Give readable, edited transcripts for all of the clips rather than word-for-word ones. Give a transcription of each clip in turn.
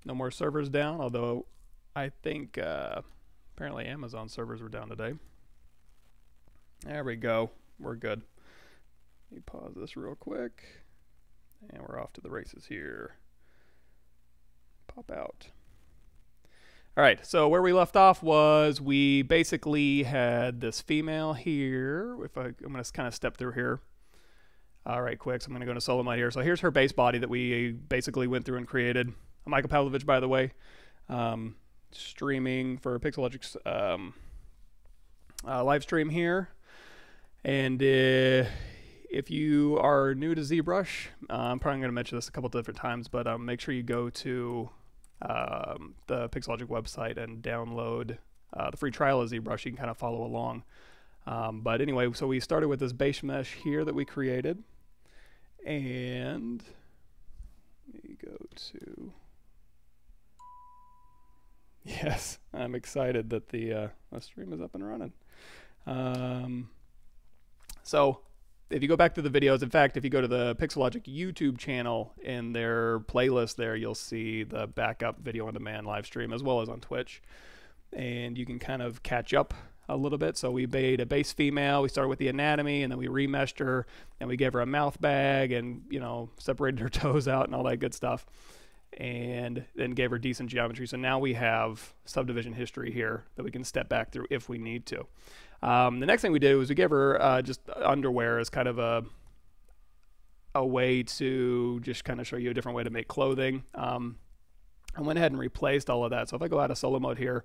No more servers down, although I think apparently Amazon servers were down today. There we go. We're good. Let me pause this real quick. And we're off to the races here. Pop out. All right, so where we left off was we basically had this female here. I'm going to kind of step through here. All right, quick. So I'm going to go to solo mode here. So here's her base body that we basically went through and created. I'm Michael Pavlovich, by the way, streaming for Pixelogic's live stream here. And if you are new to ZBrush, I'm probably going to mention this a couple different times, but make sure you go to the Pixelogic website and download the free trial of ZBrush. You can kind of follow along. But anyway, so we started with this base mesh here that we created. And let me go to... Yes, I'm excited that the stream is up and running. So if you go back to the videos, in fact, if you go to the Pixelogic YouTube channel, in their playlist there, you'll see the backup video on demand live stream as well as on Twitch. And you can kind of catch up a little bit. So we made a base female, we started with the anatomy, and then we remeshed her, and we gave her a mouth bag, and, you know, separated her toes out and all that good stuff, and then gave her decent geometry. So now we have subdivision history here that we can step back through if we need to. The next thing we did was we gave her just underwear as kind of a way to just kind of show you a different way to make clothing. I went ahead and replaced all of that. So if I go out of solo mode here,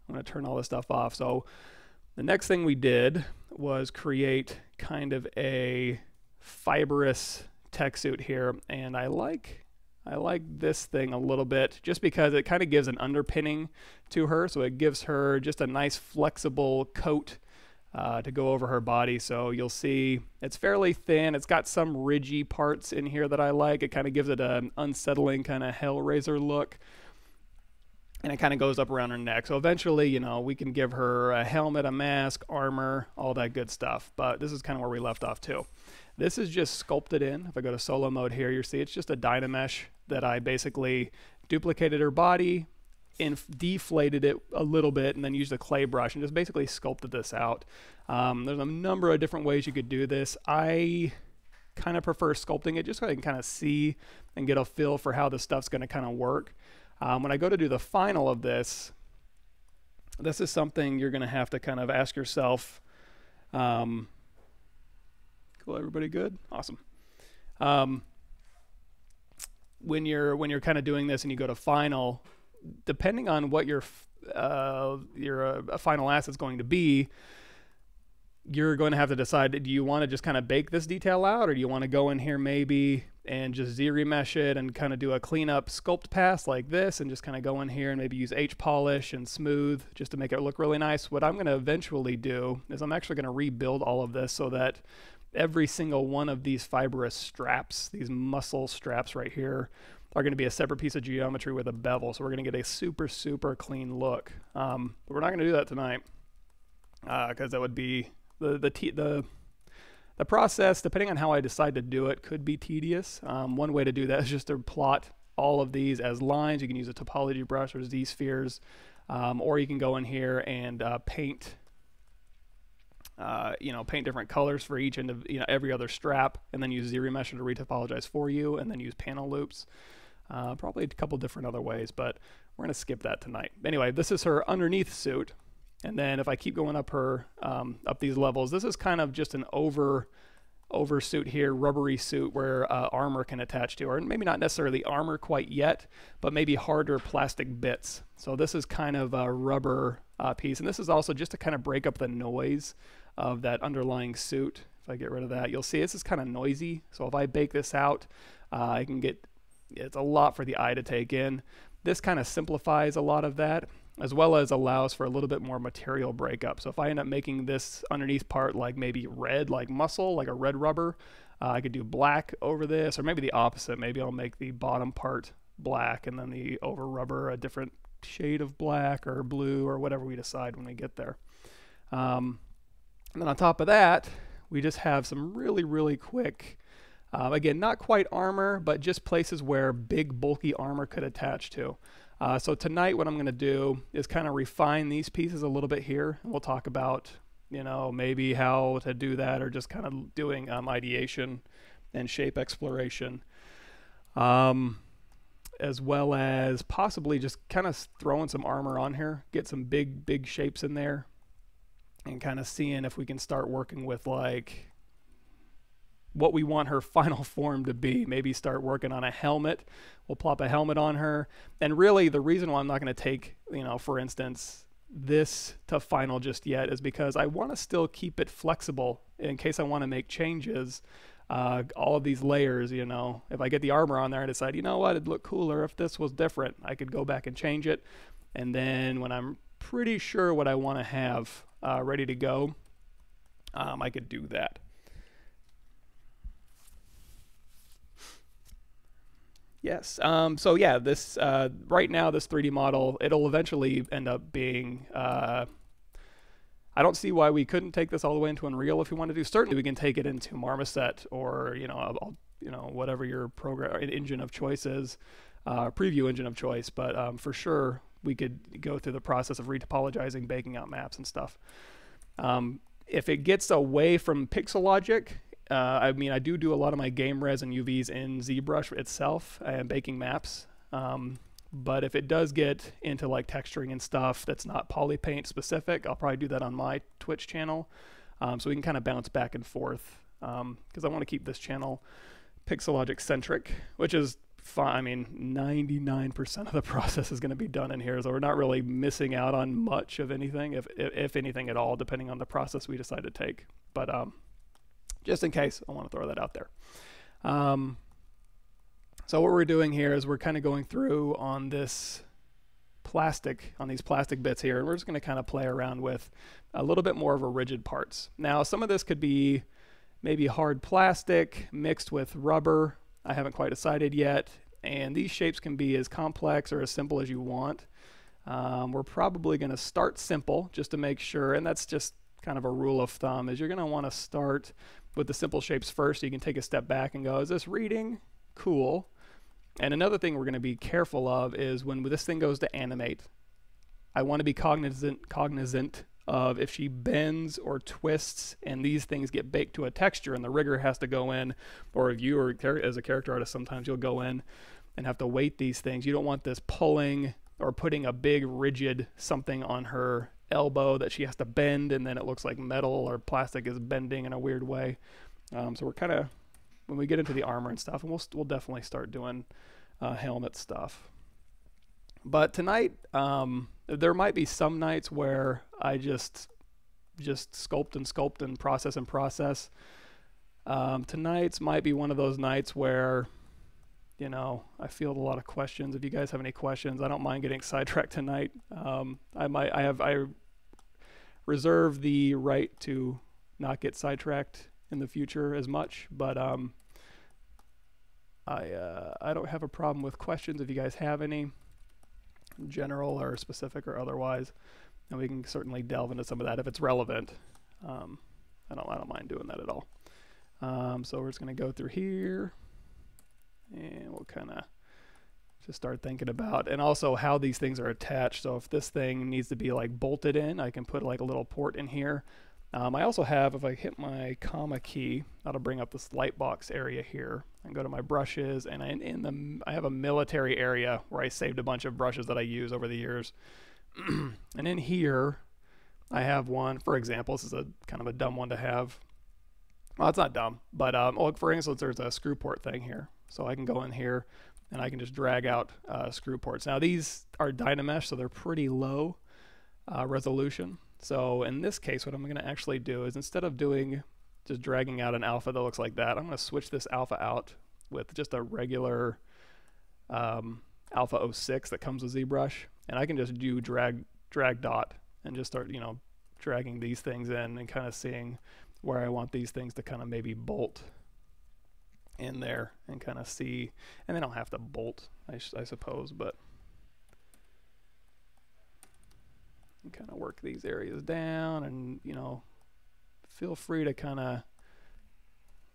I'm going to turn all this stuff off. So the next thing we did was create kind of a fibrous tech suit here, and I like this thing a little bit just because it kind of gives an underpinning to her. So it gives her just a nice flexible coat to go over her body. So you'll see it's fairly thin. It's got some ridgy parts in here that I like. It kind of gives it an unsettling kind of Hellraiser look. And it kind of goes up around her neck. So eventually, you know, we can give her a helmet, a mask, armor, all that good stuff. But this is kind of where we left off too. This is just sculpted in. If I go to solo mode here, you see it's just a Dynamesh that I basically duplicated her body and deflated it a little bit, and then used a clay brush and just basically sculpted this out. There's a number of different ways you could do this. I kind of prefer sculpting it just so I can kind of see and get a feel for how the stuff's going to kind of work. When I go to do the final of this, this is something you're going to have to kind of ask yourself. Cool, everybody good? Awesome. When you're kind of doing this and you go to final, depending on what your final asset's going to be, you're going to have to decide, do you want to just kind of bake this detail out, or do you want to go in here maybe and just Z-remesh it and kind of do a cleanup sculpt pass like this, and just kind of go in here and maybe use H-polish and smooth just to make it look really nice. What I'm going to eventually do is I'm actually going to rebuild all of this so that every single one of these fibrous straps, these muscle straps right here, are going to be a separate piece of geometry with a bevel. So we're going to get a super, super clean look. But we're not going to do that tonight because that would be the process, depending on how I decide to do it, could be tedious. One way to do that is just to plot all of these as lines. You can use a topology brush or Z-spheres, or you can go in here and paint paint different colors for each end of every other strap, and then use Z-remesher to retopologize for you, and then use panel loops. Probably a couple different other ways, but we're going to skip that tonight. Anyway, this is her underneath suit. And then if I keep going up her up these levels, this is kind of just an over suit here, rubbery suit where armor can attach to, or maybe not necessarily armor quite yet, but maybe harder plastic bits. So this is kind of a rubber piece, and this is also just to kind of break up the noise of that underlying suit. If I get rid of that, you'll see this is kind of noisy. So if I bake this out, I can get, it's a lot for the eye to take in. This kind of simplifies a lot of that, as well as allows for a little bit more material breakup. So if I end up making this underneath part like maybe red, like muscle, like a red rubber, I could do black over this, or maybe the opposite. Maybe I'll make the bottom part black and then the over rubber a different shade of black or blue or whatever we decide when we get there. And then on top of that, we just have some really, really quick Again, not quite armor, but just places where big bulky armor could attach to. So tonight what I'm going to do is kind of refine these pieces a little bit here. We'll talk about, you know, maybe how to do that, or just kind of doing ideation and shape exploration. As well as possibly just kind of throwing some armor on here, get some big shapes in there, and kind of seeing if we can start working with like what we want her final form to be. Maybe start working on a helmet. We'll plop a helmet on her. And really the reason why I'm not going to take, you know, for instance, this to final just yet is because I want to still keep it flexible in case I want to make changes. All of these layers, you know, if I get the armor on there and decide, you know what, it'd look cooler if this was different, I could go back and change it. And then when I'm pretty sure what I want to have ready to go, I could do that. Yes. So yeah, this right now, this 3D model, it'll eventually end up being. I don't see why we couldn't take this all the way into Unreal if we want to do. Certainly, we can take it into Marmoset or whatever your program engine of choice is, preview engine of choice. But for sure, we could go through the process of retopologizing, baking out maps and stuff. If it gets away from pixel logic. I mean, I do a lot of my game res and UVs in ZBrush itself and baking maps. But if it does get into like texturing and stuff that's not polypaint specific, I'll probably do that on my Twitch channel. So we can kind of bounce back and forth because I want to keep this channel pixel logic centric, which is fine. I mean, 99% of the process is going to be done in here. So we're not really missing out on much of anything, if anything at all, depending on the process we decide to take. But just in case, I want to throw that out there. So what we're doing here is we're kind of going through on this plastic, on these plastic bits here, and we're just going to kind of play around with a little bit more of a rigid parts. Now, some of this could be maybe hard plastic mixed with rubber. I haven't quite decided yet. And these shapes can be as complex or as simple as you want. We're probably going to start simple just to make sure, and that's just kind of a rule of thumb, is you're going to want to start with the simple shapes first so you can take a step back and go, is this reading? Cool. And another thing we're going to be careful of is when this thing goes to animate, I want to be cognizant of if she bends or twists and these things get baked to a texture and the rigger has to go in, or if you or as a character artist, sometimes you'll go in and have to weight these things. You don't want this pulling or putting a big rigid something on her elbow that she has to bend and then it looks like metal or plastic is bending in a weird way. So we're kind of, when we get into the armor and stuff, and we'll definitely start doing helmet stuff. But tonight, there might be some nights where I just sculpt and process. Tonight's might be one of those nights where, you know, I field a lot of questions. If you guys have any questions, I don't mind getting sidetracked tonight. I reserve the right to not get sidetracked in the future as much, but I don't have a problem with questions if you guys have any, general or specific or otherwise, and we can certainly delve into some of that if it's relevant. I don't mind doing that at all. So we're just going to go through here, and we'll kind of just start thinking about, and also how these things are attached. So if this thing needs to be like bolted in, I can put like a little port in here. I also have, if I hit my comma key, that'll bring up this light box area here, and go to my brushes, and I have a military area where I saved a bunch of brushes that I use over the years. And in here, I have one, for example, this is a kind of a dumb one to have. Well, it's not dumb, but for instance, there's a screw port thing here. So I can go in here and I can just drag out screw ports. Now these are Dynamesh, so they're pretty low resolution. So in this case, what I'm going to actually do is, instead of just dragging out an alpha that looks like that, I'm going to switch this alpha out with just a regular alpha 06 that comes with ZBrush, and I can just do drag dot and just start, you know, dragging these things in and kind of seeing where I want these things to kind of maybe bolt in there and kind of see, and they don't have to bolt, I suppose, but kind of work these areas down, and, you know, feel free to kind of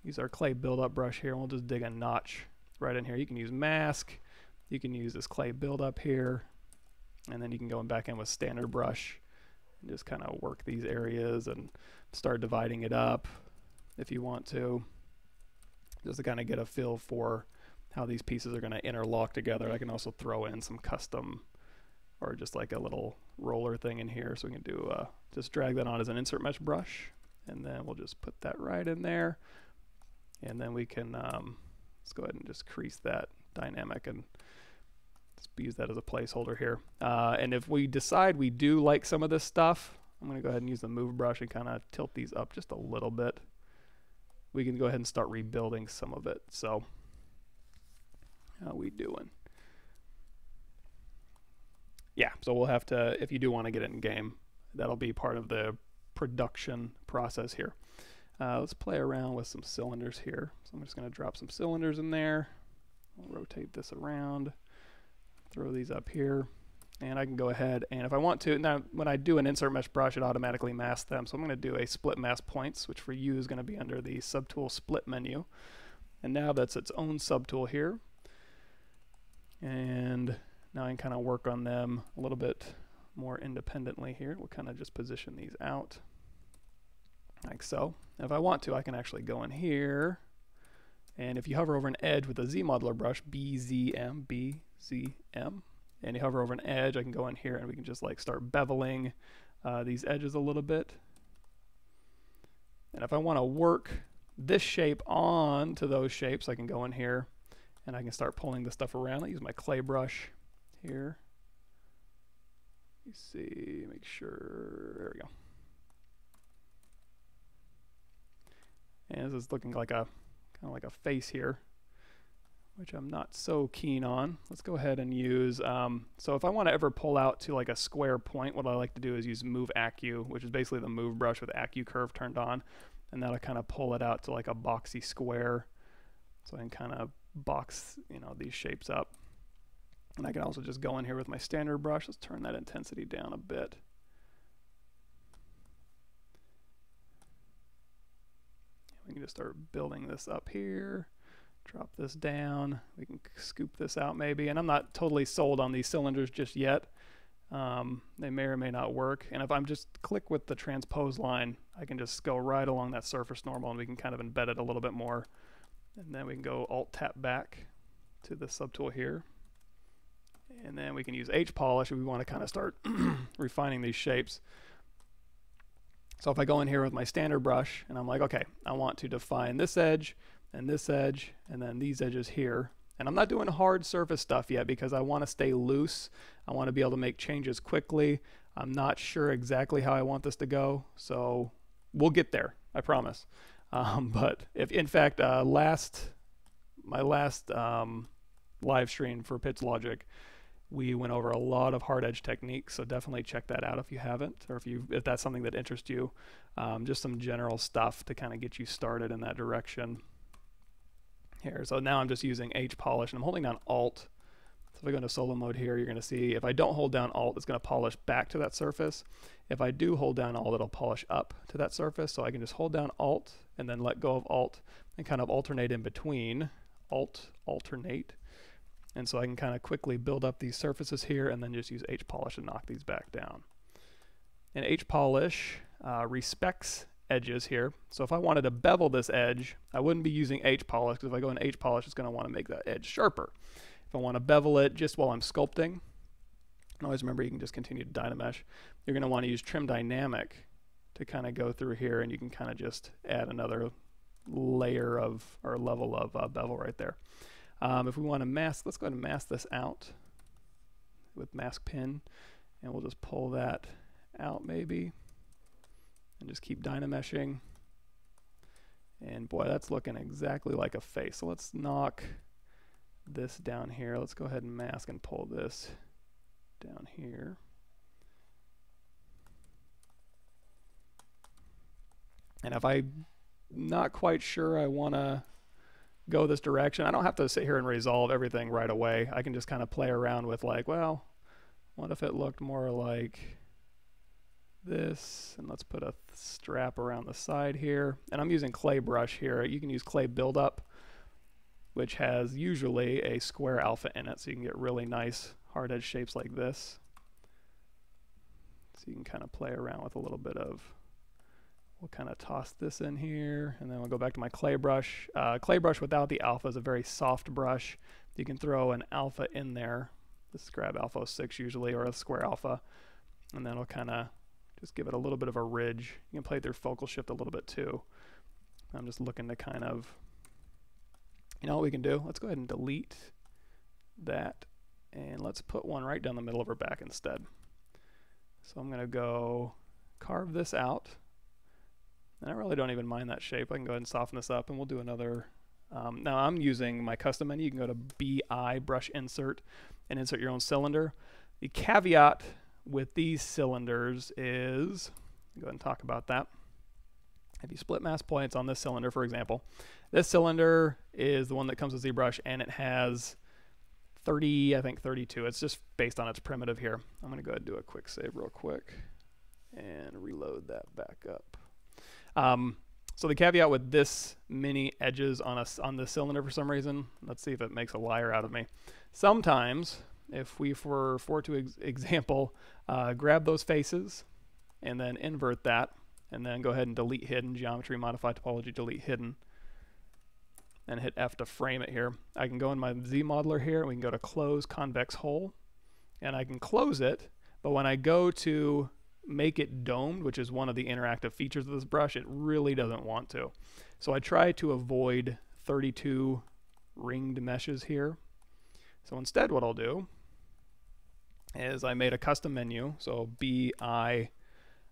use our clay buildup brush here, and we'll just dig a notch right in here. You can use mask, you can use this clay buildup here, and then you can go back in with standard brush and just kind of work these areas and start dividing it up if you want to, just to kind of get a feel for how these pieces are going to interlock together. I can also throw in some custom, or just like a little roller thing in here, so we can do just drag that on as an insert mesh brush, and then we'll just put that right in there, and then we can let's go ahead and just crease that dynamic and just use that as a placeholder here. And if we decide we do like some of this stuff, I'm going to go ahead and use the move brush and kind of tilt these up just a little bit. We can go ahead and start rebuilding some of it. So how we doing? Yeah, so we'll have to, if you do want to get it in game, that'll be part of the production process here. Let's play around with some cylinders here. So I'm just going to drop some cylinders in there. I'll rotate this around, throw these up here, and I can go ahead and if I want to, now when I do an insert mesh brush, it automatically masks them. So I'm going to do a split mask points, which for you is going to be under the subtool split menu. And now that's its own subtool here. And now I can kind of work on them a little bit more independently here. We'll kind of just position these out like so. Now if I want to, I can actually go in here, and if you hover over an edge with a Z modeler brush, BZM, and you hover over an edge, I can go in here and we can just like start beveling these edges a little bit. And if I want to work this shape on to those shapes, I can go in here and I can start pulling the stuff around. I use my clay brush here. You see, make sure, there we go. And this is looking like a kind of like a face here, which I'm not so keen on. Let's go ahead and use, so if I want to ever pull out to like a square point, what I like to do is use move Acu, which is basically the move brush with Acu curve turned on, and that'll kind of pull it out to like a boxy square. So I can kind of box, you know, these shapes up. And I can also just go in here with my standard brush. Let's turn that intensity down a bit. We can just start building this up here. Drop this down. We can scoop this out maybe. And I'm not totally sold on these cylinders just yet. They may or may not work. And if I'm just click with the transpose line, I can just go right along that surface normal and we can kind of embed it a little bit more. And then we can go Alt tap back to the subtool here. And then we can use H polish if we want to kind of start refining these shapes. So if I go in here with my standard brush and I'm like, okay, I want to define this edge and then these edges here. And I'm not doing hard surface stuff yet because I want to stay loose. I want to be able to make changes quickly. I'm not sure exactly how I want this to go, so we'll get there, I promise. But if, in fact, my last live stream for Pitch Logic, we went over a lot of hard edge techniques, so definitely check that out if you haven't, or if that's something that interests you. Just some general stuff to kind of get you started in that direction here. So now I'm just using H polish and I'm holding down Alt. So if I go into solo mode here, you're going to see if I don't hold down Alt, it's going to polish back to that surface. If I do hold down Alt, it'll polish up to that surface. So I can just hold down Alt and then let go of Alt and kind of alternate in between. Alt, alternate. And so I can kind of quickly build up these surfaces here and then just use H polish and knock these back down. And H polish respects edges here. So if I wanted to bevel this edge, I wouldn't be using H polish, because if I go into H polish, it's going to want to make that edge sharper. If I want to bevel it just while I'm sculpting, always remember you can just continue to Dynamesh. You're going to want to use Trim Dynamic to kind of go through here, and you can kind of just add another layer of, or level of bevel right there. If we want to mask, let's go ahead and mask this out with mask pin, and we'll just pull that out maybe, and just keep Dynameshing. And boy, that's looking exactly like a face. So let's knock this down here. Let's go ahead and mask and pull this down here. And if I'm not quite sure I want to go this direction, I don't have to sit here and resolve everything right away. I can just kind of play around with like, well, what if it looked more like this, and let's put a strap around the side here. And I'm using clay brush here. You can use clay buildup, which has usually a square alpha in it, so you can get really nice hard edge shapes like this. So you can kind of play around with a little bit of, we'll kind of toss this in here, and then we'll go back to my clay brush. Clay brush without the alpha is a very soft brush. You can throw an alpha in there. Let's grab alpha 6 usually, or a square alpha, and then it'll kind of just give it a little bit of a ridge. You can play through focal shift a little bit too. I'm just looking to kind of, you know what we can do? Let's go ahead and delete that, and let's put one right down the middle of her back instead. So I'm going to go carve this out. And I really don't even mind that shape. I can go ahead and soften this up, and we'll do another. Now I'm using my custom menu. You can go to BI, brush insert, and insert your own cylinder. The caveat with these cylinders is, go ahead and talk about that. If you split mass points on this cylinder, for example, this cylinder is the one that comes with ZBrush, and it has 30, I think 32. It's just based on its primitive here. I'm going to go ahead and do a quick save real quick and reload that back up. So the caveat with this many edges on the cylinder for some reason, let's see if it makes a liar out of me. Sometimes, if we for example, grab those faces and then invert that, and then go ahead and delete hidden, geometry, modify topology, delete hidden, and hit F to frame it here. I can go in my Z modeler here, and we can go to close convex hole, and I can close it, but when I go to make it domed, which is one of the interactive features of this brush, it really doesn't want to. So I try to avoid 32 ringed meshes here. So instead what I'll do is I made a custom menu, so BI,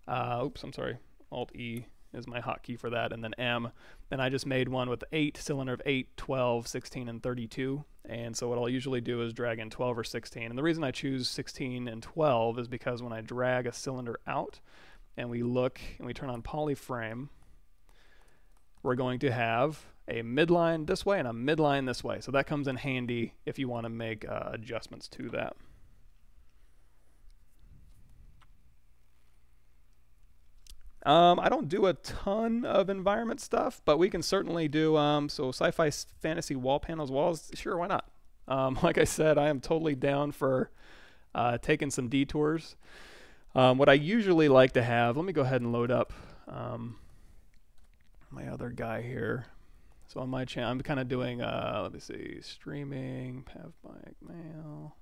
oops, I'm sorry, Alt-E is my hotkey for that, and then M. Then I just made one with 8, cylinder of 8, 12, 16, and 32. And so what I'll usually do is drag in 12 or 16. And the reason I choose 16 and 12 is because when I drag a cylinder out and we look and we turn on polyframe, we're going to have a midline this way and a midline this way. So that comes in handy if you want to make adjustments to that. I don't do a ton of environment stuff, but we can certainly do, so sci-fi fantasy wall panels, walls, sure, why not? Like I said, I am totally down for taking some detours. What I usually like to have, let me go ahead and load up my other guy here. So on my channel, I'm kind of doing, let me see, streaming, Pavlovich, mail.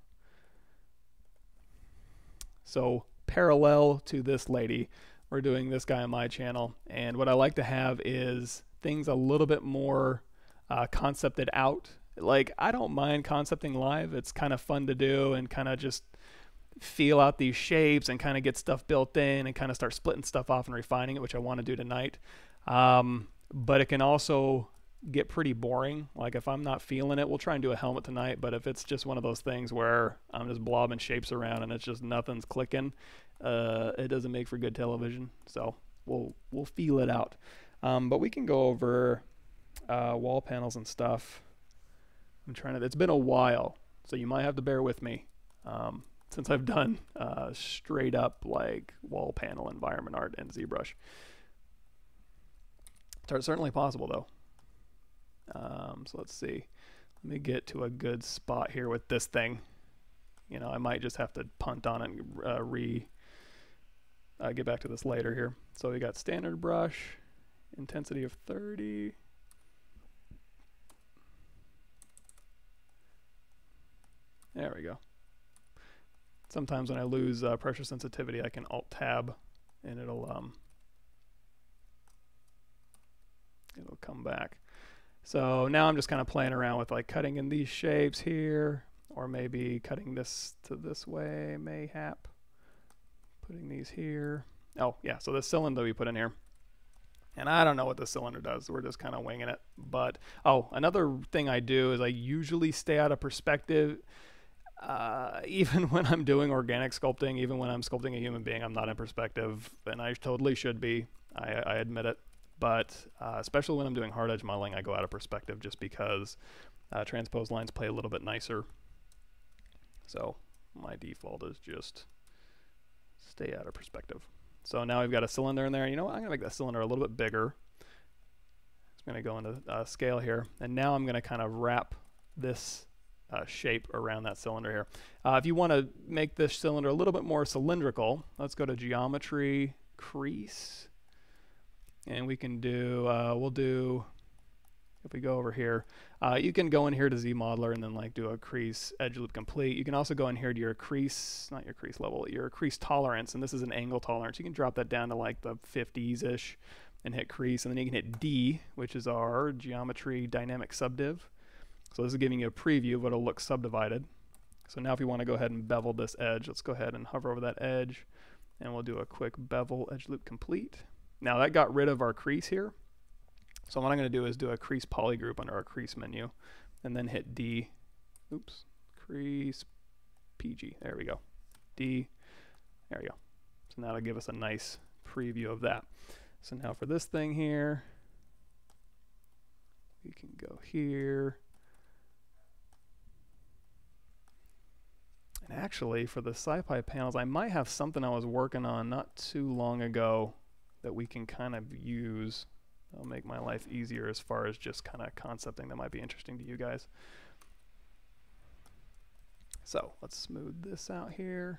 So parallel to this lady, we're doing this guy on my channel, and what I like to have is things a little bit more concepted out. Like, I don't mind concepting live. It's kind of fun to do and kind of just feel out these shapes and kind of get stuff built in and kind of start splitting stuff off and refining it, which I want to do tonight. But it can also get pretty boring. Like, if I'm not feeling it, we'll try and do a helmet tonight, but if it's just one of those things where I'm just blobbing shapes around and it's just nothing's clicking, it doesn't make for good television. So we'll feel it out. But we can go over wall panels and stuff. I'm trying to, it's been a while, so you might have to bear with me since I've done straight up like wall panel environment art in ZBrush. It's certainly possible though. So let's see. Let me get to a good spot here with this thing. You know, I might just have to punt on it and get back to this later here. So we got standard brush, intensity of 30. There we go. Sometimes when I lose pressure sensitivity, I can Alt-Tab and it'll come back. So now I'm just kind of playing around with like cutting in these shapes here, or maybe cutting this to this way, mayhap. Putting these here. Oh yeah, so the cylinder we put in here. And I don't know what the cylinder does. We're just kind of winging it. But, oh, another thing I do is I usually stay out of perspective. Even when I'm doing organic sculpting, even when I'm sculpting a human being, I'm not in perspective, and I totally should be. I admit it. But especially when I'm doing hard edge modeling, I go out of perspective just because transposed lines play a little bit nicer. So my default is just stay out of perspective. So now we've got a cylinder in there. You know what? I'm going to make that cylinder a little bit bigger. It's going to go into scale here. And now I'm going to kind of wrap this shape around that cylinder here. If you want to make this cylinder a little bit more cylindrical, let's go to Geometry, Crease. And we can do, we'll do, if we go over here, you can go in here to Z Modeler and then like do a crease edge loop complete. You can also go in here to your crease, not your crease level, your crease tolerance, and this is an angle tolerance. You can drop that down to like the 50s-ish and hit crease, and then you can hit D, which is our geometry dynamic subdiv. So this is giving you a preview of what it'll look subdivided. So now if you want to go ahead and bevel this edge, let's go ahead and hover over that edge, and we'll do a quick bevel edge loop complete. Now that got rid of our crease here. So what I'm going to do is do a crease polygroup under our crease menu, and then hit D. Oops, crease PG. There we go. D. There we go. So now it'll give us a nice preview of that. So now for this thing here, we can go here. And actually, for the SciPy panels, I might have something I was working on not too long ago that we can kind of use. That'll make my life easier as far as just kind of concepting that might be interesting to you guys. So let's smooth this out here,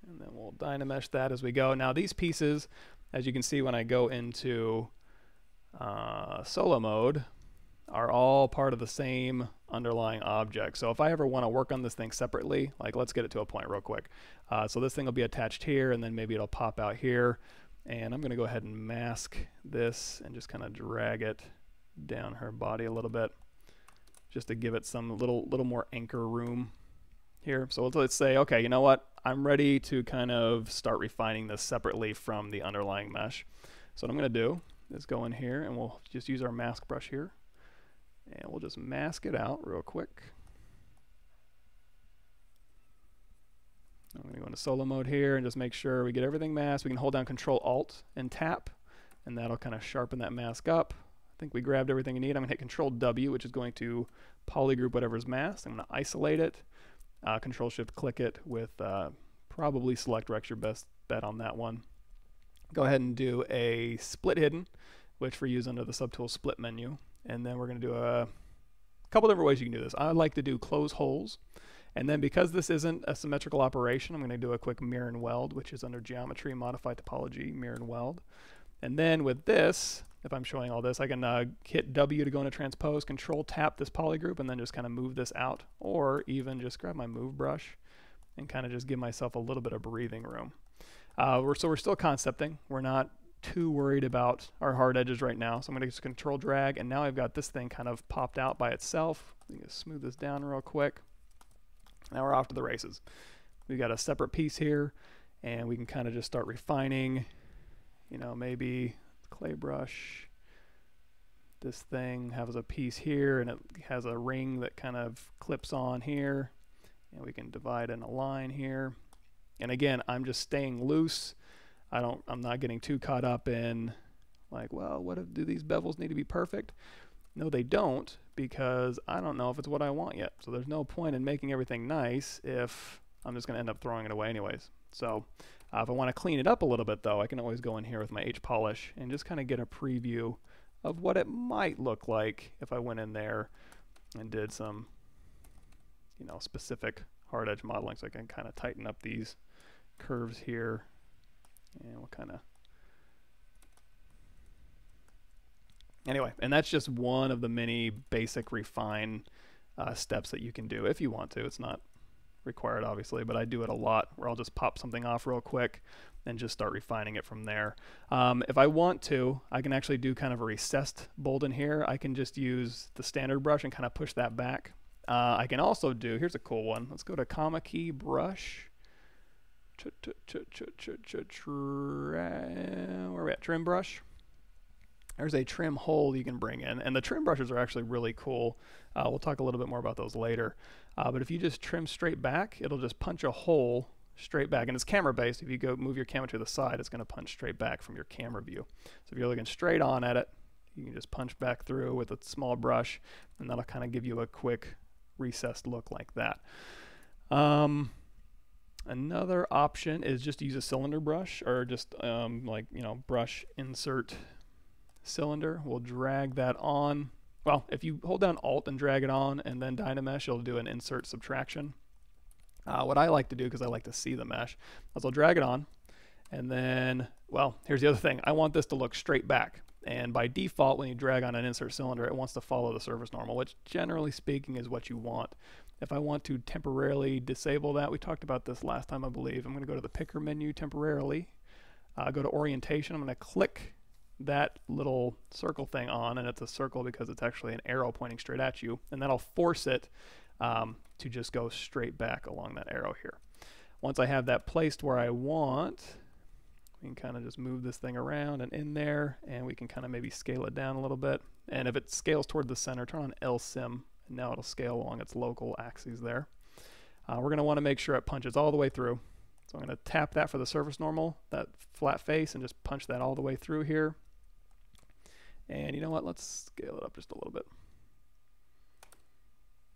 and then we'll Dynamesh that as we go. Now these pieces, as you can see when I go into solo mode, are all part of the same underlying object. So if I ever want to work on this thing separately, like let's get it to a point real quick. So this thing will be attached here, and then maybe it'll pop out here. And I'm going to go ahead and mask this and just kind of drag it down her body a little bit, just to give it some little more anchor room here. So let's say, okay, you know what? I'm ready to kind of start refining this separately from the underlying mesh. So what I'm going to do is go in here, and we'll just use our mask brush here, and we'll just mask it out real quick. I'm going to go into solo mode here and just make sure we get everything masked. We can hold down Control Alt and tap, and that'll kind of sharpen that mask up. I think we grabbed everything we need. I'm going to hit Control W, which is going to polygroup whatever's masked. I'm going to isolate it. Control Shift click it with probably Select Rex, your best bet on that one. Go ahead and do a split hidden, which we use under the subtool split menu. And then we're going to do a couple different ways you can do this. I like to do close holes. And then because this isn't a symmetrical operation, I'm going to do a quick mirror and weld, which is under Geometry, Modify Topology, Mirror and Weld. And then with this, if I'm showing all this, I can hit W to go into Transpose, Control Tap this polygroup, and then just kind of move this out. Or even just grab my move brush and kind of just give myself a little bit of breathing room. So we're still concepting. We're not too worried about our hard edges right now. So I'm going to just Control Drag, and now I've got this thing kind of popped out by itself. I'm going to smooth this down real quick. Now we're off to the races. We've got a separate piece here, and we can kind of just start refining, you know, maybe clay brush. This thing has a piece here, and it has a ring that kind of clips on here, and we can divide in a line here. And again, I'm just staying loose. I'm not getting too caught up in like, well, do these bevels need to be perfect? No, they don't, because I don't know if it's what I want yet. So there's no point in making everything nice if I'm just going to end up throwing it away anyways. So if I want to clean it up a little bit, though, I can always go in here with my H-Polish and just kind of get a preview of what it might look like if I went in there and did some, you know, specific hard edge modeling. So I can kind of tighten up these curves here, and we'll kind of... Anyway, and that's just one of the many basic refine steps that you can do if you want to. It's not required, obviously, but I do it a lot where I'll just pop something off real quick and just start refining it from there. If I want to, I can actually do kind of a recessed bolt in here. I can just use the standard brush and kind of push that back. I can also do, here's a cool one. Let's go to comma key brush. Where are we at? Trim brush. There's a trim hole you can bring in, and the trim brushes are actually really cool. We'll talk a little bit more about those later. But if you just trim straight back, it'll just punch a hole straight back, and it's camera based. If you go move your camera to the side, it's going to punch straight back from your camera view. So if you're looking straight on at it, you can just punch back through with a small brush, and that'll kind of give you a quick recessed look like that. Another option is just to use a cylinder brush, or just like, you know, brush insert cylinder. We'll drag that on. Well, if you hold down Alt and drag it on and then Dynamesh, you'll do an insert subtraction. What I like to do, because I like to see the mesh, is I'll drag it on, and then, well, here's the other thing. I want this to look straight back. And by default, when you drag on an insert cylinder, it wants to follow the surface normal, which generally speaking is what you want. If I want to temporarily disable that, we talked about this last time, I believe. I'm going to go to the picker menu temporarily, go to orientation. I'm going to click that little circle thing on, and it's a circle because it's actually an arrow pointing straight at you, and that'll force it to just go straight back along that arrow here. Once I have that placed where I want, we can kind of just move this thing around and in there, and we can kind of maybe scale it down a little bit. And if it scales toward the center, turn on LSim, and now it'll scale along its local axes there. We're going to want to make sure it punches all the way through. So I'm going to tap that for the surface normal, that flat face, and just punch that all the way through here. And you know what? Let's scale it up just a little bit.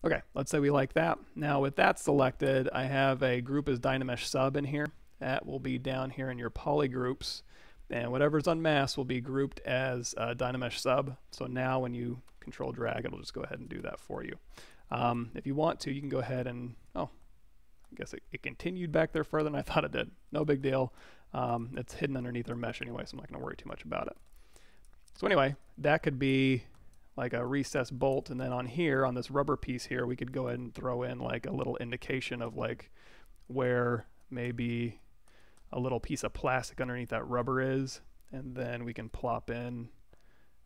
Okay, let's say we like that. Now with that selected, I have a group as Dynamesh sub in here. That will be down here in your poly groups, and whatever's unmasked will be grouped as Dynamesh sub. So now when you control drag, it'll just go ahead and do that for you. If you want to, you can go ahead and, oh, I guess it continued back there further than I thought it did. No big deal. It's hidden underneath our mesh anyway, so I'm not going to worry too much about it. So anyway, that could be like a recessed bolt, and then on here, on this rubber piece here, we could go ahead and throw in like a little indication of like where maybe a little piece of plastic underneath that rubber is, and then we can plop in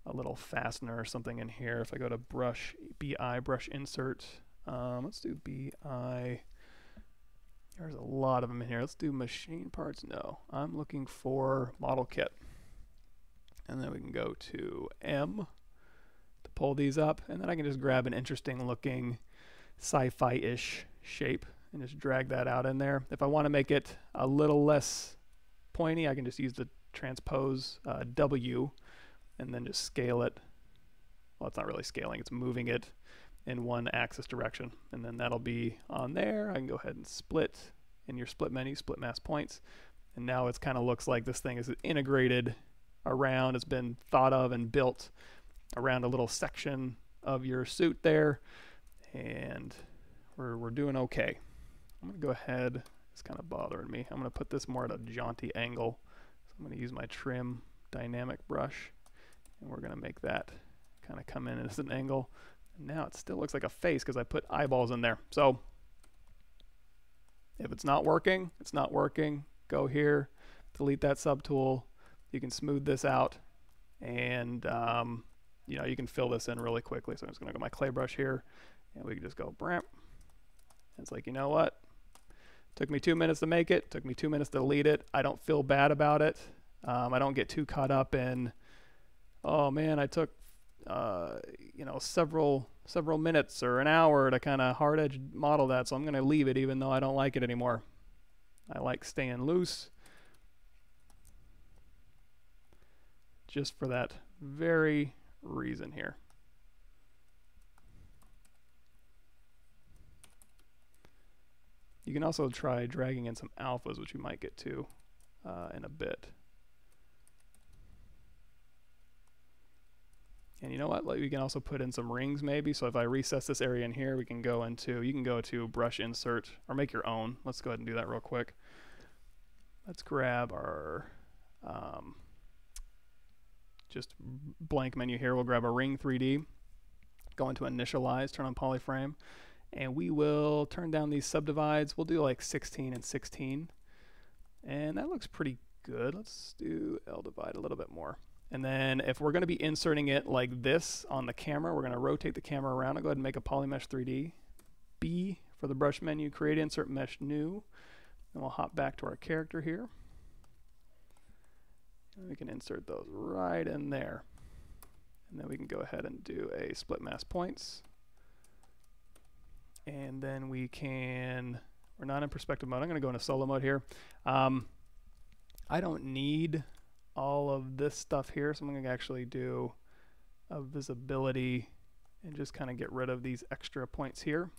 a little fastener or something in here. If I go to brush, BI, brush insert, let's do BI. There's a lot of them in here. Let's do machine parts. No, I'm looking for model kit. And then we can go to M to pull these up, and then I can just grab an interesting looking sci-fi-ish shape and just drag that out in there. If I want to make it a little less pointy, I can just use the transpose W and then just scale it. Well, it's not really scaling, it's moving it in one axis direction, and then that'll be on there. I can go ahead and split in your split menu, split mask points, and now it's kind of looks like this thing is integrated around, it's been thought of and built around a little section of your suit there, and we're doing okay. I'm going to go ahead, it's kind of bothering me, I'm going to put this more at a jaunty angle, so I'm going to use my trim dynamic brush, and we're going to make that kind of come in as an angle. And now it still looks like a face because I put eyeballs in there. So if it's not working, it's not working. Go here, delete that subtool. You can smooth this out, and you know, you can fill this in really quickly. So I'm just going to go my clay brush here, and we can just go bramp. It's like, you know what? Took me 2 minutes to make it. Took me 2 minutes to delete it. I don't feel bad about it. I don't get too caught up in, oh man, I took you know, several minutes or an hour to kind of hard edge model that, so I'm going to leave it even though I don't like it anymore. I like staying loose, just for that very reason here. You can also try dragging in some alphas, which we might get to in a bit. And you know what? Like, we can also put in some rings maybe. So if I recess this area in here, we can go into, you can go to brush insert or make your own. Let's go ahead and do that real quick. Let's grab our just blank menu here. We'll grab a ring 3D, go into initialize, turn on polyframe, and we will turn down these subdivides. We'll do like 16 and 16. And that looks pretty good. Let's do L divide a little bit more. And then if we're going to be inserting it like this on the camera, we're going to rotate the camera around. I'll go ahead and make a polymesh 3D. B for the brush menu, create insert mesh new. And we'll hop back to our character here. And we can insert those right in there. And then we can go ahead and do a split mask points. And then we can, we're not in perspective mode. I'm going to go into solo mode here. I don't need all of this stuff here, so I'm going to actually do a visibility and just kind of get rid of these extra points here.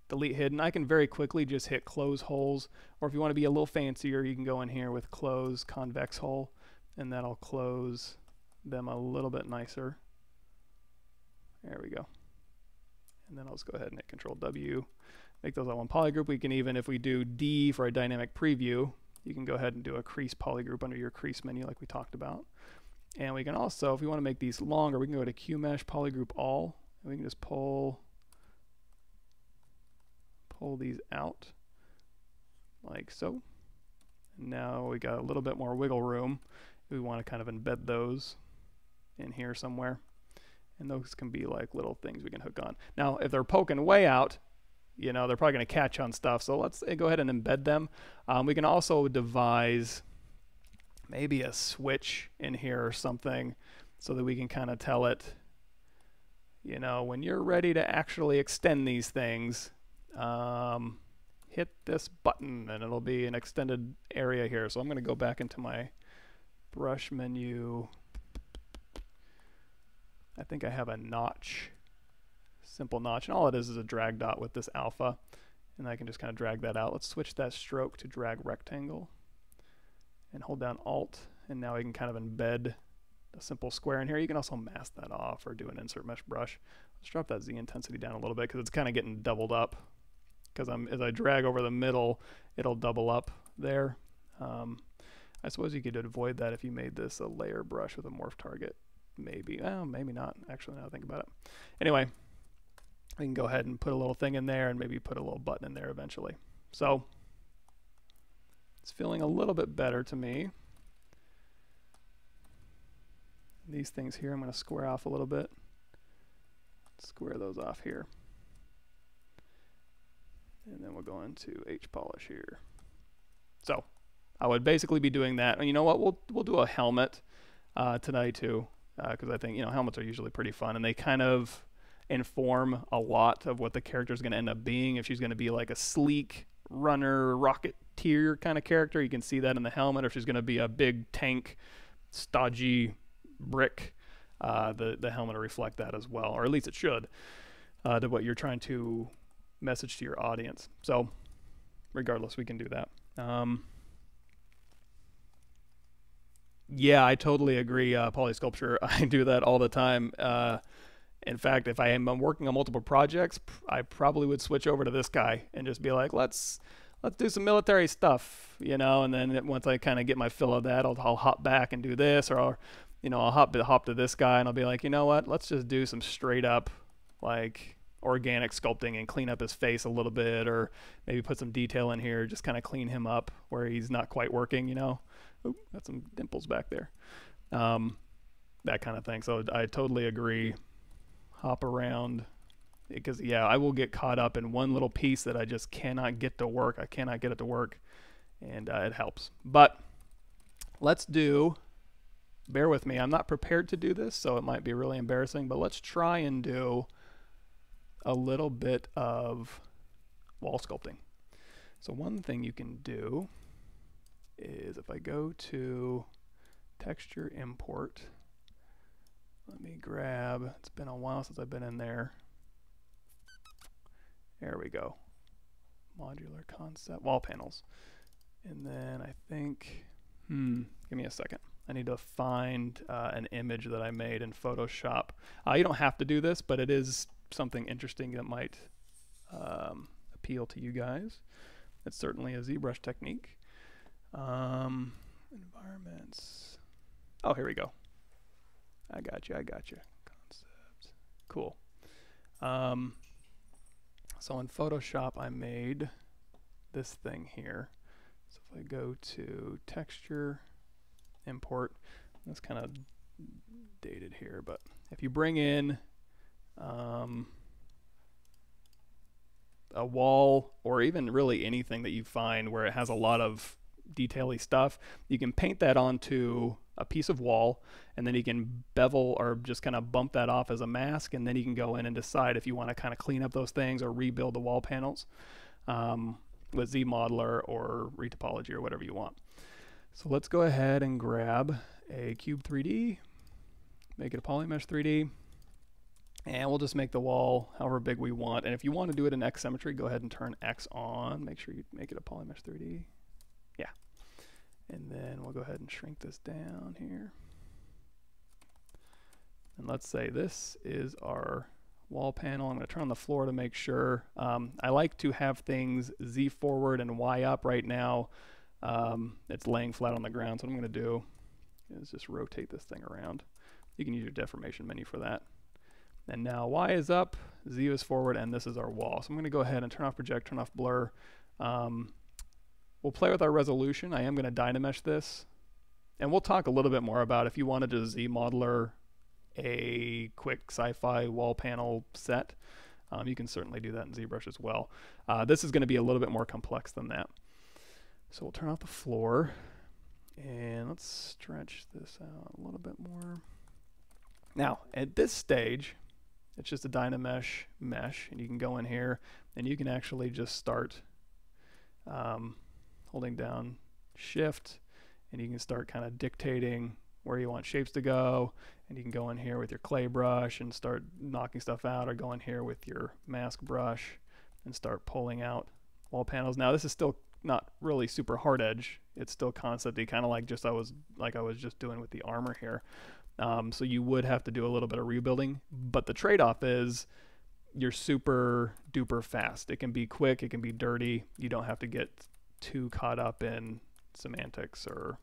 delete hidden. I can very quickly just hit close holes, or if you want to be a little fancier, you can go in here with close convex hole, and that'll close them a little bit nicer. There we go. And then I'll just go ahead and hit Control W, make those all one polygroup. We can even, if we do D for a dynamic preview, you can go ahead and do a crease polygroup under your crease menu like we talked about. And we can also, if we want to make these longer, we can go to QMesh polygroup all, and we can just pull these out like so. And now we got a little bit more wiggle room. We want to kind of embed those in here somewhere. And those can be like little things we can hook on. Now, if they're poking way out, you know, they're probably going to catch on stuff. So let's go ahead and embed them. We can also devise maybe a switch in here or something so that we can kind of tell it, you know, when you're ready to actually extend these things, hit this button and it'll be an extended area here. So I'm going to go back into my brush menu. I think I have a notch, simple notch, and all it is a drag dot with this alpha, and I can just kind of drag that out. Let's switch that stroke to drag rectangle and hold down Alt, and now we can kind of embed a simple square in here. You can also mask that off or do an insert mesh brush. Let's drop that Z intensity down a little bit because it's kind of getting doubled up, because as I drag over the middle, it'll double up there. I suppose you could avoid that if you made this a layer brush with a morph target. Maybe, maybe not, actually, now I think about it. Anyway, we can go ahead and put a little thing in there and maybe put a little button in there eventually. So it's feeling a little bit better to me. These things here, I'm going to square off a little bit. Square those off here. And then we'll go into H-polish here. So I would basically be doing that. And you know what? We'll do a helmet tonight too, because I think, you know, helmets are usually pretty fun, and they kind of inform a lot of what the character is going to end up being. If she's going to be like a sleek runner, rocketeer kind of character, you can see that in the helmet. Or if she's going to be a big tank, stodgy brick, the helmet will reflect that as well, or at least it should, to what you're trying to message to your audience. So regardless, we can do that. Yeah, I totally agree. Polysculpture, I do that all the time. In fact, if I am working on multiple projects, I probably would switch over to this guy and just be like, let's do some military stuff, you know. And then once I kind of get my fill of that, I'll hop back and do this, or you know, I'll hop to this guy and I'll be like, you know what? Let's just do some straight up like organic sculpting and clean up his face a little bit, or maybe put some detail in here, just kind of clean him up where he's not quite working, you know. Oop, got some dimples back there. That kind of thing. So I totally agree. Hop around, because yeah, I will get caught up in one little piece that I just cannot get to work. I cannot get it to work, and it helps. But let's do, bear with me, I'm not prepared to do this, so it might be really embarrassing, but let's try and do a little bit of wall sculpting. So one thing you can do is, if I go to texture import, let me grab, it's been a while since I've been in there. There we go. Modular concept, wall panels. And then I think, give me a second. I need to find an image that I made in Photoshop. You don't have to do this, but it is something interesting that might appeal to you guys. It's certainly a ZBrush technique. Environments. Oh, here we go. I got you. Concept. Cool. So in Photoshop, I made this thing here. So if I go to texture, import, that's kind of dated here, but if you bring in a wall, or even really anything that you find where it has a lot of detail-y stuff, you can paint that onto a piece of wall, and then you can bevel or just kind of bump that off as a mask, and then you can go in and decide if you want to kind of clean up those things or rebuild the wall panels with ZModeler or retopology or whatever you want. So let's go ahead and grab a Cube 3D, make it a Polymesh 3D, And we'll just make the wall however big we want. And if you want to do it in X symmetry, go ahead and turn X on. Make sure you make it a polymesh 3D. Yeah. And then we'll go ahead and shrink this down here. And let's say this is our wall panel. I'm going to turn on the floor to make sure. I like to have things Z forward and Y up. Right now it's laying flat on the ground. So what I'm going to do is just rotate this thing around. You can use your deformation menu for that. And now Y is up, Z is forward, and this is our wall. So I'm going to go ahead and turn off project, turn off blur. We'll play with our resolution. I am going to Dynamesh this. And we'll talk a little bit more about if you wanted to Z modeler a quick sci-fi wall panel set. You can certainly do that in ZBrush as well. This is going to be a little bit more complex than that. So we'll turn off the floor. And let's stretch this out a little bit more. Now, at this stage, it's just a Dynamesh mesh, and you can go in here and you can actually just start holding down Shift, and you can start kind of dictating where you want shapes to go, and you can go in here with your clay brush and start knocking stuff out, or go in here with your mask brush and start pulling out wall panels. Now, this is still not really super hard edge. It's still concepty, kind of like I was just doing with the armor here. So you would have to do a little bit of rebuilding, but the trade-off is you're super duper fast. It can be quick, it can be dirty. You don't have to get too caught up in semantics or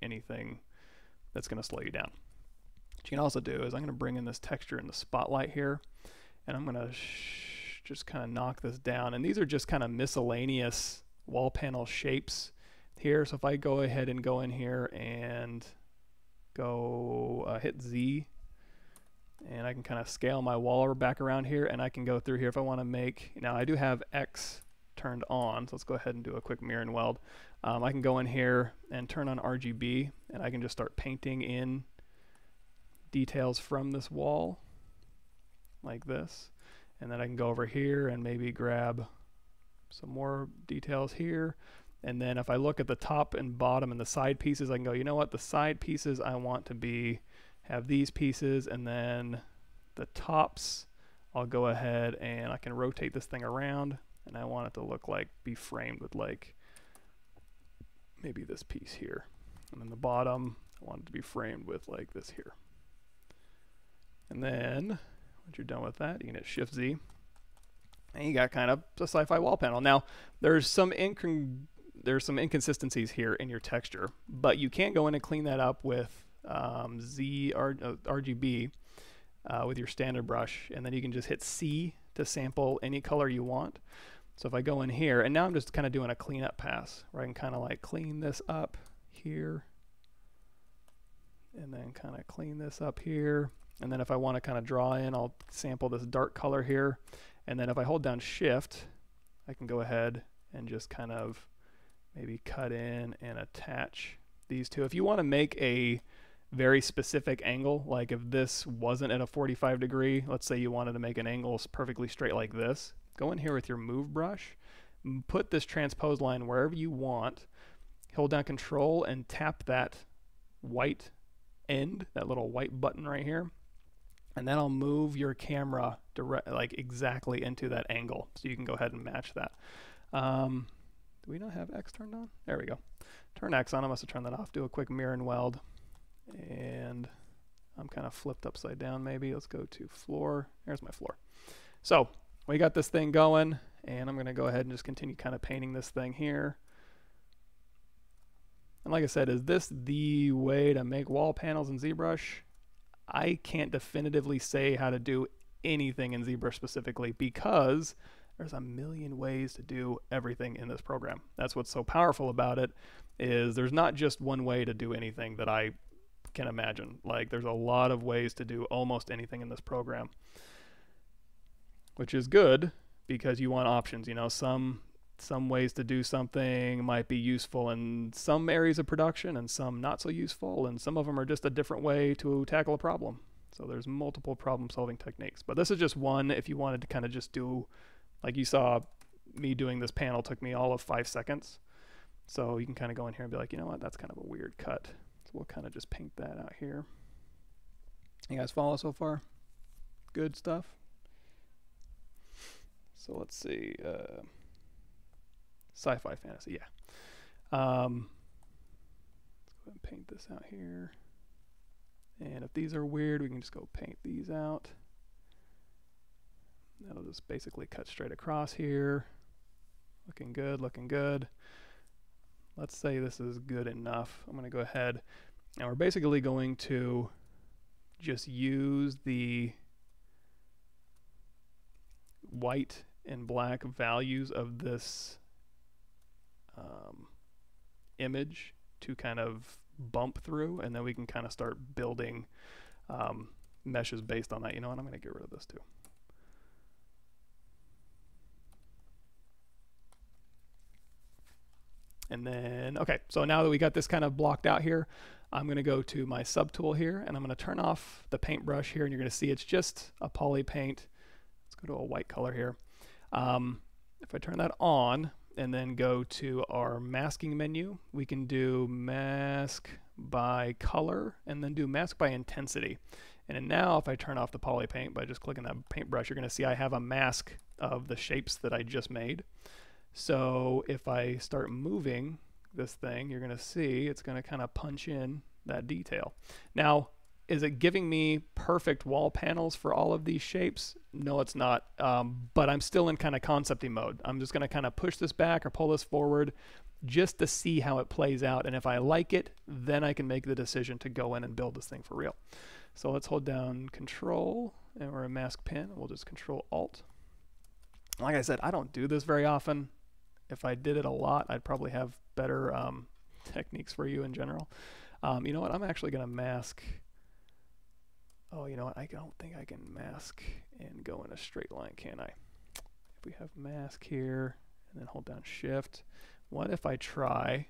anything that's going to slow you down. What you can also do is I'm going to bring in this texture in the spotlight here, and I'm going to just kind of knock this down. And these are just kind of miscellaneous wall panel shapes here. So if I go ahead and go in here and go hit Z, and I can kind of scale my wall back around here, and I can go through here if I want to make, now I do have X turned on, so let's go ahead and do a quick mirror and weld. I can go in here and turn on RGB, and I can just start painting in details from this wall like this, and then I can go over here and maybe grab some more details here. And then if I look at the top and bottom and the side pieces, I can go, you know what, the side pieces I want to have these pieces, and then the tops, I'll go ahead and I can rotate this thing around, and I want it to be framed with like maybe this piece here. And then the bottom, I want it to be framed with like this here. And then once you're done with that, you can hit Shift Z, and you got kind of a sci-fi wall panel. Now, there's some inconsistencies here in your texture, but you can go in and clean that up with RGB with your standard brush, and then you can just hit C to sample any color you want. So if I go in here, and now I'm just kind of doing a cleanup pass where I can kind of like clean this up here, and then kind of clean this up here, and then if I want to kind of draw in, I'll sample this dark color here, and then if I hold down Shift, I can go ahead and just kind of maybe cut in and attach these two. If you want to make a very specific angle, like if this wasn't at a 45 degree, let's say you wanted to make an angle perfectly straight like this, go in here with your move brush, put this transpose line wherever you want, hold down Control and tap that white end, that little white button right here, and then I'll move your camera exactly into that angle, so you can go ahead and match that. Do we not have X turned on? There we go. Turn X on. I must have turned that off. Do a quick mirror and weld. And I'm kind of flipped upside down maybe. Let's go to floor. There's my floor. So we got this thing going, and I'm going to go ahead and just continue kind of painting this thing here. And like I said, is this the way to make wall panels in ZBrush? I can't definitively say how to do anything in ZBrush specifically, because there's a million ways to do everything in this program. That's what's so powerful about it, is there's not just one way to do anything that I can imagine. Like, there's a lot of ways to do almost anything in this program, which is good because you want options. You know, some ways to do something might be useful in some areas of production and some not so useful, and some of them are just a different way to tackle a problem. So there's multiple problem solving techniques, but this is just one. If you wanted to kind of just do, like you saw me doing this panel, took me all of 5 seconds. So you can kind of go in here and be like, you know what, that's kind of a weird cut. So we'll kind of just paint that out here. You guys follow so far? good stuff. So let's see, sci-fi fantasy, yeah. Let's go ahead and paint this out here. And if these are weird, we can just go paint these out. That'll just basically cut straight across here. Looking good, looking good. Let's say this is good enough. I'm going to go ahead and we're basically going to just use the white and black values of this image to kind of bump through, and then we can kind of start building meshes based on that. You know what, I'm going to get rid of this too. And then, okay, so now that we got this kind of blocked out here, I'm going to go to my subtool here, and I'm going to turn off the paintbrush here, and you're going to see it's just a poly paint. Let's go to a white color here. If I turn that on and then go to our masking menu, we can do mask by color and then do mask by intensity. And then now if I turn off the poly paint by just clicking that paintbrush, you're going to see I have a mask of the shapes that I just made. So if I start moving this thing, you're going to see it's going to kind of punch in that detail. Now, is it giving me perfect wall panels for all of these shapes? No, it's not, but I'm still in kind of concepting mode. I'm just going to kind of push this back or pull this forward just to see how it plays out. And if I like it, then I can make the decision to go in and build this thing for real. So let's hold down Control, and we're a mask pen. We'll just Control Alt. Like I said, I don't do this very often. If I did it a lot, I'd probably have better techniques for you in general. You know what? I'm actually going to mask. Oh, you know what? I don't think I can mask and go in a straight line, can I? If we have mask here and then hold down Shift. What if I try?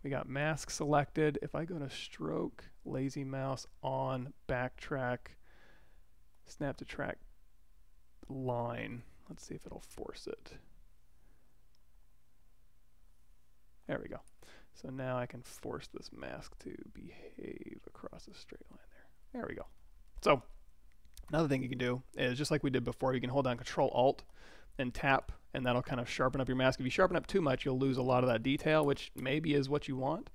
We got mask selected. If I go to stroke, lazy mouse on, backtrack, snap to track line. Let's see if it'll force it. There we go. So now I can force this mask to behave across a straight line there. There we go. So another thing you can do is just like we did before, you can hold down Control Alt and tap, and that'll kind of sharpen up your mask. If you sharpen up too much, you'll lose a lot of that detail, which maybe is what you want.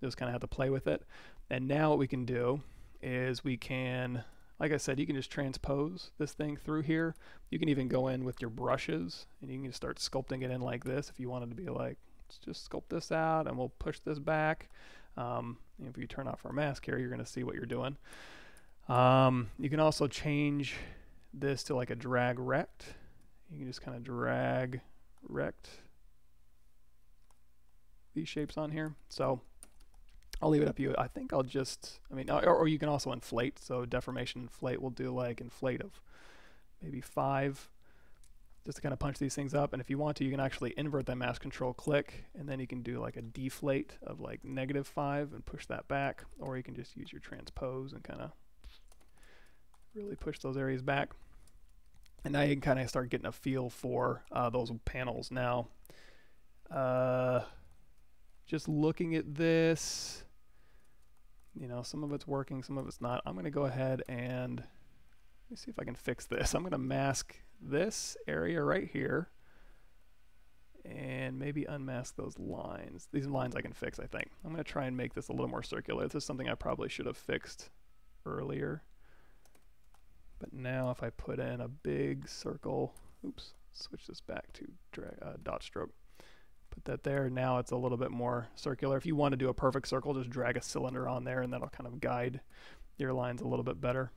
You just kind of have to play with it. And now what we can do is we can, like I said, you can just transpose this thing through here. You can even go in with your brushes and you can just start sculpting it in like this if you wanted to be like, let's just sculpt this out and we'll push this back. If you turn off our mask here, you're going to see what you're doing. You can also change this to like a drag rect. You can just kind of drag rect these shapes on here. So I'll leave it up to you. I think I'll just, or you can also inflate. So deformation inflate, we'll do like inflate of maybe 5, just to kind of punch these things up. And if you want to, you can actually invert that mask, Control click, and then you can do like a deflate of like -5 and push that back. Or you can just use your transpose and kind of really push those areas back. And now you can kind of start getting a feel for those panels. Now, just looking at this, you know, some of it's working, some of it's not. I'm going to go ahead and let me see if I can fix this. I'm going to mask this area right here and maybe unmask those lines. These lines I can fix, I think. I'm going to try and make this a little more circular. This is something I probably should have fixed earlier. But now if I put in a big circle, oops, switch this back to dot stroke. Put that there. Now it's a little bit more circular. If you want to do a perfect circle, just drag a cylinder on there and that'll kind of guide your lines a little bit better.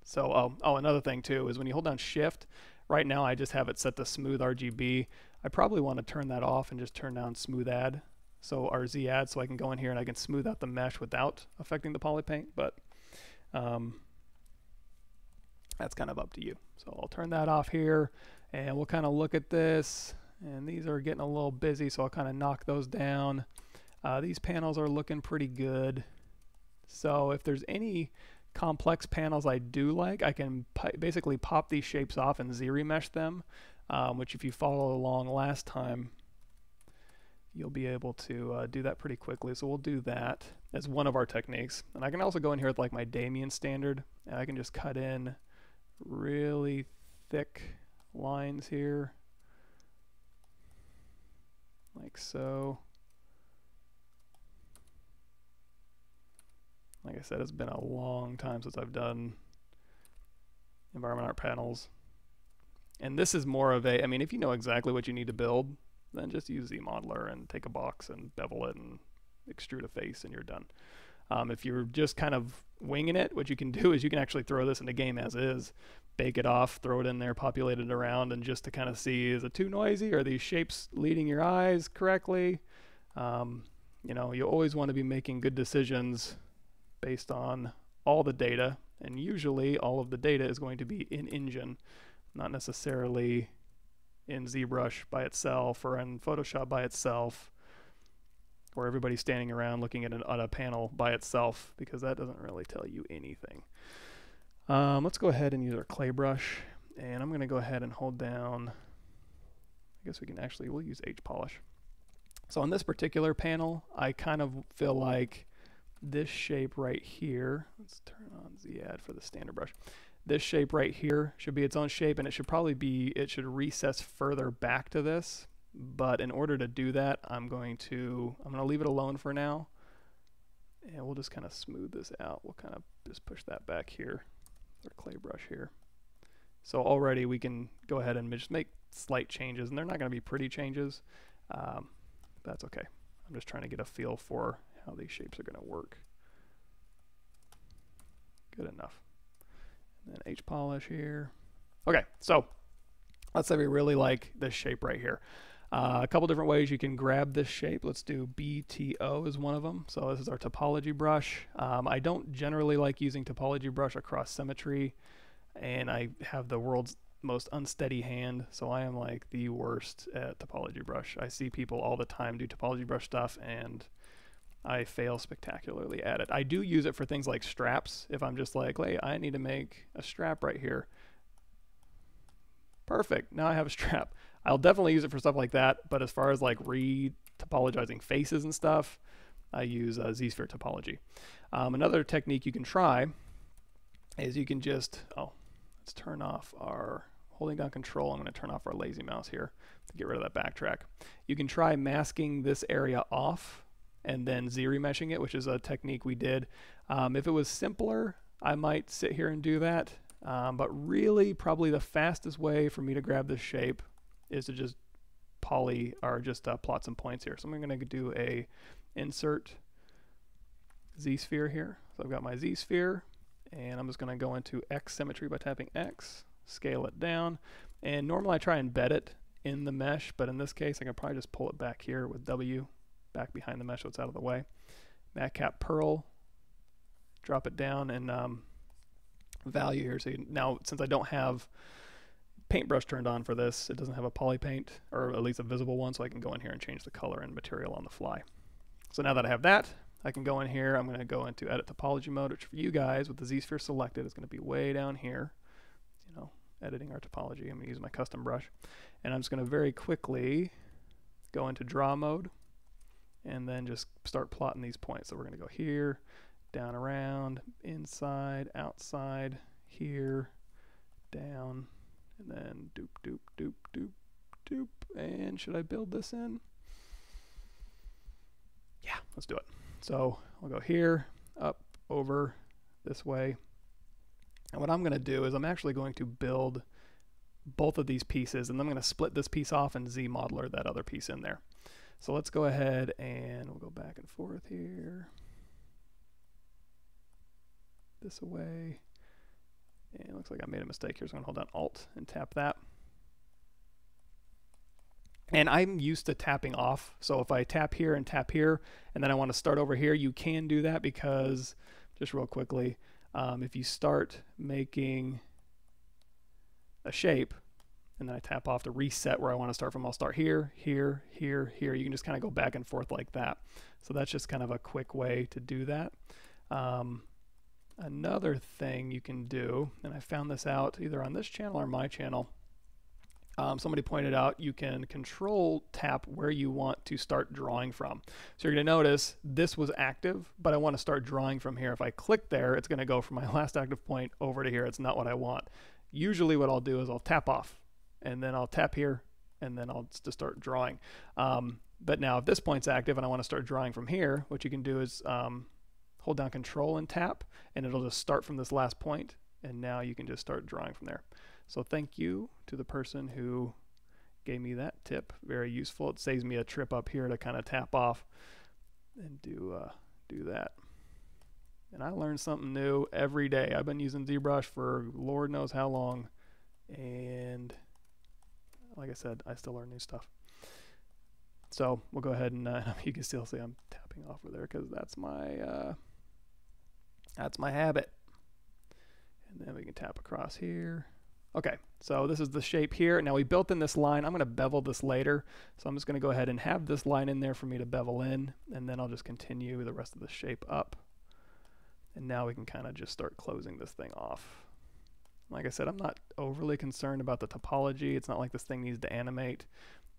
So, oh, another thing too is when you hold down Shift, right now I just have it set to smooth RGB. I probably want to turn that off and just turn down smooth add. So RZ add, so I can go in here and I can smooth out the mesh without affecting the poly paint, but that's kind of up to you. So I'll turn that off here and we'll kind of look at this, and these are getting a little busy, so I'll kind of knock those down. These panels are looking pretty good. So if there's any complex panels I do like, I can basically pop these shapes off and Z-remesh them, which if you follow along last time, you'll be able to do that pretty quickly. So we'll do that as one of our techniques. And I can also go in here with like my Damien standard, and I can just cut in really thick lines here, like so. Like I said, it's been a long time since I've done environment art panels. And this is more of a, I mean, if you know exactly what you need to build, then just use ZModeler and take a box and bevel it and extrude a face and you're done. If you're just kind of winging it, what you can do is you can actually throw this in the game as is, bake it off, throw it in there, populate it around, and just to kind of see, is it too noisy? Are these shapes leading your eyes correctly? You know, you always want to be making good decisions based on all the data, and usually all of the data is going to be in Engine, not necessarily in ZBrush by itself or in Photoshop by itself, or everybody's standing around looking at a panel by itself, because that doesn't really tell you anything. Let's go ahead and use our clay brush, and I'm going to go ahead and hold down, I guess we can actually, we'll use H polish. So on this particular panel, I kind of feel like this shape right here, let's turn on Z add for the standard brush. This shape right here should be its own shape, and it should probably be, it should recess further back to this. But in order to do that, I'm going to leave it alone for now. And we'll just kind of smooth this out. We'll kind of just push that back here, our clay brush here. So already we can go ahead and just make slight changes, and they're not going to be pretty changes. That's okay. I'm just trying to get a feel for how these shapes are going to work. Good enough. And then H polish here. Okay, so let's say we really like this shape right here. A couple different ways you can grab this shape. Let's do BTO as one of them. So this is our topology brush. I don't generally like using topology brush across symmetry, and I have the world's most unsteady hand, so I am like the worst at topology brush. I see people all the time do topology brush stuff, and I fail spectacularly at it. I do use it for things like straps. If I'm just like, hey, I need to make a strap right here. Perfect, now I have a strap. I'll definitely use it for stuff like that, but as far as like re-topologizing faces and stuff, I use Z-sphere topology. Another technique you can try is you can just, let's turn off our, holding down control, I'm going to turn off our lazy mouse here to get rid of that backtrack. You can try masking this area off and then Z-remeshing it, which is a technique we did. If it was simpler, I might sit here and do that, but really probably the fastest way for me to grab this shape is to just plot some points here. So I'm going to do a insert Z-sphere here. So I've got my Z-sphere, and I'm just going to go into X symmetry by tapping X, scale it down, and normally I try and embed it in the mesh, but in this case I can probably just pull it back here with W, back behind the mesh so it's out of the way. Matcap Pearl, drop it down, and value here. So now, since I don't have paintbrush turned on for this, it doesn't have a poly paint, or at least a visible one, so I can go in here and change the color and material on the fly. So now that I have that, I can go in here, I'm going to go into edit topology mode, which for you guys with the Z-sphere selected is going to be way down here, you know, editing our topology. I'm going to use my custom brush, and I'm just going to very quickly go into draw mode and then just start plotting these points. So we're going to go here, down, around, inside, outside, here, down, and then doop, doop, doop, doop, doop. And should I build this in? Yeah, let's do it. So I'll go here, up, over, this way. And what I'm going to do is I'm actually going to build both of these pieces, and then I'm going to split this piece off and Z-modeler that other piece in there. So let's go ahead and we'll go back and forth here. This away. And it looks like I made a mistake here, so I'm going to hold down Alt and tap that. And I'm used to tapping off, so if I tap here and then I want to start over here, you can do that, because, just real quickly, if you start making a shape, and then I tap off to reset where I want to start from, I'll start here, here, here, here. You can just kind of go back and forth like that. So that's just kind of a quick way to do that. Another thing you can do, and I found this out either on this channel or my channel, somebody pointed out you can control tap where you want to start drawing from. So you're going to notice this was active, but I want to start drawing from here. If I click there, it's going to go from my last active point over to here. It's not what I want. Usually what I'll do is I'll tap off, and then I'll tap here, and then I'll just start drawing. But now if this point's active and I want to start drawing from here, what you can do is hold down Control and tap, and it'll just start from this last point, and now you can just start drawing from there. So thank you to the person who gave me that tip. Very useful. It saves me a trip up here to kind of tap off and do that. And I learn something new every day. I've been using ZBrush for Lord knows how long, and like I said, I still learn new stuff. So we'll go ahead and you can still see I'm tapping off over there because that's my habit. And then we can tap across here. Okay, so this is the shape here. Now we built in this line. I'm going to bevel this later. So I'm just going to go ahead and have this line in there for me to bevel in, and then I'll just continue the rest of the shape up. And now we can kind of just start closing this thing off. Like I said, I'm not overly concerned about the topology. It's not like this thing needs to animate,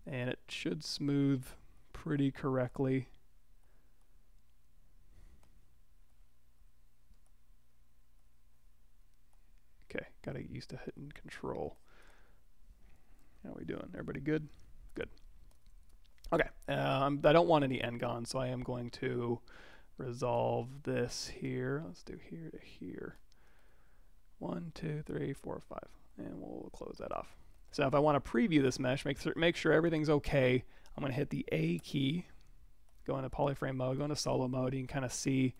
and it should smooth pretty correctly. Okay, gotta get used to hitting Control. How are we doing? Everybody good? Good. Okay, I don't want any n-gon, so I am going to resolve this here. Let's do here to here. 1, 2, 3, 4, 5, and we'll close that off. So if I want to preview this mesh, make sure everything's okay, I'm going to hit the A key, go into polyframe mode, go into solo mode. You can kind of see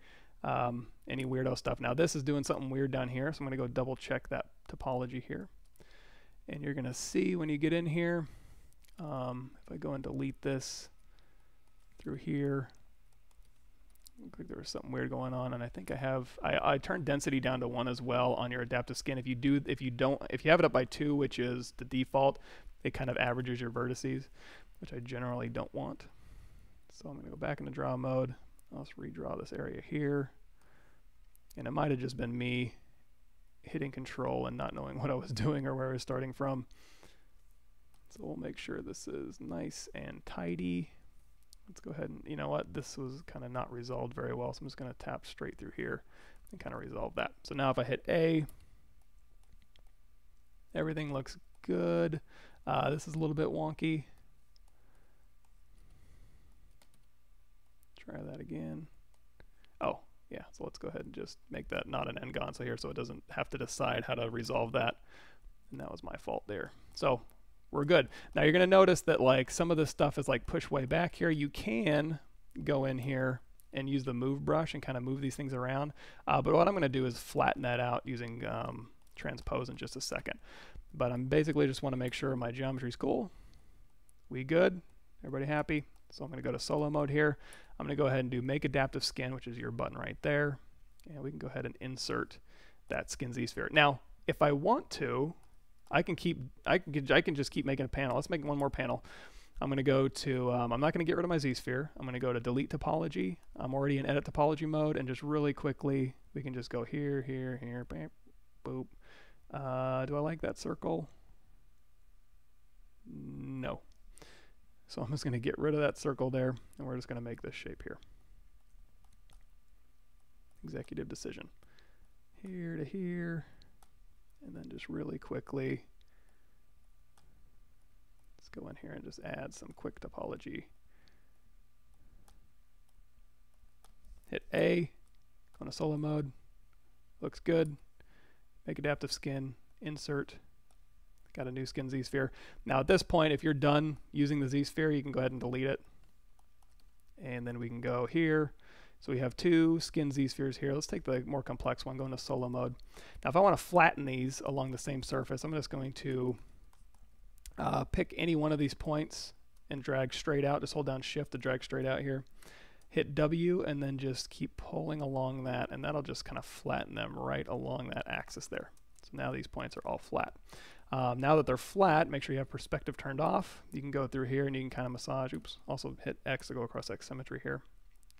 any weirdo stuff. Now this is doing something weird down here, so I'm going to go double check that topology here. And you're going to see when you get in here, if I go and delete this through here, looks like there was something weird going on, and I think I turned density down to 1 as well on your adaptive skin. If you have it up by 2, which is the default, it kind of averages your vertices, which I generally don't want. So I'm going to go back into draw mode. I'll just redraw this area here, and it might have just been me hitting Control and not knowing what I was doing or where I was starting from. So we'll make sure this is nice and tidy. Let's go ahead and, you know what, this was kind of not resolved very well, so I'm just going to tap straight through here and kind of resolve that. So now if I hit A, everything looks good. This is a little bit wonky. Try that again. Oh, yeah, so let's go ahead and just make that not an n-gon so here, so it doesn't have to decide how to resolve that. And that was my fault there. So we're good. Now you're going to notice that like some of this stuff is like pushed way back here. You can go in here and use the move brush and kind of move these things around. But what I'm going to do is flatten that out using transpose in just a second. But I'm basically just want to make sure my geometry's cool. We good? Everybody happy? So I'm going to go to solo mode here. I'm going to go ahead and do make adaptive skin, which is your button right there. And we can go ahead and insert that skin Z-sphere. Now, if I want to, I can just keep making a panel. Let's make one more panel. I'm going to go to, I'm not going to get rid of my Z-sphere. I'm going to go to delete topology. I'm already in edit topology mode, and just really quickly, we can just go here, here, here, bam, boop. Do I like that circle? No. So I'm just going to get rid of that circle there, and we're just going to make this shape here. Executive decision. Here to here. And then just really quickly, let's go in here and just add some quick topology. Hit A, go into solo mode, looks good. Make adaptive skin, insert, got a new skin Z-sphere. Now at this point, if you're done using the Z-sphere, you can go ahead and delete it. And then we can go here. So we have 2 skin Z-spheres here. Let's take the more complex one, go into solo mode. Now if I want to flatten these along the same surface, I'm just going to pick any one of these points and drag straight out. Just hold down shift to drag straight out here. Hit W and then just keep pulling along that, and that'll just kind of flatten them right along that axis there. So now these points are all flat. Now that they're flat, make sure you have perspective turned off. You can go through here and you can kind of massage, also hit X to go across X symmetry here.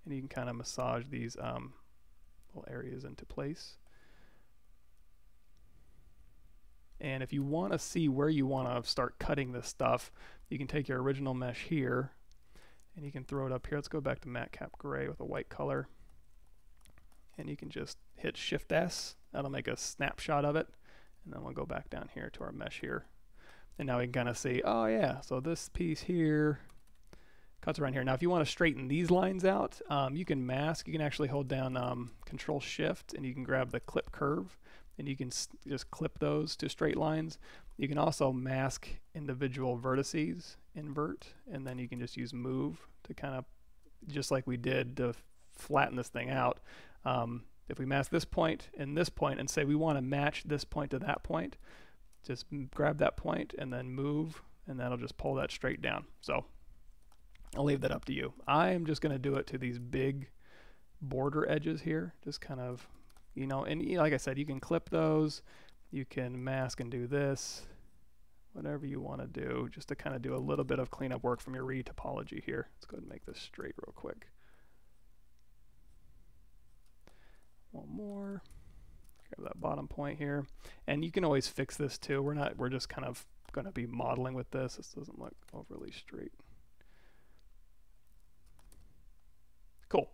And you can kind of massage these little areas into place. And if you want to see where you want to start cutting this stuff, you can take your original mesh here and you can throw it up here. Let's go back to matte cap gray with a white color. And you can just hit Shift S. That'll make a snapshot of it. And then we'll go back down here to our mesh here. And now we can kind of see, oh yeah, so this piece here cuts around here. Now if you want to straighten these lines out, you can mask. You can actually hold down Control Shift and you can grab the clip curve and you can just clip those to straight lines. You can also mask individual vertices, invert, and then you can just use move to kind of, just like we did to flatten this thing out. If we mask this point and say we want to match this point to that point, just grab that point and then move, and that'll just pull that straight down. So I'll leave that up to you. I am just going to do it to these big border edges here, just kind of, you know, and like I said, you can clip those, you can mask and do this, whatever you want to do, just to kind of do a little bit of cleanup work from your retopology here. Let's go ahead and make this straight real quick. One more. Grab that bottom point here. And you can always fix this too. We're just kind of going to be modeling with this. This doesn't look overly straight. Cool.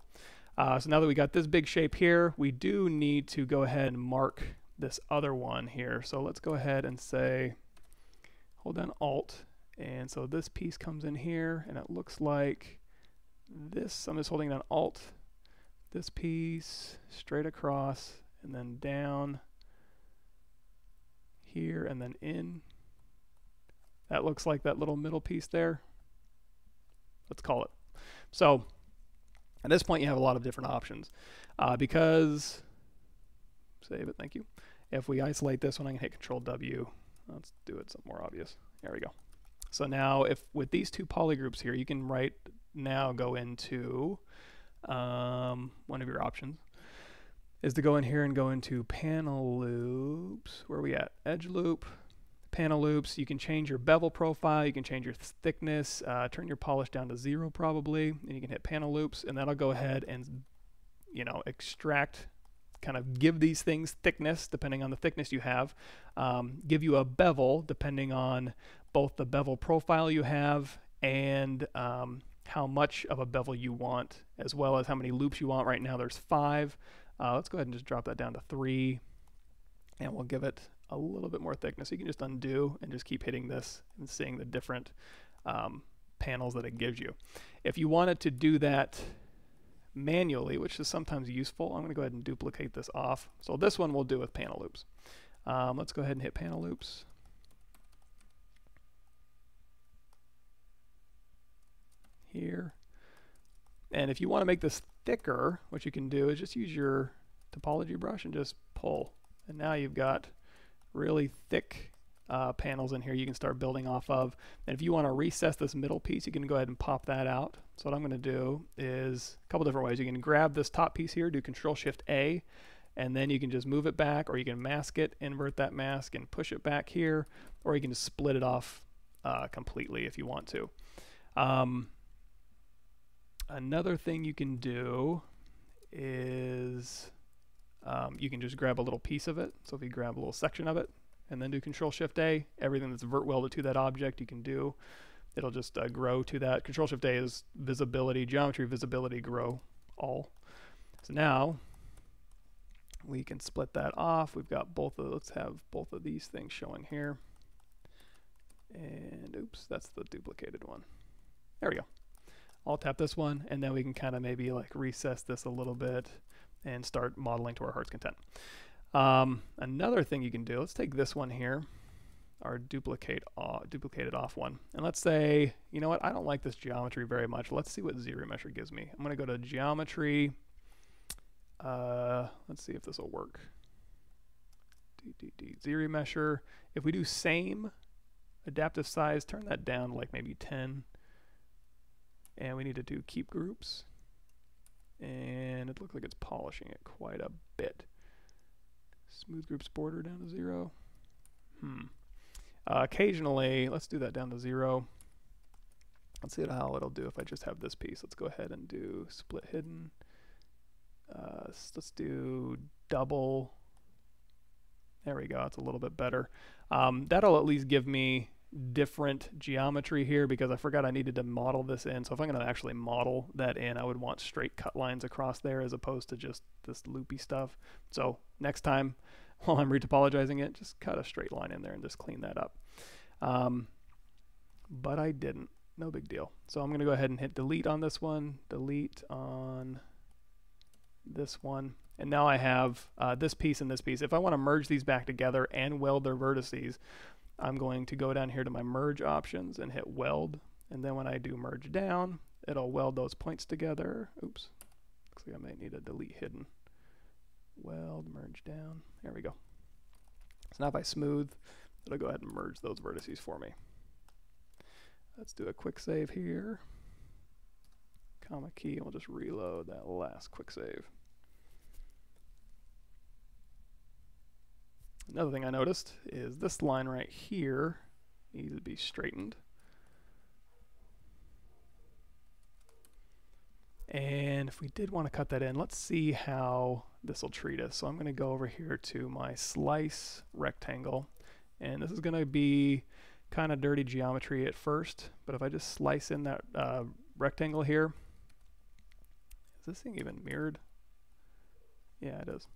So now that we got this big shape here, we do need to go ahead and mark this other one here. So let's go ahead and say, hold down Alt. And so this piece comes in here and it looks like this. I'm just holding down Alt. This piece straight across and then down here and then in. That looks like that little middle piece there. Let's call it. So at this point you have a lot of different options because, save it, thank you. If we isolate this one, I can hit Control W. Let's do it something more obvious. There we go. So now if with these two polygroups here, you can go into one of your options is to go in here and go into panel loops. Where are we at? Edge loop, panel loops. You can change your bevel profile, you can change your thickness, turn your polish down to 0 probably, and you can hit panel loops, and that'll go ahead and, you know, extract, kind of give these things thickness depending on the thickness you have, give you a bevel depending on both the bevel profile you have and how much of a bevel you want, as well as how many loops you want. Right now there's 5. Let's go ahead and just drop that down to 3, and we'll give it a little bit more thickness. You can just undo and just keep hitting this and seeing the different panels that it gives you. If you wanted to do that manually, which is sometimes useful, I'm going to go ahead and duplicate this off. So this one we'll do with panel loops. Let's go ahead and hit panel loops. Here. And if you want to make this thicker, what you can do is just use your topology brush and just pull. And now you've got really thick panels in here you can start building off of. And if you want to recess this middle piece, you can go ahead and pop that out. So what I'm going to do is a couple different ways. You can grab this top piece here, do Control Shift A, and then you can just move it back, or you can mask it, invert that mask, and push it back here, or you can just split it off completely if you want to. Another thing you can do is you can just grab a little piece of it. So if you grab a little section of it and then do Control Shift A, everything that's vert welded to that object you can do. It'll just grow to that. Control Shift A is visibility, geometry, visibility, grow, all. So now we can split that off. We've got both of, let's have both of these things showing here. And oops, that's the duplicated one. There we go. I'll tap this one, and then we can kind of maybe like recess this a little bit and start modeling to our heart's content. Another thing you can do, let's take this one here, our duplicated off one, and let's say, you know what, I don't like this geometry very much. Let's see what ZRemesher gives me. I'm going to go to geometry. Let's see if this will work. ZRemesher. If we do same adaptive size, turn that down like maybe 10. And we need to do keep groups, and it looks like it's polishing it quite a bit. Smooth groups border down to 0. Occasionally, let's do that down to 0. Let's see how it'll do if I just have this piece. Let's go ahead and do split hidden. Let's do double. There we go, it's a little bit better. That'll at least give me different geometry here, because I forgot I needed to model this in. So if I'm going to actually model that in, I would want straight cut lines across there as opposed to just this loopy stuff. So next time while I'm retopologizing it, just cut a straight line in there and just clean that up. But I didn't. No big deal. So I'm going to go ahead and hit delete on this one, delete on this one. And now I have this piece and this piece. If I want to merge these back together and weld their vertices, I'm going to go down here to my merge options and hit weld. And then when I do merge down, it'll weld those points together. Oops. Looks like I might need a delete hidden. Weld, merge down. There we go. So now if I smooth, it'll go ahead and merge those vertices for me. Let's do a quick save here. Comma key, and we'll just reload that last quick save. Another thing I noticed is this line right here needs to be straightened. And if we did want to cut that in, let's see how this will treat us. So I'm going to go over here to my slice rectangle, and this is going to be kind of dirty geometry at first, but if I just slice in that rectangle here, is this thing even mirrored? Yeah, it is.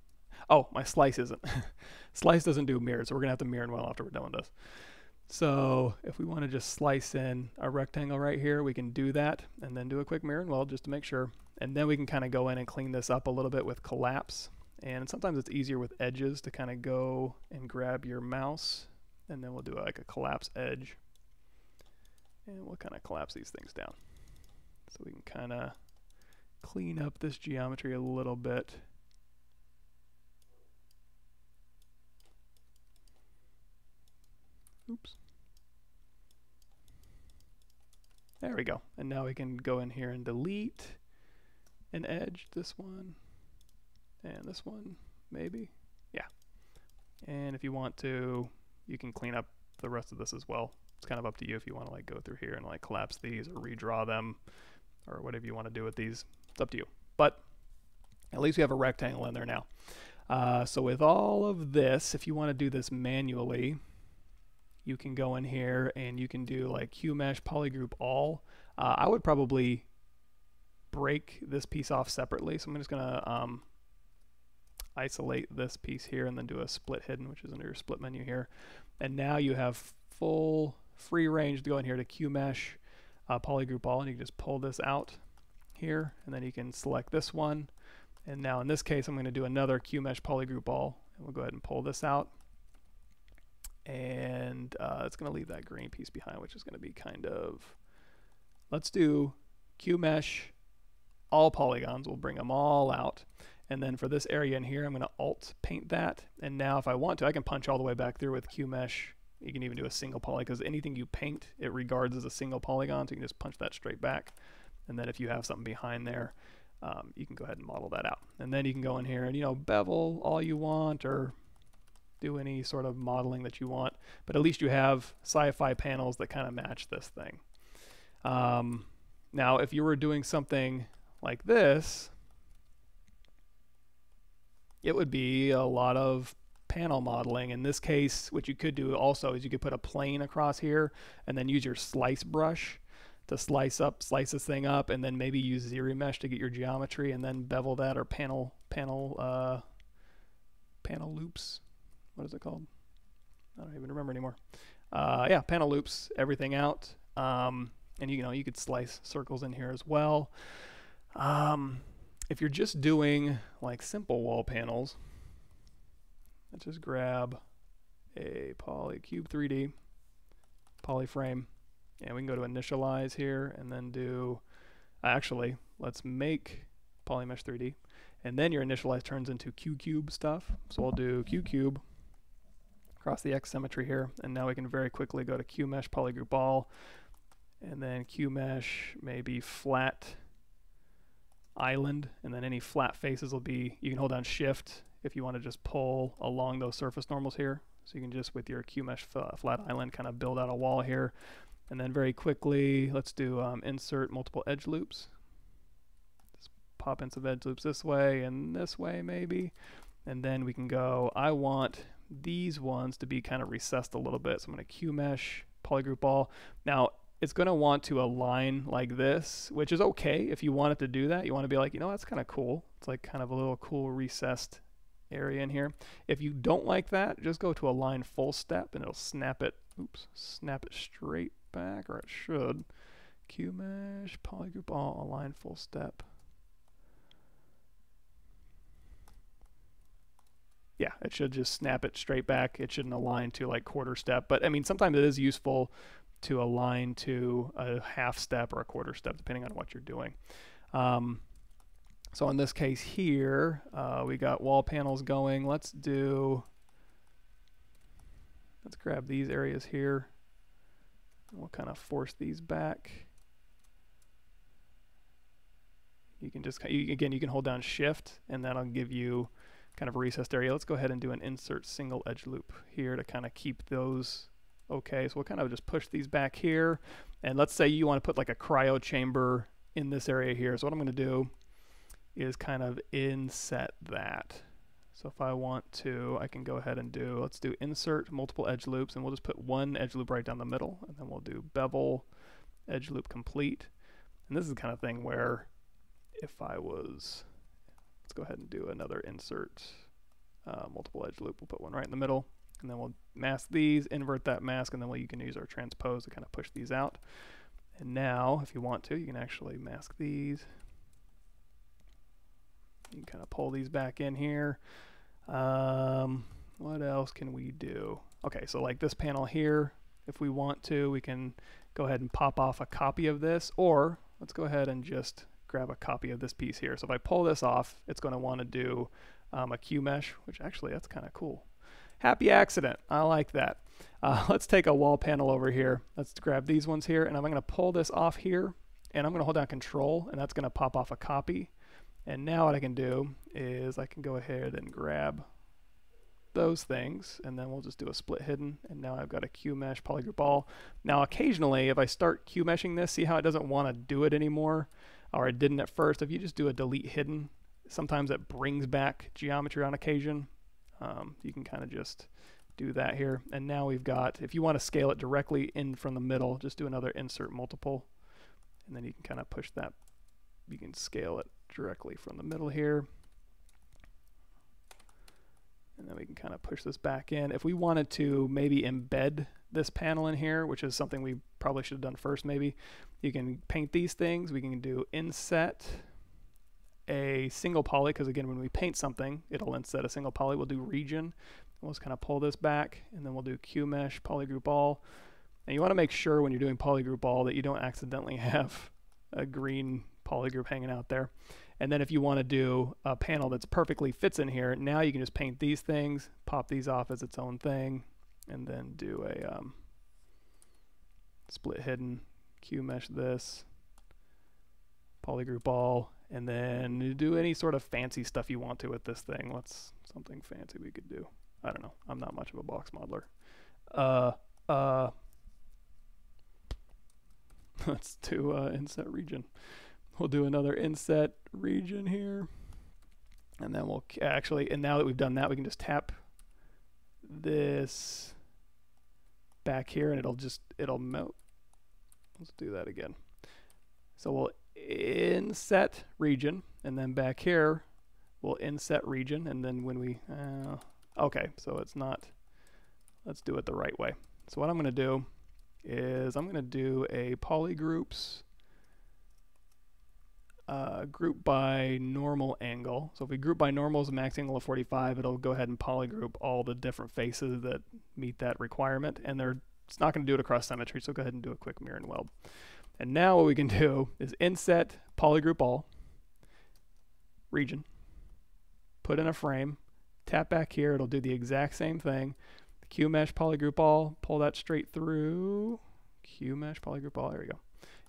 Oh, my slice isn't. Slice doesn't do mirrored, so we're gonna have to mirror and weld after we're done with this. So if we want to just slice in a rectangle right here, we can do that and then do a quick mirror and weld just to make sure. And then we can kind of go in and clean this up a little bit with collapse. And sometimes it's easier with edges to kind of go and grab your mouse, and then we'll do like a collapse edge, and we'll kind of collapse these things down so we can kind of clean up this geometry a little bit. Oops. There we go. And now we can go in here and delete an edge, this one and this one maybe. Yeah. And if you want to, you can clean up the rest of this as well. It's kind of up to you if you want to like go through here and like collapse these or redraw them or whatever you want to do with these. It's up to you. But at least we have a rectangle in there now. So with all of this, if you want to do this manually, you can go in here and you can do like QMesh polygroup all. I would probably break this piece off separately. So I'm just going to isolate this piece here and then do a split hidden, which is under your split menu here. And now you have full free range to go in here to QMesh polygroup all, and you can just pull this out here, and then you can select this one. And now in this case, I'm going to do another QMesh polygroup all, and we'll go ahead and pull this out. And it's going to leave that green piece behind, which is going to be kind of, let's do QMesh all polygons. We'll bring them all out. And then for this area in here, I'm going to alt paint that. And now if I want to, I can punch all the way back through with QMesh. You can even do a single poly, because anything you paint, it regards as a single polygon. So you can just punch that straight back. And then if you have something behind there, you can go ahead and model that out. And then you can go in here and, you know, bevel all you want or do any sort of modeling that you want. But at least you have sci-fi panels that kind of match this thing. Now, if you were doing something like this, it would be a lot of panel modeling. In this case, what you could do also is you could put a plane across here and then use your slice brush to slice this thing up, and then maybe use ZRemesh to get your geometry, and then bevel that, or panel loops. What is it called? I don't even remember anymore. Yeah, panel loops everything out, and you could slice circles in here as well. If you're just doing like simple wall panels, let's just grab a Polycube 3D polyframe, and we can go to initialize here and then do, actually, let's make Polymesh 3D, and then your initialize turns into QCube stuff. So I'll do QCube across the X symmetry here, and now we can very quickly go to QMesh polygroup all, and then QMesh maybe flat island, and then any flat faces will be, you can hold down shift if you want to just pull along those surface normals here. So you can just, with your QMesh flat island, kind of build out a wall here. And then very quickly, let's do insert multiple edge loops. Just pop in some edge loops this way and this way maybe. And then we can go, I want these ones to be kind of recessed a little bit. So I'm going to Q mesh, polygroup all. Now it's going to want to align like this, which is okay if you want it to do that. You want to be like, you know, that's kind of cool. It's like kind of a little cool recessed area in here. If you don't like that, just go to align full step and it'll snap it, snap it straight back, or it should. Q mesh, polygroup all, align full step. Yeah, it should just snap it straight back. It shouldn't align to like quarter step. But I mean, sometimes it is useful to align to a half step or a quarter step, depending on what you're doing. So in this case here, we got wall panels going. Let's grab these areas here. We'll kind of force these back. You can just, again, you can hold down shift and that'll give you kind of a recessed area. Let's go ahead and do an insert single edge loop here to kind of keep those okay. So we'll kind of just push these back here. And let's say you want to put like a cryo chamber in this area here. So what I'm going to do is kind of inset that. So if I want to, I can go ahead and let's do insert multiple edge loops, and we'll just put one edge loop right down the middle, and then we'll do bevel edge loop complete. And this is the kind of thing where if I was, let's go ahead and do another insert multiple edge loop. We'll put one right in the middle, and then we'll mask these, invert that mask, and then you can use our transpose to kind of push these out. And now, if you want to, you can actually mask these. You can kind of pull these back in here. What else can we do? Okay, so like this panel here, if we want to, we can go ahead and pop off a copy of this, or let's go ahead and just grab a copy of this piece here. So if I pull this off, it's going to want to do a Q mesh, which actually that's kind of cool. Happy accident. I like that. Let's take a wall panel over here. Let's grab these ones here, and I'm going to pull this off here, and I'm going to hold down Control, and that's going to pop off a copy. And now what I can do is I can go ahead and grab those things, and then we'll just do a split hidden, and now I've got a Q mesh polygroup all. Now occasionally if I start Q meshing this, see how it doesn't want to do it anymore, or it didn't at first. If you just do a delete hidden, sometimes it brings back geometry on occasion. You can kind of just do that here, and now we've got, if you want to scale it directly in from the middle, just do another insert multiple, and then you can kind of push that, you can scale it directly from the middle here, and then we can kind of push this back in. If we wanted to maybe embed this panel in here, which is something we probably should have done first, maybe you can paint these things. We can do inset a single poly, because again, when we paint something, it'll inset a single poly. We'll do region. We'll just kind of pull this back, and then we'll do Q mesh polygroup all. And you want to make sure when you're doing polygroup all that you don't accidentally have a green polygroup hanging out there. And then if you want to do a panel that's perfectly fits in here, now you can just paint these things, pop these off as its own thing, and then do a split hidden, Q mesh this, polygroup all, and then do any sort of fancy stuff you want to with this thing. What's something fancy we could do? I don't know. I'm not much of a box modeler. Let's do inset region. We'll do another inset region here, and then we'll actually, and now that we've done that, we can just tap this back here, and it'll melt. Let's do that again. So we'll inset region, and then back here we'll inset region, and then when we okay, so it's not, let's do it the right way. So what I'm going to do is I'm going to do a polygroups group by normal angle. So if we group by normal as a max angle of 45, it'll go ahead and polygroup all the different faces that meet that requirement, and it's not going to do it across symmetry, so go ahead and do a quick mirror and weld. And now what we can do is inset polygroup all, region, put in a frame, tap back here, it'll do the exact same thing. Q mesh polygroup all, pull that straight through, Q mesh polygroup all, there we go.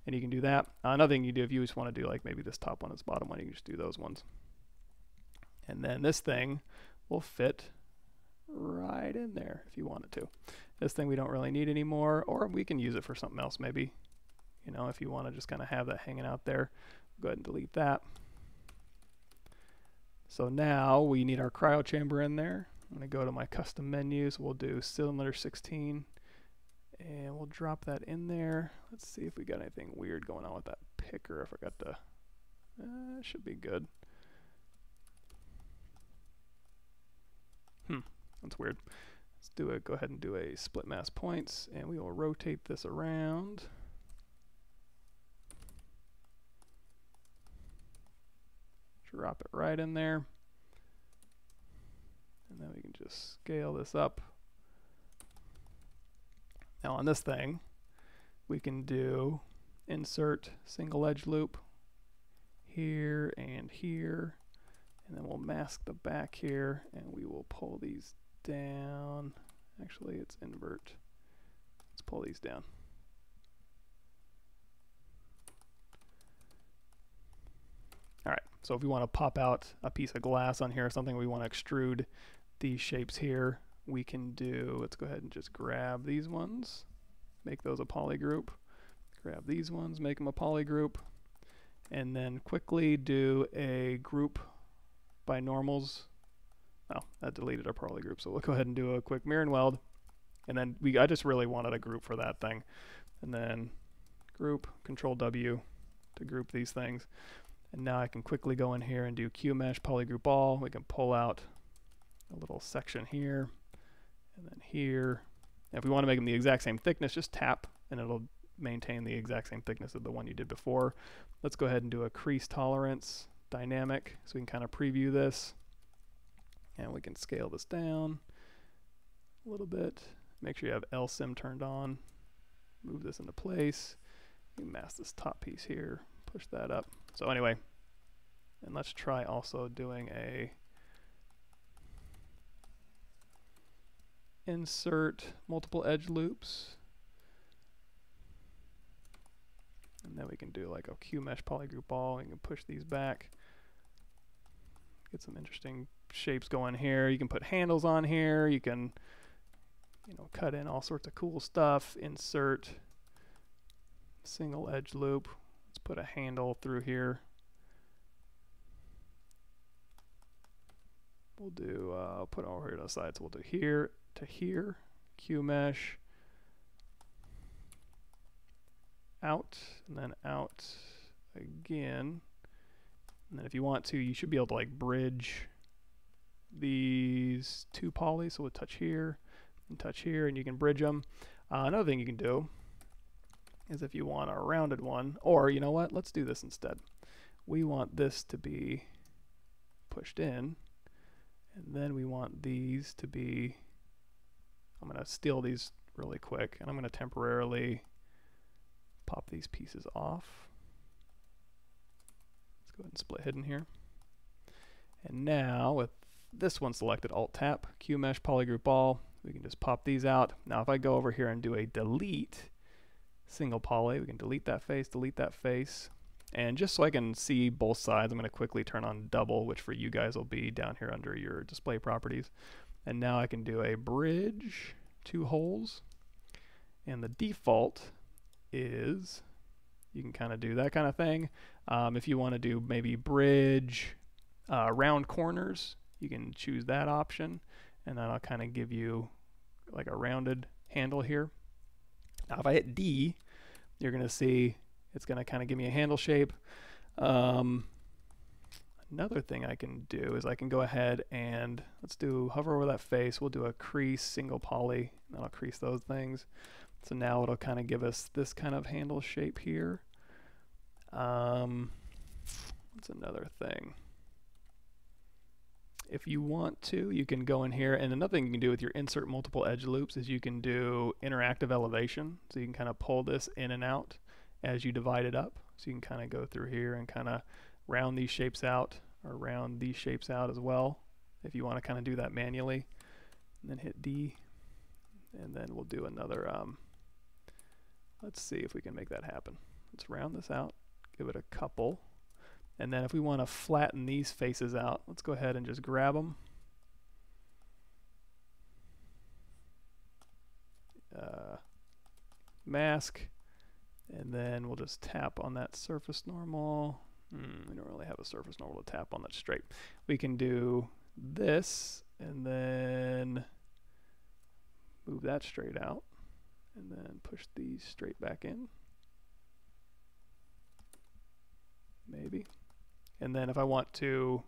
And you can do that. Another thing you do if you just want to do like maybe this top one, this bottom one, you can just do those ones. And then this thing will fit right in there if you wanted to. This thing we don't really need anymore, or we can use it for something else maybe. You know, if you want to just kind of have that hanging out there, go ahead and delete that. So now we need our cryo chamber in there. I'm going to go to my custom menus. We'll do cylinder 16 and we'll drop that in there. Let's see if we got anything weird going on with that picker. I forgot to, should be good. That's weird. Let's do it. Go ahead and do a split mass points, and we will rotate this around. Drop it right in there. And then we can just scale this up. Now on this thing, we can do insert single edge loop here and here. And then we'll mask the back here, and we will pull these down. Actually, it's invert. Let's pull these down. All right, so if we want to pop out a piece of glass on here or something, we want to extrude these shapes here, we can do, let's go ahead and just grab these ones, make those a polygroup. Grab these ones, make them a polygroup, and then quickly do a group by normals. Oh, that deleted our polygroup, so we'll go ahead and do a quick mirror and weld. And then I just really wanted a group for that thing. And then group, Control W to group these things. And now I can quickly go in here and do Q mesh polygroup all. We can pull out a little section here and then here. And if we want to make them the exact same thickness, just tap and it'll maintain the exact same thickness of the one you did before. Let's go ahead and do a crease tolerance dynamic so we can kind of preview this. And we can scale this down a little bit. Make sure you have LSIM turned on. Move this into place. You mask this top piece here. Push that up. So anyway, and let's try also doing a insert multiple edge loops. And then we can do like a Q mesh polygroup ball. You can push these back. Get some interesting shapes going here. You can put handles on here. You can, you know, cut in all sorts of cool stuff. Insert single edge loop. Let's put a handle through here. We'll do, I'll put it over here to the side. So we'll do here to here, Q mesh, out, and then out again. And then if you want to, you should be able to like bridge these two polys. So we'll touch here, and you can bridge them. Another thing you can do is if you want a rounded one, or you know what, let's do this instead. We want this to be pushed in, and then we want these to be, I'm going to steal these really quick, and I'm going to temporarily pop these pieces off. Let's go ahead and split hidden here. And now with this one selected, Alt Tap, Q Mesh Polygroup All, we can just pop these out. Now if I go over here and do a delete single poly, we can delete that face. And just so I can see both sides, I'm going to quickly turn on double, which for you guys will be down here under your display properties. And now I can do a bridge, 2 holes. And the default is, you can kind of do that kind of thing. If you want to do maybe bridge round corners, you can choose that option. And that'll kind of give you like a rounded handle here. Now if I hit D, you're going to see it's going to kind of give me a handle shape. Another thing I can do is I can go ahead and let's do hover over that face. We'll do a crease single poly, and that'll crease those things. So now it'll kind of give us this kind of handle shape here. What's another thing? If you want to, you can go in here, and another thing you can do with your insert multiple edge loops is you can do interactive elevation. So you can kind of pull this in and out as you divide it up. So you can kind of go through here and kind of round these shapes out, or round these shapes out as well, if you want to kind of do that manually. And then hit D, and then we'll do another, let's see if we can make that happen. Let's round this out, give it a couple. And then if we want to flatten these faces out, let's go ahead and just grab them. Mask. And then we'll just tap on that surface normal. We don't really have a surface normal to tap on that's straight. We can do this and then move that straight out, and then push these straight back in. Maybe. And then if I want to,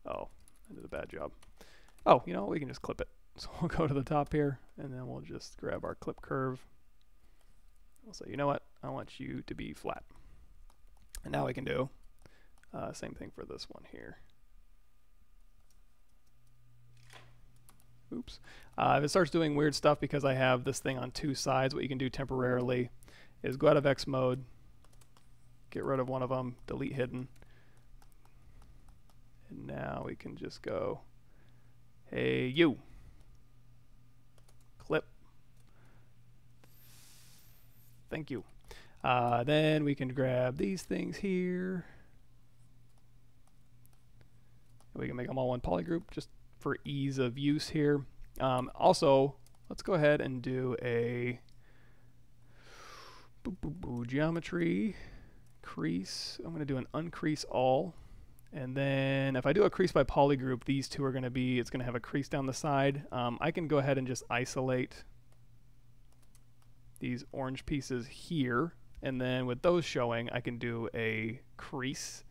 oh, I did a bad job. Oh, you know, we can just clip it. So we'll go to the top here, and then we'll just grab our clip curve. We'll say, you know what, I want you to be flat. And now we can do same thing for this one here. Oops. If it starts doing weird stuff because I have this thing on two sides, what you can do temporarily is go out of X mode, get rid of one of them, delete hidden. And now we can just go, hey, you. Clip. Thank you. Then we can grab these things here. We can make them all one polygroup just for ease of use here. Also, let's go ahead and do a geometry crease. I'm going to do an uncrease all. And then if I do a crease by polygroup, these two are going to be, it's going to have a crease down the side. I can go ahead and just isolate these orange pieces here. And then with those showing, I can do a crease.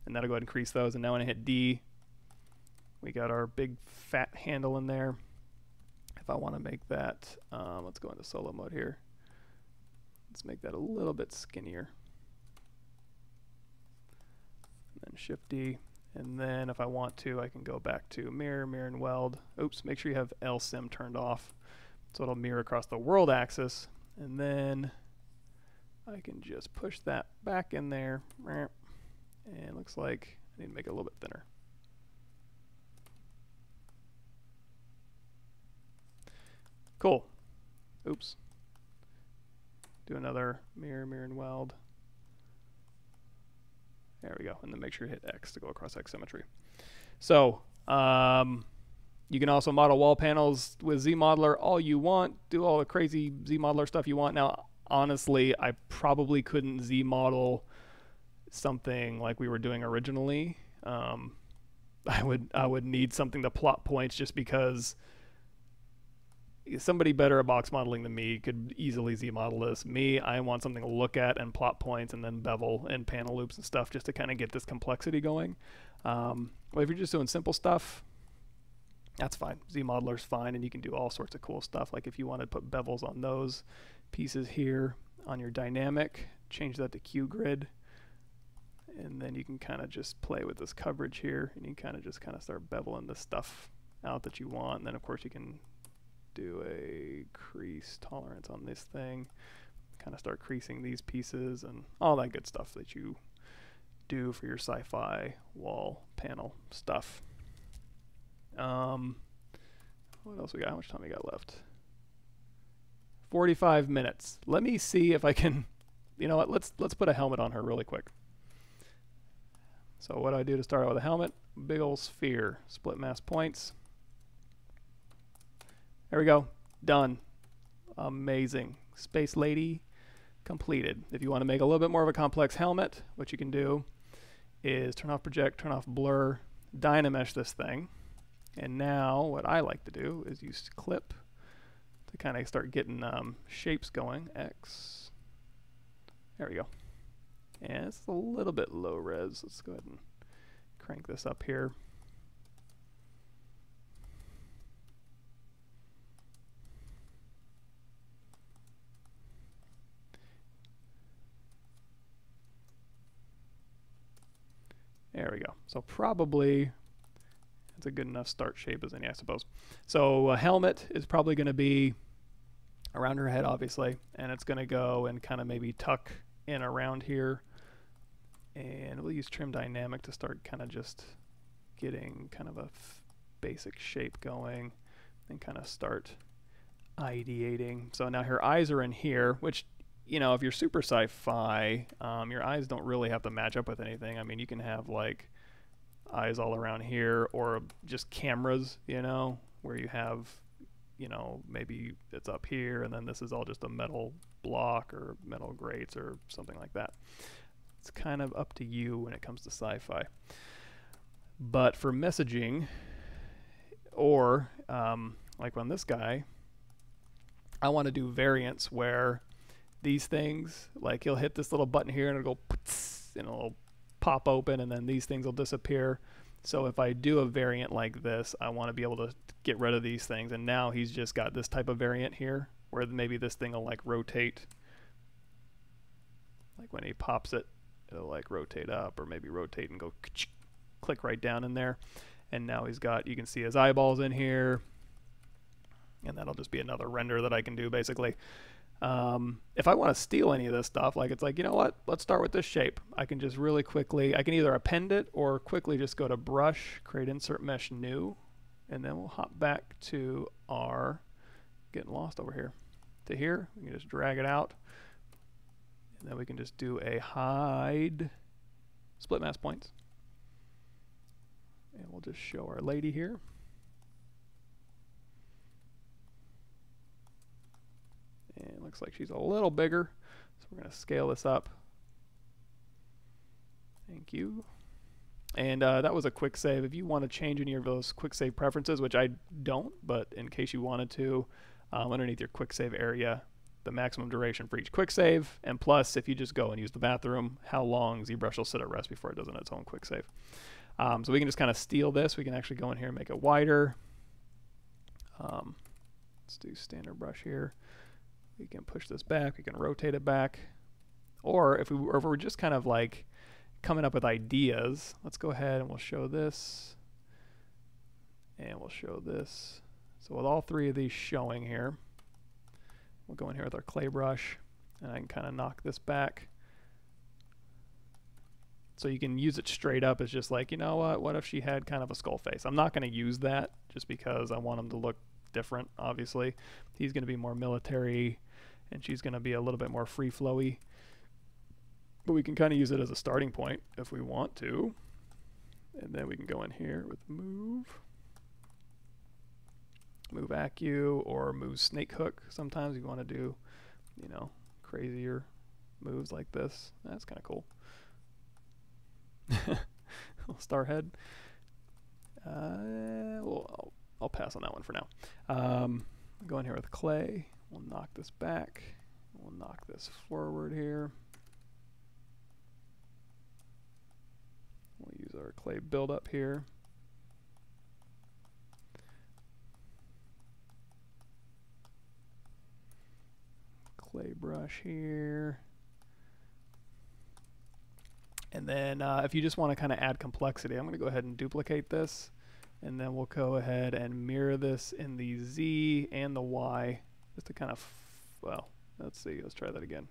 And that'll go ahead and crease those. And now when I hit D, we got our big fat handle in there. If I want to make that, let's go into solo mode here. Let's make that a little bit skinnier. And then Shift D. And then if I want to, I can go back to mirror, mirror and weld. Oops, make sure you have LSIM turned off. So it'll mirror across the world axis. And then I can just push that back in there. And it looks like I need to make it a little bit thinner. Cool. Oops. Do another mirror, mirror and weld. There we go. And then make sure you hit X to go across X symmetry. So you can also model wall panels with ZModeler all you want. Do all the crazy ZModeler stuff you want. Now, honestly, I probably couldn't ZModel something like we were doing originally. I would need something to plot points just because somebody better at box modeling than me could easily Z-model this. Me, I want something to look at and plot points and then bevel and panel loops and stuff just to kind of get this complexity going. Well, if you're just doing simple stuff, that's fine. Z-modeler's fine, and you can do all sorts of cool stuff. Like if you want to put bevels on those pieces here on your dynamic, change that to Q-grid, and then you can kind of just play with this coverage here, and you kind of start beveling the stuff out that you want. And then of course you can do a crease tolerance on this thing, kind of start creasing these pieces and all that good stuff that you do for your sci-fi wall panel stuff. What else we got? How much time we got left? 45 minutes. Let me see if I can, you know what, let's put a helmet on her really quick. So what do I do to start out with a helmet? Big old sphere, split mass points. There we go. Done. Amazing. Space Lady completed. If you want to make a little bit more of a complex helmet, what you can do is turn off project, turn off blur, dynamesh this thing. And now what I like to do is use clip to kind of start getting shapes going. X. There we go. And it's a little bit low res. Let's go ahead and crank this up here. There we go. So probably it's a good enough start shape as any, I suppose. So a helmet is probably going to be around her head, obviously, and it's going to go and kind of maybe tuck in around here. And we'll use trim dynamic to start kind of just getting kind of a basic shape going and kind of start ideating. So now her eyes are in here, which, you know, if you're super sci-fi, your eyes don't really have to match up with anything. I mean, you can have like eyes all around here, or just cameras, you know, where you have, you know, maybe it's up here and then this is all just a metal block or metal grates or something like that. It's kind of up to you when it comes to sci-fi. But for messaging, Or like on this guy, I want to do variants where these things, like he'll hit this little button here and it'll go and it'll pop open, and then these things will disappear. So if I do a variant like this, I want to be able to get rid of these things. And now he's just got this type of variant here where maybe this thing will like rotate. Like when he pops it, it'll like rotate up or maybe rotate and go click right down in there. And now he's got, you can see his eyeballs in here. And that'll just be another render that I can do basically. If I want to steal any of this stuff, like it's like, you know what, let's start with this shape. I can just really quickly, I can either append it or quickly just go to brush, create insert mesh new, and then we'll hop back to our, getting lost over here, to here. We can just drag it out, and then we can just do a hide split mask points. And we'll just show our lady here. And it looks like she's a little bigger, so we're going to scale this up. Thank you. And that was a quick save. If you want to change any of those quick save preferences, which I don't, but in case you wanted to, underneath your quick save area, the maximum duration for each quick save, and plus if you just go and use the bathroom, how long ZBrush will sit at rest before it does its own quick save. So we can just kind of steal this. We can actually go in here and make it wider. Let's do standard brush here. We can push this back, we can rotate it back. Or if we're just kind of like coming up with ideas, let's go ahead and we'll show this. And we'll show this. So with all three of these showing here, we'll go in here with our clay brush, and I can kind of knock this back. So you can use it straight up as just like, you know what if she had kind of a skull face? I'm not going to use that just because I want him to look different, obviously. He's going to be more military, and she's going to be a little bit more free flowy. But we can kind of use it as a starting point if we want to. And then we can go in here with move Accu, or move snake hook. Sometimes you want to do, you know, crazier moves like this. That's kind of cool. Star head. Well, I'll pass on that one for now. Go in here with clay. We'll knock this back. We'll knock this forward here. We'll use our clay buildup here. Clay brush here. And then if you just want to kind of add complexity, I'm going to go ahead and duplicate this. And then we'll go ahead and mirror this in the Z and the Y, just to kind of, well, let's see, let's try that again.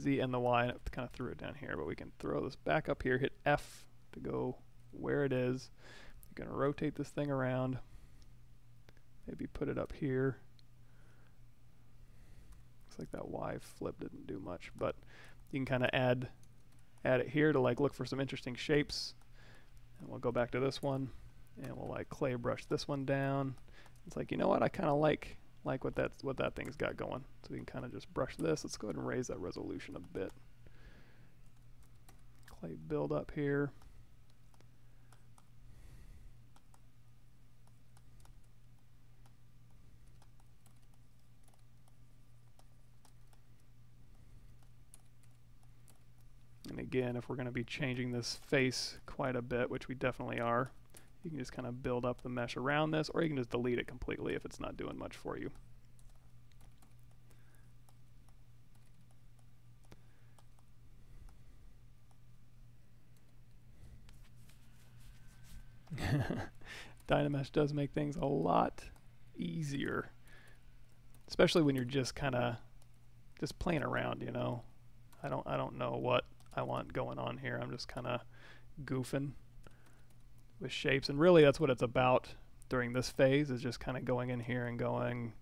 Z and the Y, and it kind of threw it down here, but we can throw this back up here, hit F to go where it is. You're going to rotate this thing around, maybe put it up here. Looks like that Y flip didn't do much, but you can kind of add it here to like look for some interesting shapes. And we'll go back to this one, and we'll like clay brush this one down. It's like, you know what, I kind of like what that thing's got going. So we can kind of just brush this. Let's go ahead and raise that resolution a bit. Clay build up here. And again, if we're going to be changing this face quite a bit, which we definitely are, you can just kind of build up the mesh around this, or you can just delete it completely if it's not doing much for you. Dynamesh does make things a lot easier, especially when you're just kind of just playing around, you know. I don't know what I want going on here. I'm just kind of goofing with shapes, and really that's what it's about during this phase, is just kind of going in here and going,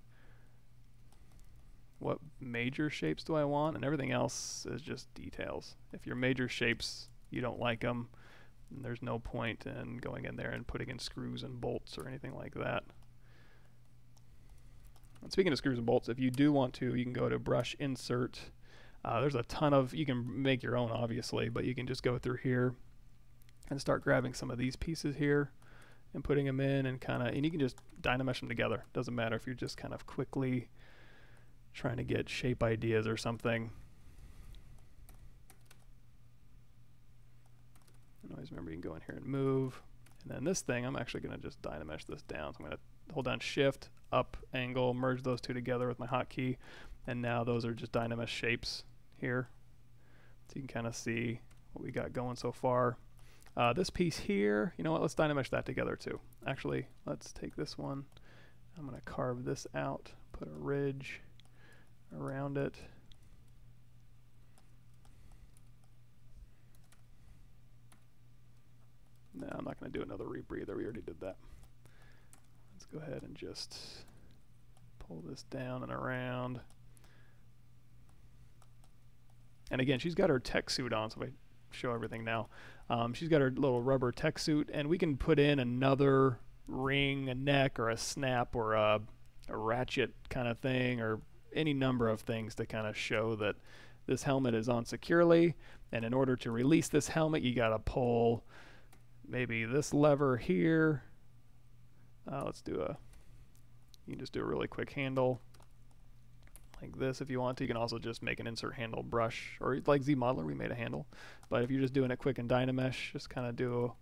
what major shapes do I want? And everything else is just details. If your major shapes, you don't like them, there's no point in going in there and putting in screws and bolts or anything like that. And speaking of screws and bolts, if you do want to, you can go to brush insert. There's a ton of, you can make your own obviously, but you can just go through here and start grabbing some of these pieces here and putting them in, and you can just Dynamesh them together. Doesn't matter if you're just kind of quickly trying to get shape ideas or something. And always remember you can go in here and move. And then this thing, I'm actually going to just Dynamesh this down. So I'm going to hold down Shift, up, angle, merge those two together with my hotkey. And now those are just Dynamesh shapes here. So you can kind of see what we got going so far. This piece here, you know what, let's Dynamesh that together too. Actually, let's take this one. I'm going to carve this out, put a ridge around it. No, I'm not going to do another rebreather. We already did that. Let's go ahead and just pull this down and around. And again, she's got her tech suit on, so if I show everything now, she's got her little rubber tech suit, and we can put in another ring, a neck, or a snap, or a ratchet kind of thing, or any number of things to kind of show that this helmet is on securely. And in order to release this helmet, you got to pull maybe this lever here. You can just do a really quick handle like this if you want to. You can also just make an insert handle brush, or like ZModeler, we made a handle. But if you're just doing it quick in Dynamesh, just kind of do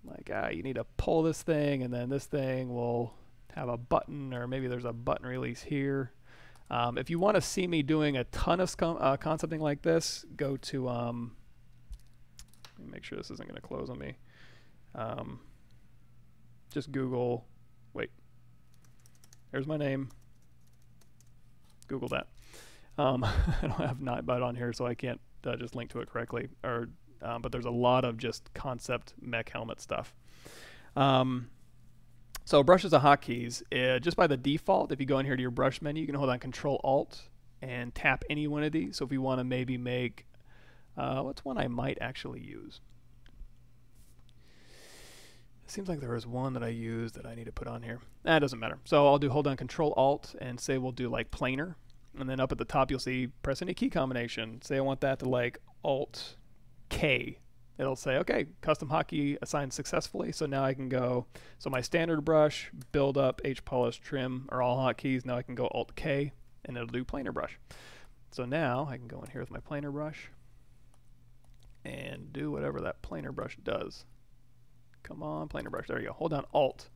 like, you need to pull this thing, and then this thing will have a button, or maybe there's a button release here. If you want to see me doing a ton of concepting like this, go to, let me make sure this isn't going to close on me. Just Google, there's my name. Google that. I don't have Nightbot on here, so I can't just link to it correctly. But there's a lot of just concept mech helmet stuff. So brushes and hotkeys, just by the default, if you go in here to your brush menu, you can hold on Control-Alt and tap any one of these. So if you want to maybe make, what's one I might actually use? It seems like there was one that I used that I need to put on here. It doesn't matter. So I'll hold on Control-Alt and say we'll do like planar. And then up at the top you'll see press any key combination. Say I want that to like Alt-K. It'll say, okay, custom hotkey assigned successfully. So now I can go, so my standard brush, build up, H-polish, trim are all hotkeys. Now I can go Alt-K and it'll do planar brush. So now I can go in here with my planar brush and do whatever that planar brush does. Come on, planar brush. There you go. Hold down Alt,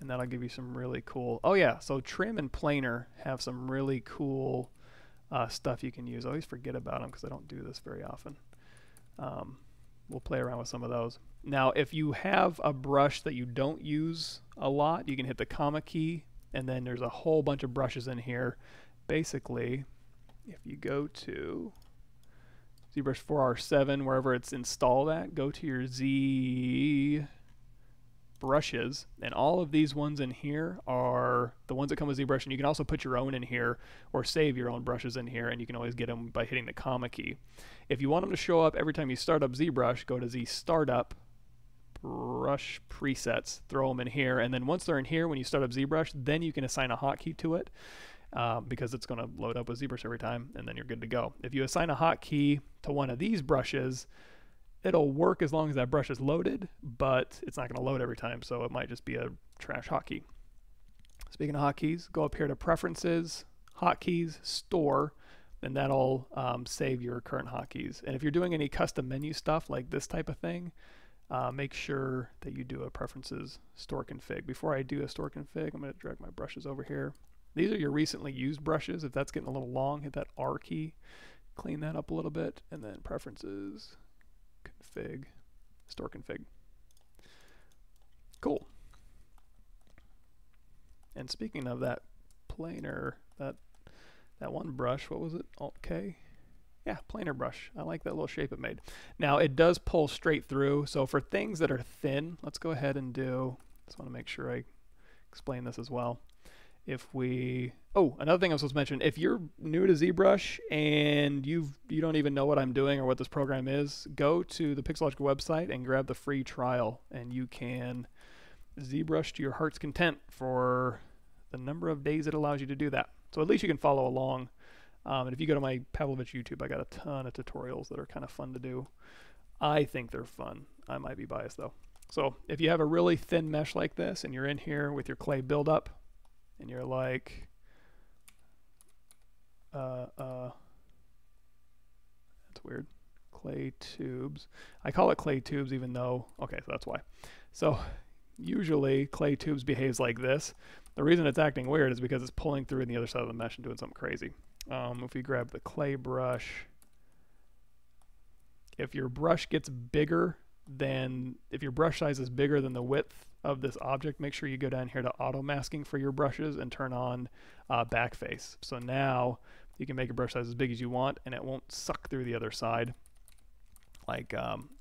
and that'll give you some really cool. Oh yeah, so trim and planar have some really cool stuff you can use. I always forget about them because I don't do this very often. We'll play around with some of those. Now, if you have a brush that you don't use a lot, you can hit the comma key, and then there's a whole bunch of brushes in here. Basically, if you go to ZBrush 4R7, wherever it's installed at, go to your Z brushes, and all of these ones in here are the ones that come with ZBrush, and you can also put your own in here or save your own brushes in here, and you can always get them by hitting the comma key. If you want them to show up every time you start up ZBrush, go to Z Startup, Brush Presets, throw them in here, and then once they're in here, when you start up ZBrush, then you can assign a hotkey to it, because it's going to load up with ZBrush every time, and then you're good to go. If you assign a hotkey to one of these brushes, it'll work as long as that brush is loaded, but it's not going to load every time, so it might just be a trash hotkey. Speaking of hotkeys, go up here to Preferences, Hotkeys, Store, and that'll save your current hotkeys. And if you're doing any custom menu stuff like this type of thing, make sure that you do a Preferences Store Config. Before I do a Store Config, I'm going to drag my brushes over here. These are your recently used brushes. If that's getting a little long, hit that R key, clean that up a little bit, and then Preferences, Config, Store Config. Cool. And speaking of that planar, that one brush, what was it? Alt-K? Yeah, planar brush. I like that little shape it made. Now it does pull straight through, so for things that are thin, let's go ahead and do, just want to make sure I explain this as well. If we, another thing I was supposed to mention, if you're new to ZBrush and you don't even know what I'm doing or what this program is, go to the Pixelogic website and grab the free trial, and you can ZBrush to your heart's content for the number of days it allows you to do that. So at least you can follow along. And if you go to my Pavlovich YouTube, I got a ton of tutorials that are kind of fun to do. I think they're fun. I might be biased though. So if you have a really thin mesh like this and you're in here with your clay buildup and you're like, that's weird. Clay tubes. I call it clay tubes even though, okay, so that's why. So usually clay tubes behaves like this. The reason it's acting weird is because it's pulling through in the other side of the mesh and doing something crazy. If we grab the clay brush, if your brush gets bigger than, if your brush size is bigger than the width of this object, make sure you go down here to auto masking for your brushes and turn on backface. So now you can make your brush size as big as you want and it won't suck through the other side. Like,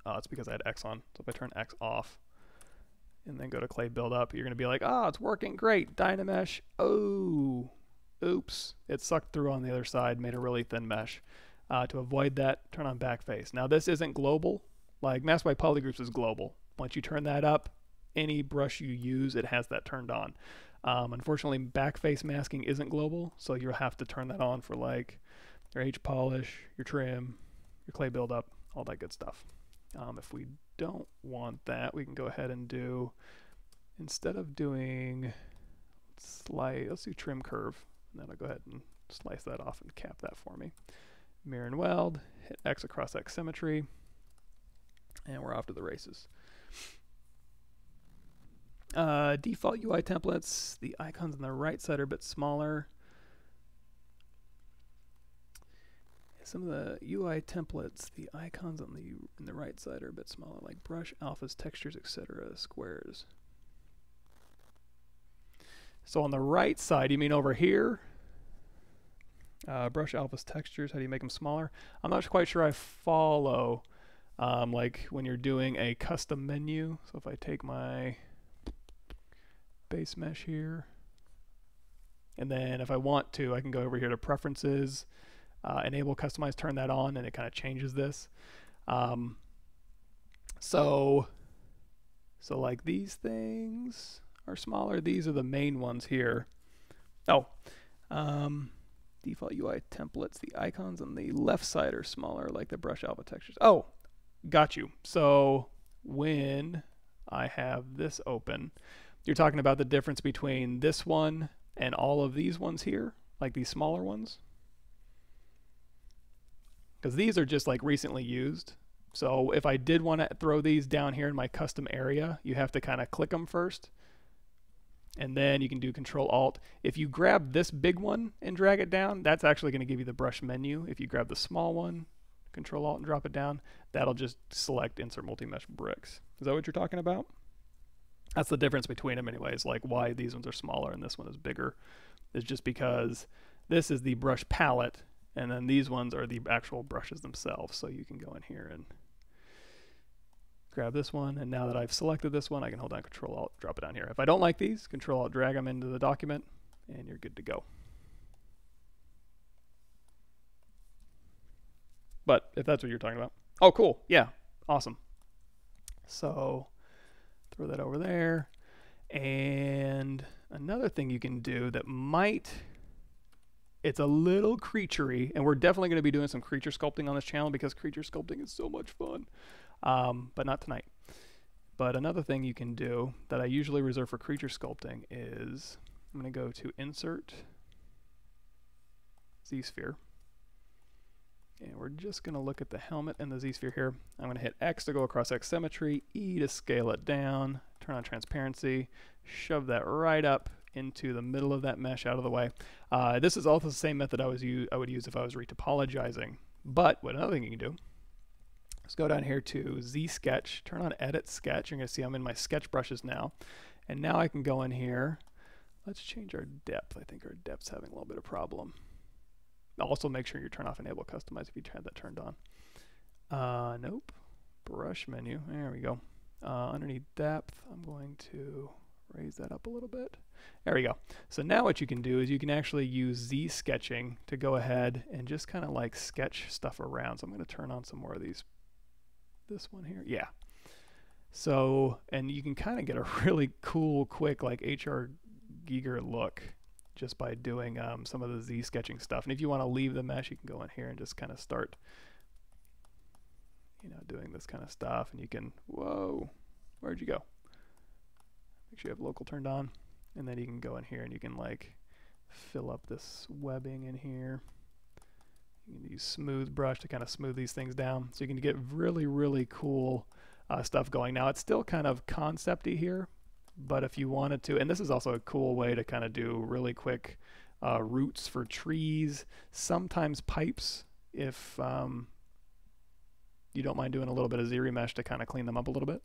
it's because I had X on. So if I turn X off and then go to clay buildup, you're going to be like, oh, it's working great. Dynamesh. Oh, oops. It sucked through on the other side, made a really thin mesh. To avoid that, turn on backface. Now this isn't global. Like Mask by Polygroups is global. Once you turn that up, any brush you use, it has that turned on. Unfortunately, backface masking isn't global, so you'll have to turn that on for like your H polish, your trim, your clay buildup, all that good stuff. If we don't want that, we can go ahead and do, instead of doing slice, let's do trim curve, and then I'll go ahead and slice that off and cap that for me. Mirror and weld, hit X across X symmetry, and we're off to the races. Default UI templates, the icons on the right side are a bit smaller. Some of the UI templates, the icons on the right side are a bit smaller, like brush, alphas, textures, etc., squares. So on the right side, you mean over here? Brush, alphas, textures, how do you make them smaller? I'm not quite sure I follow, like when you're doing a custom menu. So if I take my base mesh here, and then if I want to, I can go over here to preferences, enable customize, turn that on, and it kind of changes this. So like these things are smaller. These are the main ones here. Oh, default UI templates, the icons on the left side are smaller, like the brush alpha textures. Oh, got you. So when I have this open, you're talking about the difference between this one and all of these ones here, like these smaller ones. Because these are just like recently used. So if I did want to throw these down here in my custom area, you have to kind of click them first. And then you can do Control Alt. If you grab this big one and drag it down, that's actually going to give you the brush menu. If you grab the small one, Control Alt and drop it down, that'll just select Insert Multi-Mesh Bricks. Is that what you're talking about? That's the difference between them anyways, like why these ones are smaller and this one is bigger. Is just because this is the brush palette, and then these ones are the actual brushes themselves. So you can go in here and grab this one, and now that I've selected this one, I can hold down Control Alt, drop it down here. If I don't like these, Control Alt, drag them into the document, and you're good to go. But if that's what you're talking about. Oh, cool. Yeah, awesome. So throw that over there. And another thing you can do that might, it's a little creaturey, and we're definitely going to be doing some creature sculpting on this channel because creature sculpting is so much fun. But not tonight. But another thing you can do that I usually reserve for creature sculpting is I'm going to go to Insert, Z-Sphere. And we're just going to look at the helmet and the Z-Sphere here. I'm going to hit X to go across X symmetry, E to scale it down, turn on transparency, shove that right up into the middle of that mesh out of the way. This is also the same method I would use if I was retopologizing. But what another thing you can do, let's go down here to Z Sketch, turn on Edit Sketch. You're going to see I'm in my sketch brushes now. And now I can go in here. Let's change our depth. I think our depth's having a little bit of problem. Also make sure you turn off Enable Customize if you had that turned on. Nope. Brush menu. There we go. Underneath depth, I'm going to raise that up a little bit. There we go. So now what you can do is you can actually use Z sketching to go ahead and just kind of like sketch stuff around. So I'm going to turn on some more of these. This one here. Yeah. So, and you can kind of get a really cool, quick, like HR Giger look just by doing some of the Z sketching stuff. And if you want to leave the mesh, you can go in here and just kind of start, you know, doing this kind of stuff. And you can, whoa, where'd you go? Make sure you have local turned on. And then you can go in here and you can like fill up this webbing in here. You can use smooth brush to kind of smooth these things down. So you can get really, really cool stuff going. Now it's still kind of concept-y here, but if you wanted to, and this is also a cool way to kind of do really quick roots for trees, sometimes pipes, if you don't mind doing a little bit of Z-remesh to kind of clean them up a little bit.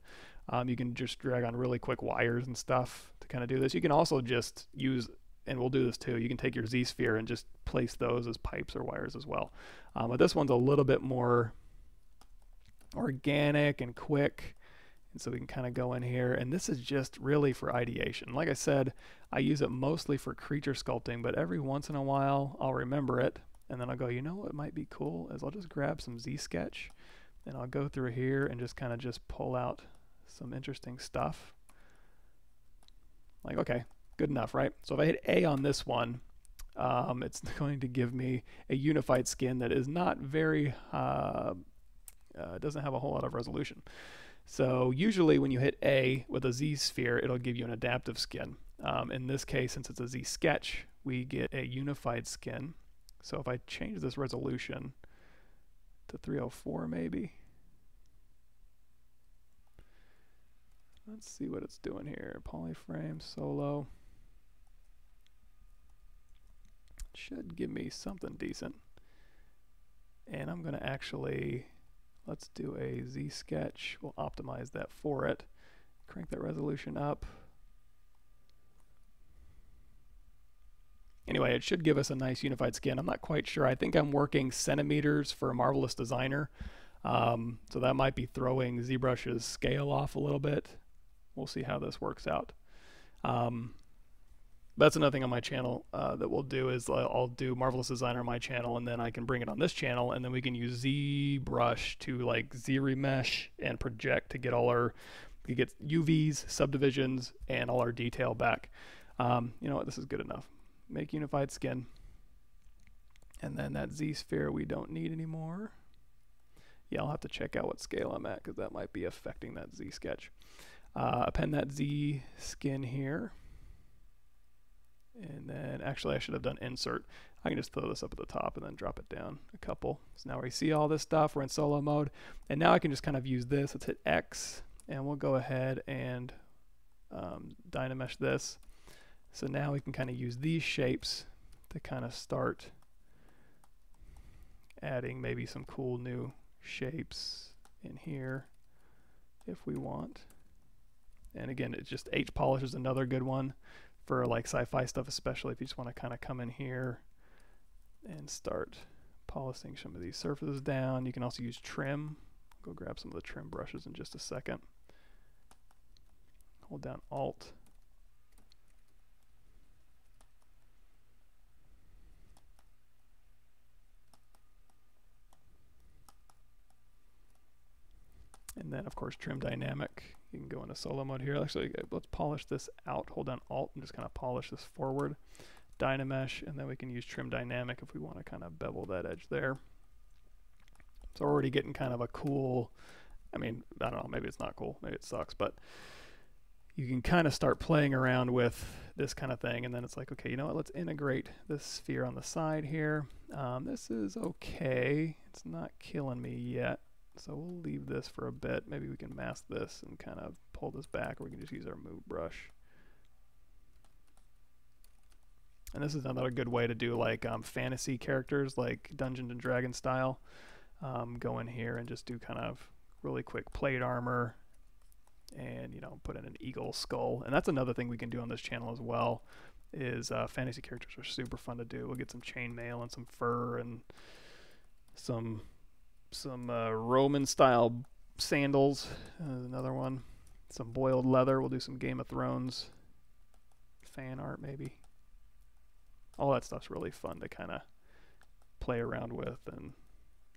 You can just drag on really quick wires and stuff to kind of do this. You can also just use, and we'll do this too, you can take your Z-sphere and just place those as pipes or wires as well. But this one's a little bit more organic and quick, and so we can kind of go in here, and this is just really for ideation. Like I said, I use it mostly for creature sculpting, but every once in a while I'll remember it, and then I'll go, you know what might be cool is I'll just grab some Z-sketch and I'll go through here and just kind of just pull out some interesting stuff. Like, okay, good enough, right? So if I hit A on this one, it's going to give me a unified skin that is not very doesn't have a whole lot of resolution. So usually when you hit A with a Z sphere, it'll give you an adaptive skin. In this case, since it's a Z sketch, we get a unified skin. So if I change this resolution to 304 maybe. Let's see what it's doing here. Polyframe, solo. Should give me something decent. And I'm gonna actually, let's do a Z sketch. We'll optimize that for it. Crank that resolution up. Anyway, it should give us a nice unified skin. I'm not quite sure. I think I'm working centimeters for a Marvelous Designer. So that might be throwing ZBrush's scale off a little bit. We'll see how this works out. That's another thing on my channel that we'll do is I'll do Marvelous Designer on my channel, and then I can bring it on this channel, and then we can use ZBrush to like Z-remesh and project to get all our, we get UVs, subdivisions, and all our detail back. You know what, this is good enough. Make unified skin. And then that Z-sphere we don't need anymore. Yeah, I'll have to check out what scale I'm at because that might be affecting that Z-sketch. Append that Z skin here. And then actually I should have done insert. I can just throw this up at the top and then drop it down a couple. So now we see all this stuff, we're in solo mode. And now I can just kind of use this. Let's hit X and we'll go ahead and Dynamesh this. So now we can kind of use these shapes to kind of start adding maybe some cool new shapes in here if we want. And again, it's just H polish is another good one for like sci-fi stuff, especially if you just want to kind of come in here and start polishing some of these surfaces down. You can also use trim. Go grab some of the trim brushes in just a second. Hold down Alt. And then of course trim dynamic. You can go into solo mode here. Actually, let's polish this out. Hold down Alt and just kind of polish this forward. Dynamesh, and then we can use trim dynamic if we want to kind of bevel that edge there. So we're already getting kind of a cool, I mean, I don't know, maybe it's not cool, maybe it sucks, but you can kind of start playing around with this kind of thing, and then it's like, okay, you know what, let's integrate this sphere on the side here. This is okay. It's not killing me yet. So we'll leave this for a bit. Maybe we can mask this and kind of pull this back, or we can just use our move brush. And this is another good way to do like fantasy characters, like Dungeons and Dragons style. Go in here and just do kind of really quick plate armor and, you know, put in an eagle skull. And that's another thing we can do on this channel as well, is fantasy characters are super fun to do. We'll get some chainmail and some fur and some Roman style sandals. Another one. Some boiled leather. We'll do some Game of Thrones fan art maybe. All that stuff's really fun to kind of play around with and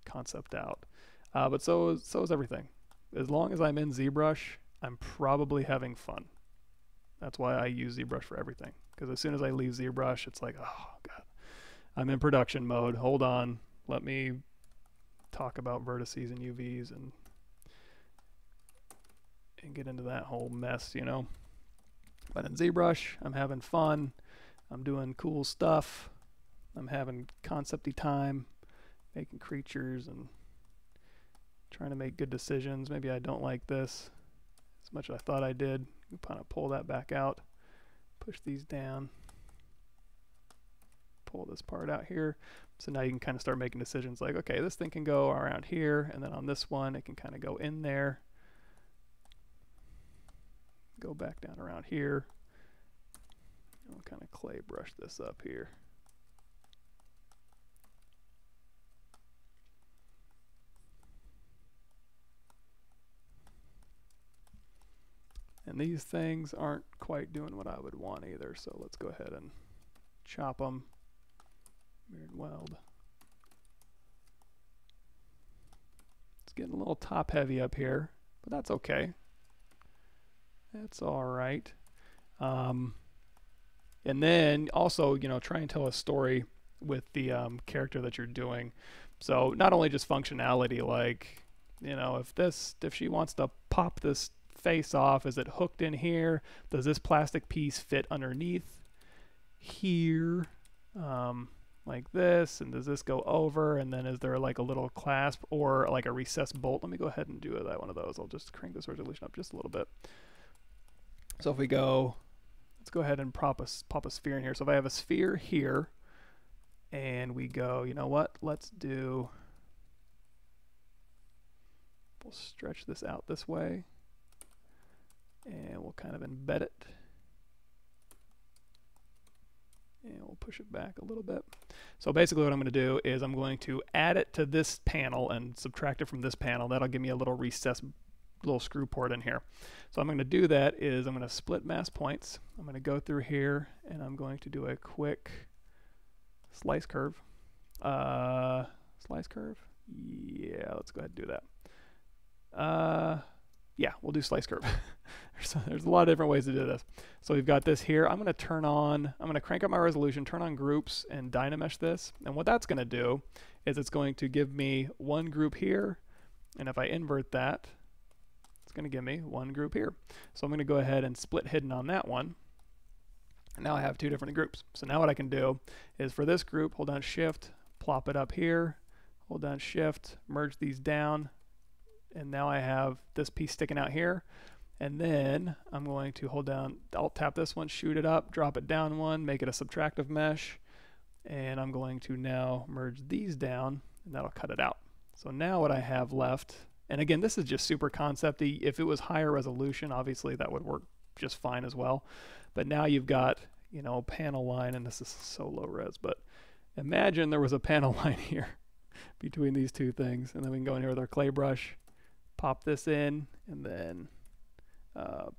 concept out. But so is everything. As long as I'm in ZBrush, I'm probably having fun. That's why I use ZBrush for everything. Because as soon as I leave ZBrush, it's like, oh god, I'm in production mode. Hold on, let me talk about vertices and UVs and can't get into that whole mess, you know. But in ZBrush, I'm having fun. I'm doing cool stuff. I'm having concepty time, making creatures and trying to make good decisions. Maybe I don't like this as much as I thought I did. Kind of pull that back out, push these down, pull this part out here. So now you can kind of start making decisions like, okay, this thing can go around here, and then on this one it can kind of go in there, go back down around here. I'll kind of clay brush this up here. And these things aren't quite doing what I would want either, so let's go ahead and chop them. Mirrored weld. It's getting a little top heavy up here, but that's okay. That's all right. And then also, you know, try and tell a story with the character that you're doing. So not only just functionality, like, you know, if she wants to pop this face off, is it hooked in here? Does this plastic piece fit underneath here? Like this, and does this go over, and then is there like a little clasp or like a recessed bolt? Let me go ahead and do that one of those. I'll just crank this resolution up just a little bit. So if we go, let's go ahead and pop a sphere in here. So if I have a sphere here, and we go, you know what, we'll stretch this out this way, and we'll kind of embed it. And we'll push it back a little bit. So basically what I'm going to do is I'm going to add it to this panel and subtract it from this panel. That'll give me a little recessed little screw port in here. So I'm going to do that is I'm going to split mask points. I'm going to go through here and I'm going to do a quick slice curve. Slice curve? Yeah, let's go ahead and do that. Yeah, we'll do slice curve. There's a lot of different ways to do this. So we've got this here. I'm going to crank up my resolution, turn on groups, and dynamesh this. And what that's going to do is it's going to give me one group here. And if I invert that, it's going to give me one group here. So I'm going to go ahead and split hidden on that one. And now I have two different groups. So now what I can do is for this group, hold down Shift, plop it up here, hold down Shift, merge these down. And now I have this piece sticking out here. And then I'm going to hold down, Alt tap this one, shoot it up, drop it down one, make it a subtractive mesh. And I'm going to now merge these down, and that'll cut it out. So now what I have left, and again, this is just super concepty. If it was higher resolution, obviously that would work just fine as well. But now you've got, you know, panel line, and this is so low res, but imagine there was a panel line here between these two things. And then we can go in here with our clay brush, pop this in, and then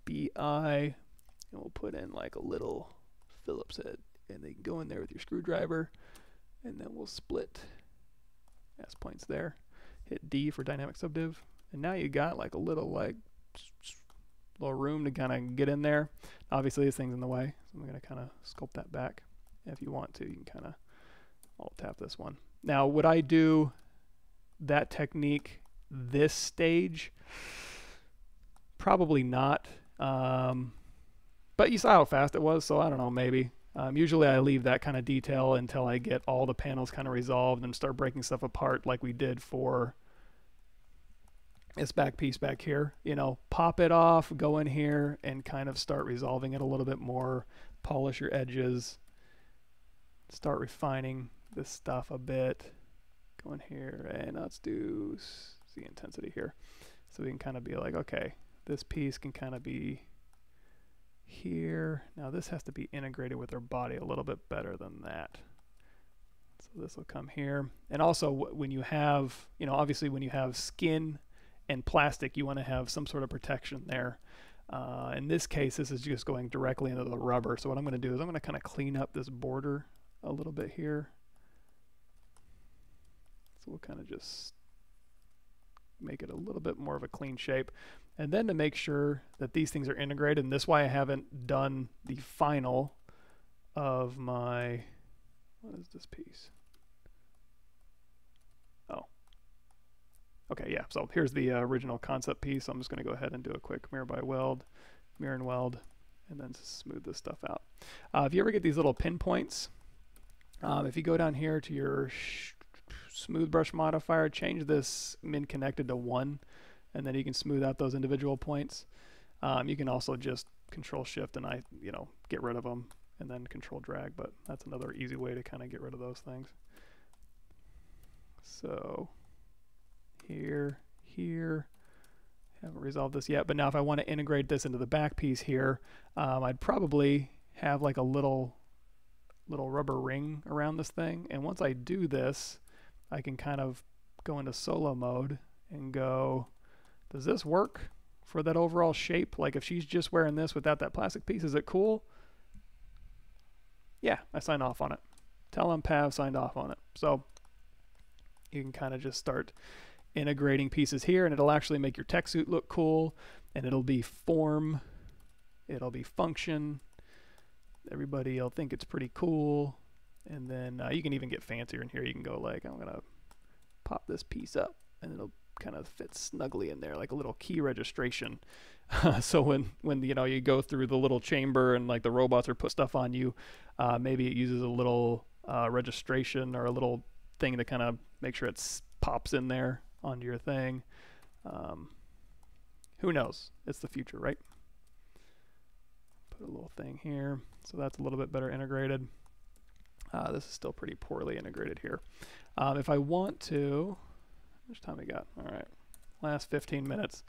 BI, and we'll put in like a little Phillips head, and then you can go in there with your screwdriver, and then we'll split S points there, hit D for dynamic subdiv, and now you got like a little room to kind of get in there. Obviously this thing's in the way, so I'm going to kind of sculpt that back. If you want to, you can kind of Alt tap this one. Now would I do that technique this stage? Probably not, but you saw how fast it was, so I don't know, maybe. Usually I leave that kind of detail until I get all the panels kind of resolved and start breaking stuff apart like we did for this back piece back here. You know, pop it off, go in here and kind of start resolving it a little bit more, polish your edges, start refining this stuff a bit. Go in here and let's do the intensity here. So we can kind of be like, okay, this piece can kind of be here. Now this has to be integrated with our body a little bit better than that. So this will come here. And also when you have, you know, obviously when you have skin and plastic, you want to have some sort of protection there. In this case, this is just going directly into the rubber. So what I'm going to do is I'm going to kind of clean up this border a little bit here. So we'll kind of just make it a little bit more of a clean shape. And then to make sure that these things are integrated, and this is why I haven't done the final of my, what is this piece? Oh, Okay, yeah, so here's the original concept piece. I'm just going to go ahead and do a quick mirror by weld, mirror and weld, and then smooth this stuff out. If you ever get these little pinpoints, if you go down here to your smooth brush modifier, change this min connected to 1, and then you can smooth out those individual points. You can also just control shift and get rid of them, and then control drag, but that's another easy way to kind of get rid of those things. So here, haven't resolved this yet, but now if I want to integrate this into the back piece here, I'd probably have like a little rubber ring around this thing, and once I do this, I can kind of go into solo mode and go, does this work for that overall shape? Like if she's just wearing this without that plastic piece, is it cool? Yeah, I signed off on it. Tell them Pav signed off on it. So you can kind of just start integrating pieces here, and it'll actually make your tech suit look cool, and it'll be form, it'll be function, everybody will think it's pretty cool. And then you can even get fancier in here. You can go like, I'm gonna pop this piece up, and it'll kind of fit snugly in there like a little key registration. So when you go through the little chamber and like the robots are put stuff on you, maybe it uses a little registration or a little thing to kind of make sure it pops in there onto your thing. Who knows? It's the future, right? Put a little thing here, so that's a little bit better integrated. This is still pretty poorly integrated here. If I want to, how much time we got? All right, last 15 minutes.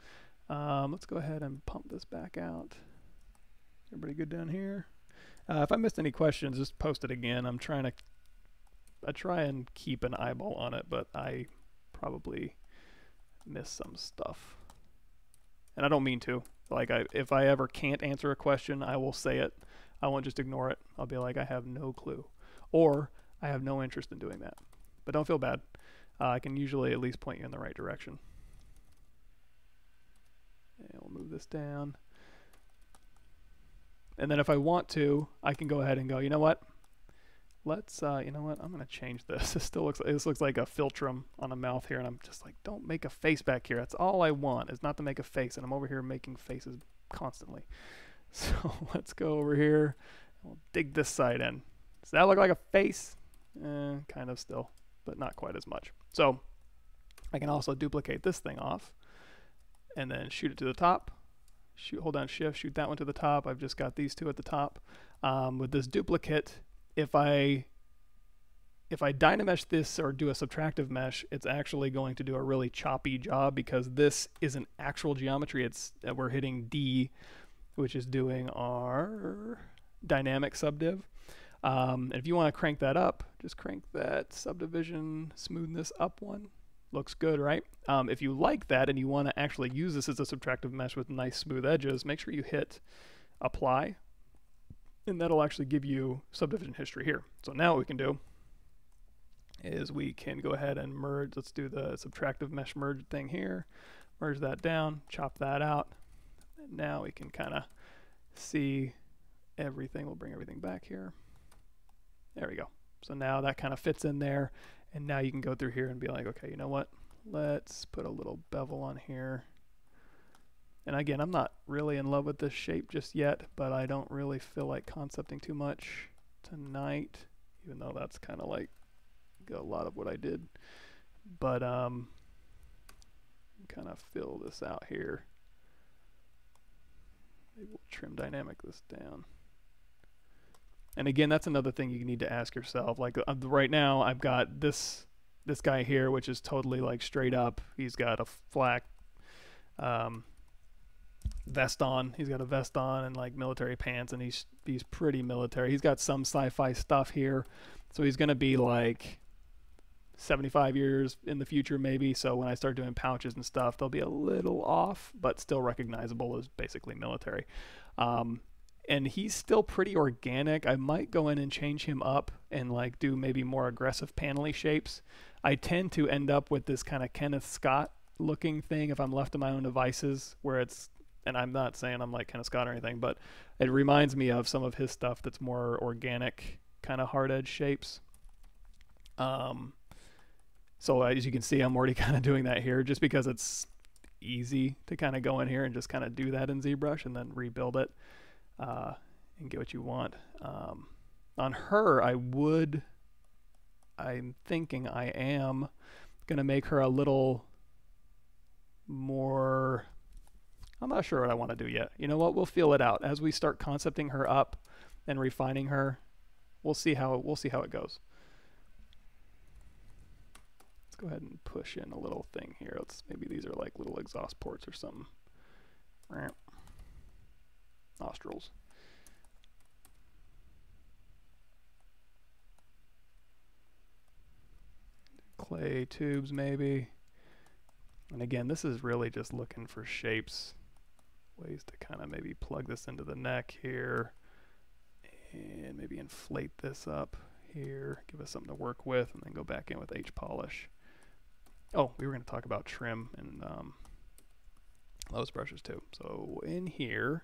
Let's go ahead and pump this back out. Everybody good down here? If I missed any questions, just post it again. I try and keep an eyeball on it, but I probably miss some stuff. And I don't mean to. Like, if I ever can't answer a question, I will say it. I won't just ignore it. I'll be like, I have no clue. Or I have no interest in doing that. But don't feel bad. I can usually at least point you in the right direction. And we'll move this down. And then if I want to, I can go ahead and go, you know what? Let's, I'm going to change this. This looks like a philtrum on a mouth here, and I'm just like, don't make a face back here. That's all I want, is not to make a face, and I'm over here making faces constantly. So let's go over here, and we'll dig this side in. Does that look like a face? Kind of still, but not quite as much. So I can also duplicate this thing off, and then shoot it to the top. Hold down shift, shoot that one to the top. I've just got these two at the top. With this duplicate, if I dynamesh this or do a subtractive mesh, it's actually going to do a really choppy job because this isn't actual geometry. We're hitting D, which is doing our dynamic subdiv. And if you want to crank that up, just crank that subdivision smoothness up one. Looks good, right? If you like that and you want to actually use this as a subtractive mesh with nice smooth edges, make sure you hit apply, and that'll actually give you subdivision history here. So now what we can do is we can go ahead and merge. Let's do the subtractive mesh merge thing here. Merge that down, chop that out. And now we can kind of see everything. We'll bring everything back here. There we go. So now that kind of fits in there. And now you can go through here and be like, okay, you know what? Let's put a little bevel on here. And again, I'm not really in love with this shape just yet, but I don't really feel like concepting too much tonight, even though that's kind of like a lot of what I did. But kind of fill this out here. Maybe we'll trim dynamic this down. And again, that's another thing you need to ask yourself. Like right now, I've got this guy here, which is totally like straight up. He's got a flak vest on. He's got a vest on and like military pants, and he's pretty military. He's got some sci-fi stuff here, so he's gonna be like 75 years in the future maybe. So when I start doing pouches and stuff, they'll be a little off, but still recognizable as basically military. And he's still pretty organic. I might go in and change him up and like do maybe more aggressive panely shapes. I tend to end up with this kind of Kenneth Scott looking thing if I'm left to my own devices, where it's, and I'm not saying I'm like Kenneth Scott or anything, but it reminds me of some of his stuff that's more organic, kind of hard edge shapes. So as you can see, I'm already kind of doing that here just because it's easy to kind of go in here and just kind of do that in ZBrush and then rebuild it and get what you want. On her, I'm thinking I am going to make her a little more, I'm not sure what I want to do yet. You know what? We'll feel it out as we start concepting her up and refining her. We'll see how it goes. Let's go ahead and push in a little thing here. Maybe these are like little exhaust ports or something. Nostrils. Clay tubes maybe. And again, this is really just looking for shapes, ways to kind of maybe plug this into the neck here and maybe inflate this up here, give us something to work with, and then go back in with H-polish. Oh, we were going to talk about trim and those brushes too. So in here,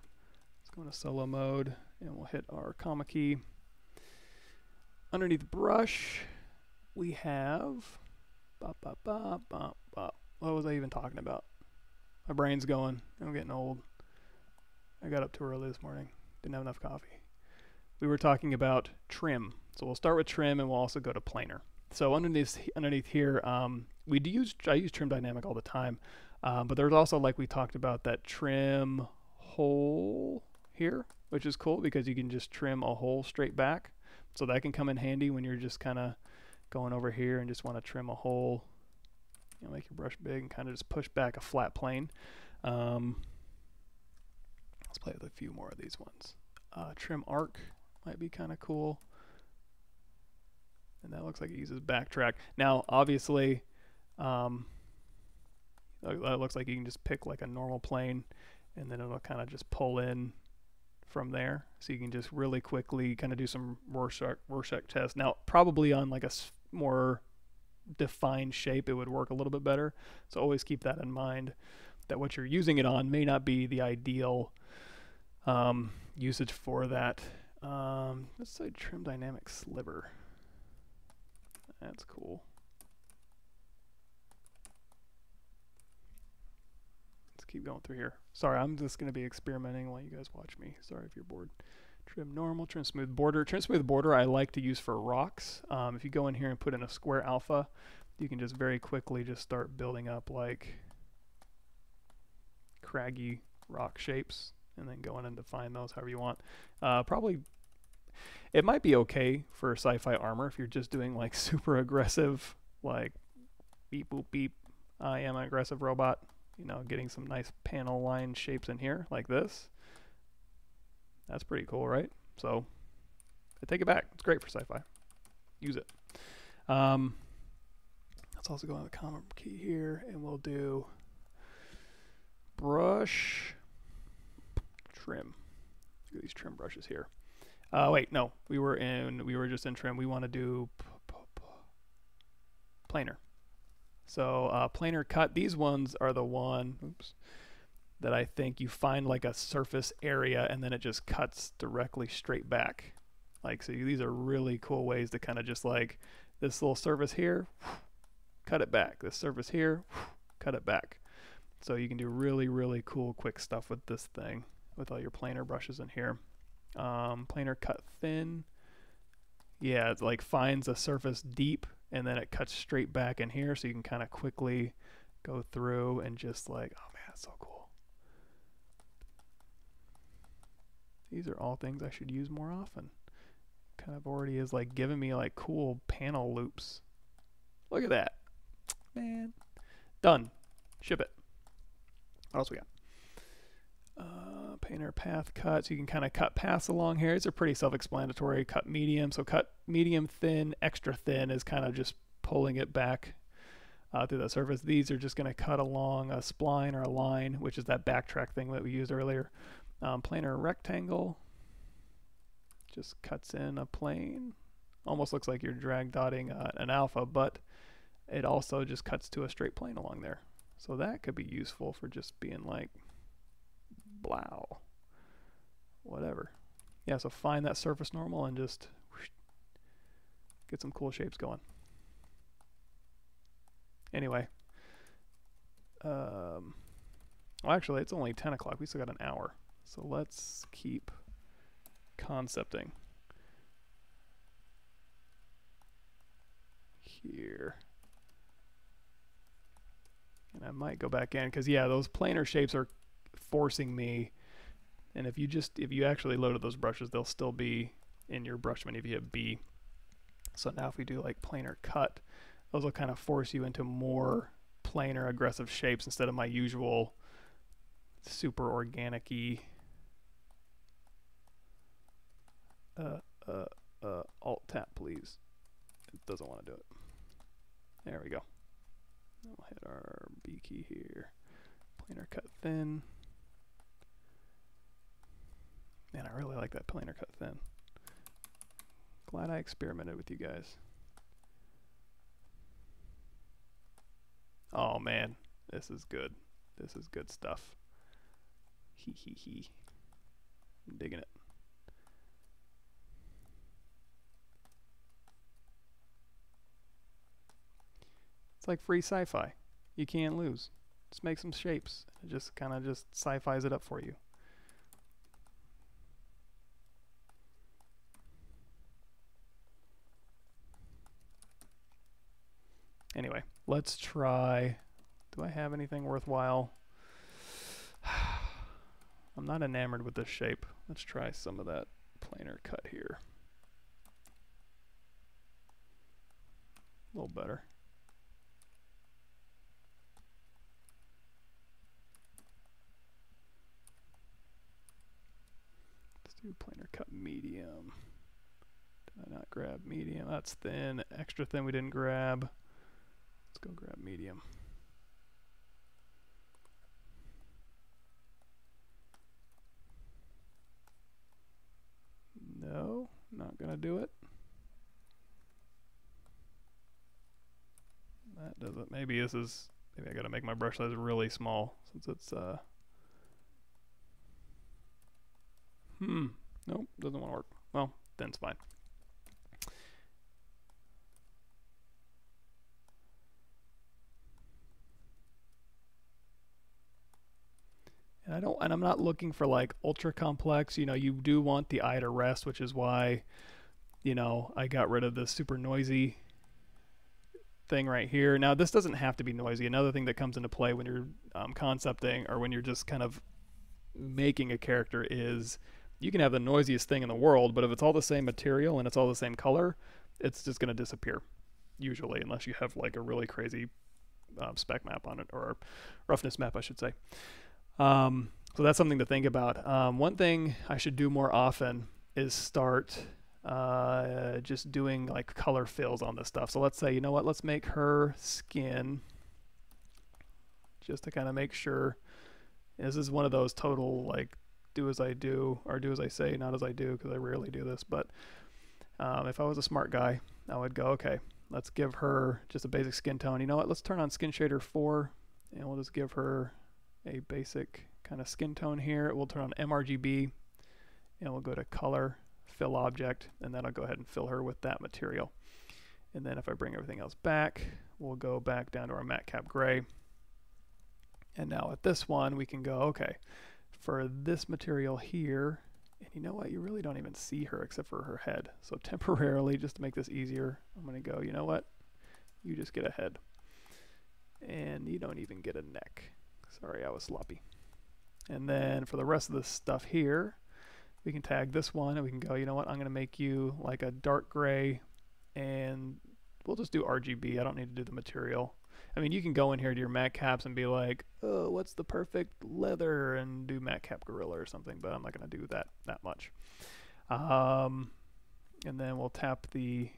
let's go into solo mode and we'll hit our comma key. Underneath brush, we have what was I even talking about? My brain's going. I'm getting old. I got up too early this morning. Didn't have enough coffee. We were talking about trim. So we'll start with trim and we'll also go to planar. So underneath here, I use trim dynamic all the time. But there's also, like we talked about, that trim hole here, which is cool because you can just trim a hole straight back. So that can come in handy when you're just kind of going over here and just want to trim a hole. You know, make your brush big and kind of just push back a flat plane. Let's play with a few more of these ones. Trim arc might be kind of cool. And that looks like it uses backtrack. Now, obviously, that looks like you can just pick like a normal plane and then it'll kind of just pull in from there. So you can just really quickly kind of do some Rorschach test. Now, probably on like a more defined shape, it would work a little bit better. So always keep that in mind, that what you're using it on may not be the ideal usage for that. Let's say trim dynamic sliver. That's cool. Let's keep going through here. Sorry, I'm just going to be experimenting while you guys watch me. Sorry if you're bored. Trim normal, trim smooth border. Trim smooth border I like to use for rocks. If you go in here and put in a square alpha, you can just very quickly just start building up like craggy rock shapes and then go in and define those however you want. Probably it might be okay for sci-fi armor if you're just doing like super aggressive, like beep boop beep, I am an aggressive robot, you know, getting some nice panel line shapes in here like this. That's pretty cool, right? So I take it back. It's great for sci-fi. Use it. Let's also go on the comma key here and we'll do brush trim. Look at these trim brushes here. Wait, no, we were just in trim. We want to do planar. So planar cut. These ones are the one that I think you find like a surface area and then it just cuts directly straight back. Like, so these are really cool ways to kind of just like this little surface here, cut it back. This surface here, cut it back. So you can do really, really cool, quick stuff with this thing with all your planar brushes in here. Planar cut thin. Yeah, it like finds a surface deep and then it cuts straight back in here so you can kind of quickly go through and just like, oh man, that's so cool. These are all things I should use more often. Kind of already is like giving me like cool panel loops. Look at that. Man. Done. Ship it. What else we got? Painter path cut. So you can kind of cut paths along here. These are pretty self-explanatory. Cut medium. So cut medium, thin, extra thin is kind of just pulling it back through the surface. These are just going to cut along a spline or a line, which is that backtrack thing that we used earlier. Planar rectangle just cuts in a plane. Almost looks like you're drag dotting an alpha, but it also just cuts to a straight plane along there. So that could be useful for just being like, blow, whatever. Yeah, so find that surface normal and just whoosh, get some cool shapes going. Anyway, well, actually, it's only 10 o'clock. We still got an hour. So let's keep concepting here. And I might go back in because, yeah, those planar shapes are forcing me. And if you actually loaded those brushes, they'll still be in your brush menu if you hit B. So now if we do like planar cut, those will kind of force you into more planar aggressive shapes instead of my usual super organic-y alt tab, please. It doesn't want to do it. There we go. We'll hit our B key here. Planar cut thin. Man, I really like that planar cut thin. Glad I experimented with you guys. Oh man, this is good. This is good stuff. Hee hee hee. I'm digging it. It's like free sci-fi. You can't lose. Just make some shapes. It just kind of just sci-fi's it up for you. Anyway, let's try. Do I have anything worthwhile? I'm not enamored with this shape. Let's try some of that planar cut here. A little better. Let's do planar cut medium. Did I not grab medium? That's thin. Extra thin we didn't grab. Let's go grab medium. No, not gonna do it. That doesn't. Maybe this is. Maybe I gotta make my brush size really small since it's. Nope, doesn't want to work. Well, then it's fine. And I'm not looking for like ultra complex. You know, you do want the eye to rest, which is why, you know, I got rid of the super noisy thing right here. Now, this doesn't have to be noisy. Another thing that comes into play when you're concepting or when you're just kind of making a character is you can have the noisiest thing in the world, but if it's all the same material and it's all the same color, it's just going to disappear, usually, unless you have like a really crazy spec map on it, or roughness map, I should say. So that's something to think about. One thing I should do more often is start just doing like color fills on this stuff. So let's say, you know what, let's make her skin, just to kind of make sure. This is one of those total like do as I do or do as I say, not as I do, because I rarely do this. But if I was a smart guy, I would go, okay, let's give her just a basic skin tone. You know what, let's turn on Skin Shader 4 and we'll just give her a basic kind of skin tone here. We'll turn on mRGB and we'll go to color, fill object, and then I'll go ahead and fill her with that material. And then if I bring everything else back, we'll go back down to our matte cap gray. And now with this one, we can go, okay, for this material here, and you know what, you really don't even see her except for her head. So temporarily, just to make this easier, I'm gonna go, you know what, you just get a head. And you don't even get a neck. Sorry, I was sloppy. And then for the rest of this stuff here, we can tag this one and we can go, you know what, I'm gonna make you like a dark gray, and we'll just do RGB. I don't need to do the material. I mean, you can go in here to your matte caps and be like, oh, what's the perfect leather, and do matte cap gorilla or something, but I'm not gonna do that much. And then we'll tap the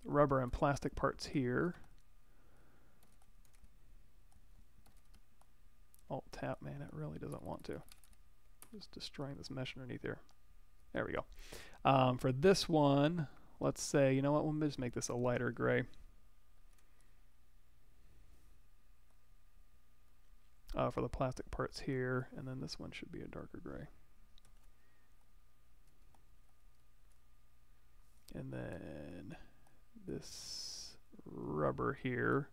rubber and plastic parts here. Alt tap, man, it really doesn't want to. Just destroying this mesh underneath here. There we go. For this one, let's say, you know what, we'll just make this a lighter gray. For the plastic parts here, and then this one should be a darker gray. And then this rubber here,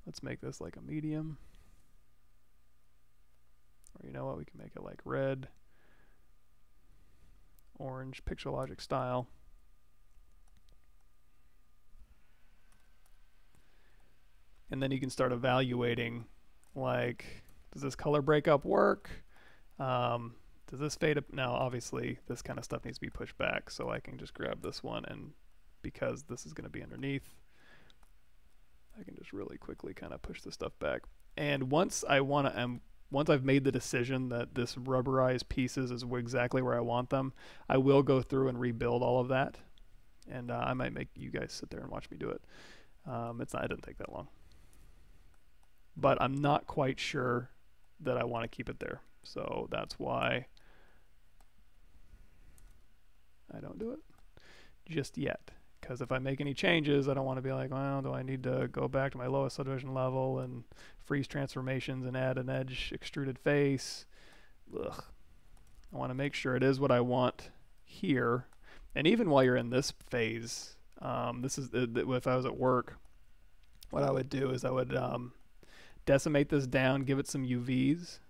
Let's make this like a medium. Or you know what, we can make it like red, orange, Pixologic style. And then you can start evaluating, like, does this color breakup work? Does this fade up? Now, obviously, this kind of stuff needs to be pushed back, so I can just grab this one, and because this is going to be underneath, I can just really quickly kind of push this stuff back. And once I've made the decision that this rubberized pieces is exactly where I want them, I will go through and rebuild all of that, and I might make you guys sit there and watch me do it. It didn't take that long, but I'm not quite sure that I want to keep it there, so that's why I don't do it just yet. Because if I make any changes, I don't want to be like, well, do I need to go back to my lowest subdivision level and freeze transformations and add an edge extruded face? Ugh. I want to make sure it is what I want here. And even while you're in this phase, if I was at work, what I would do is I would decimate this down, give it some UVs,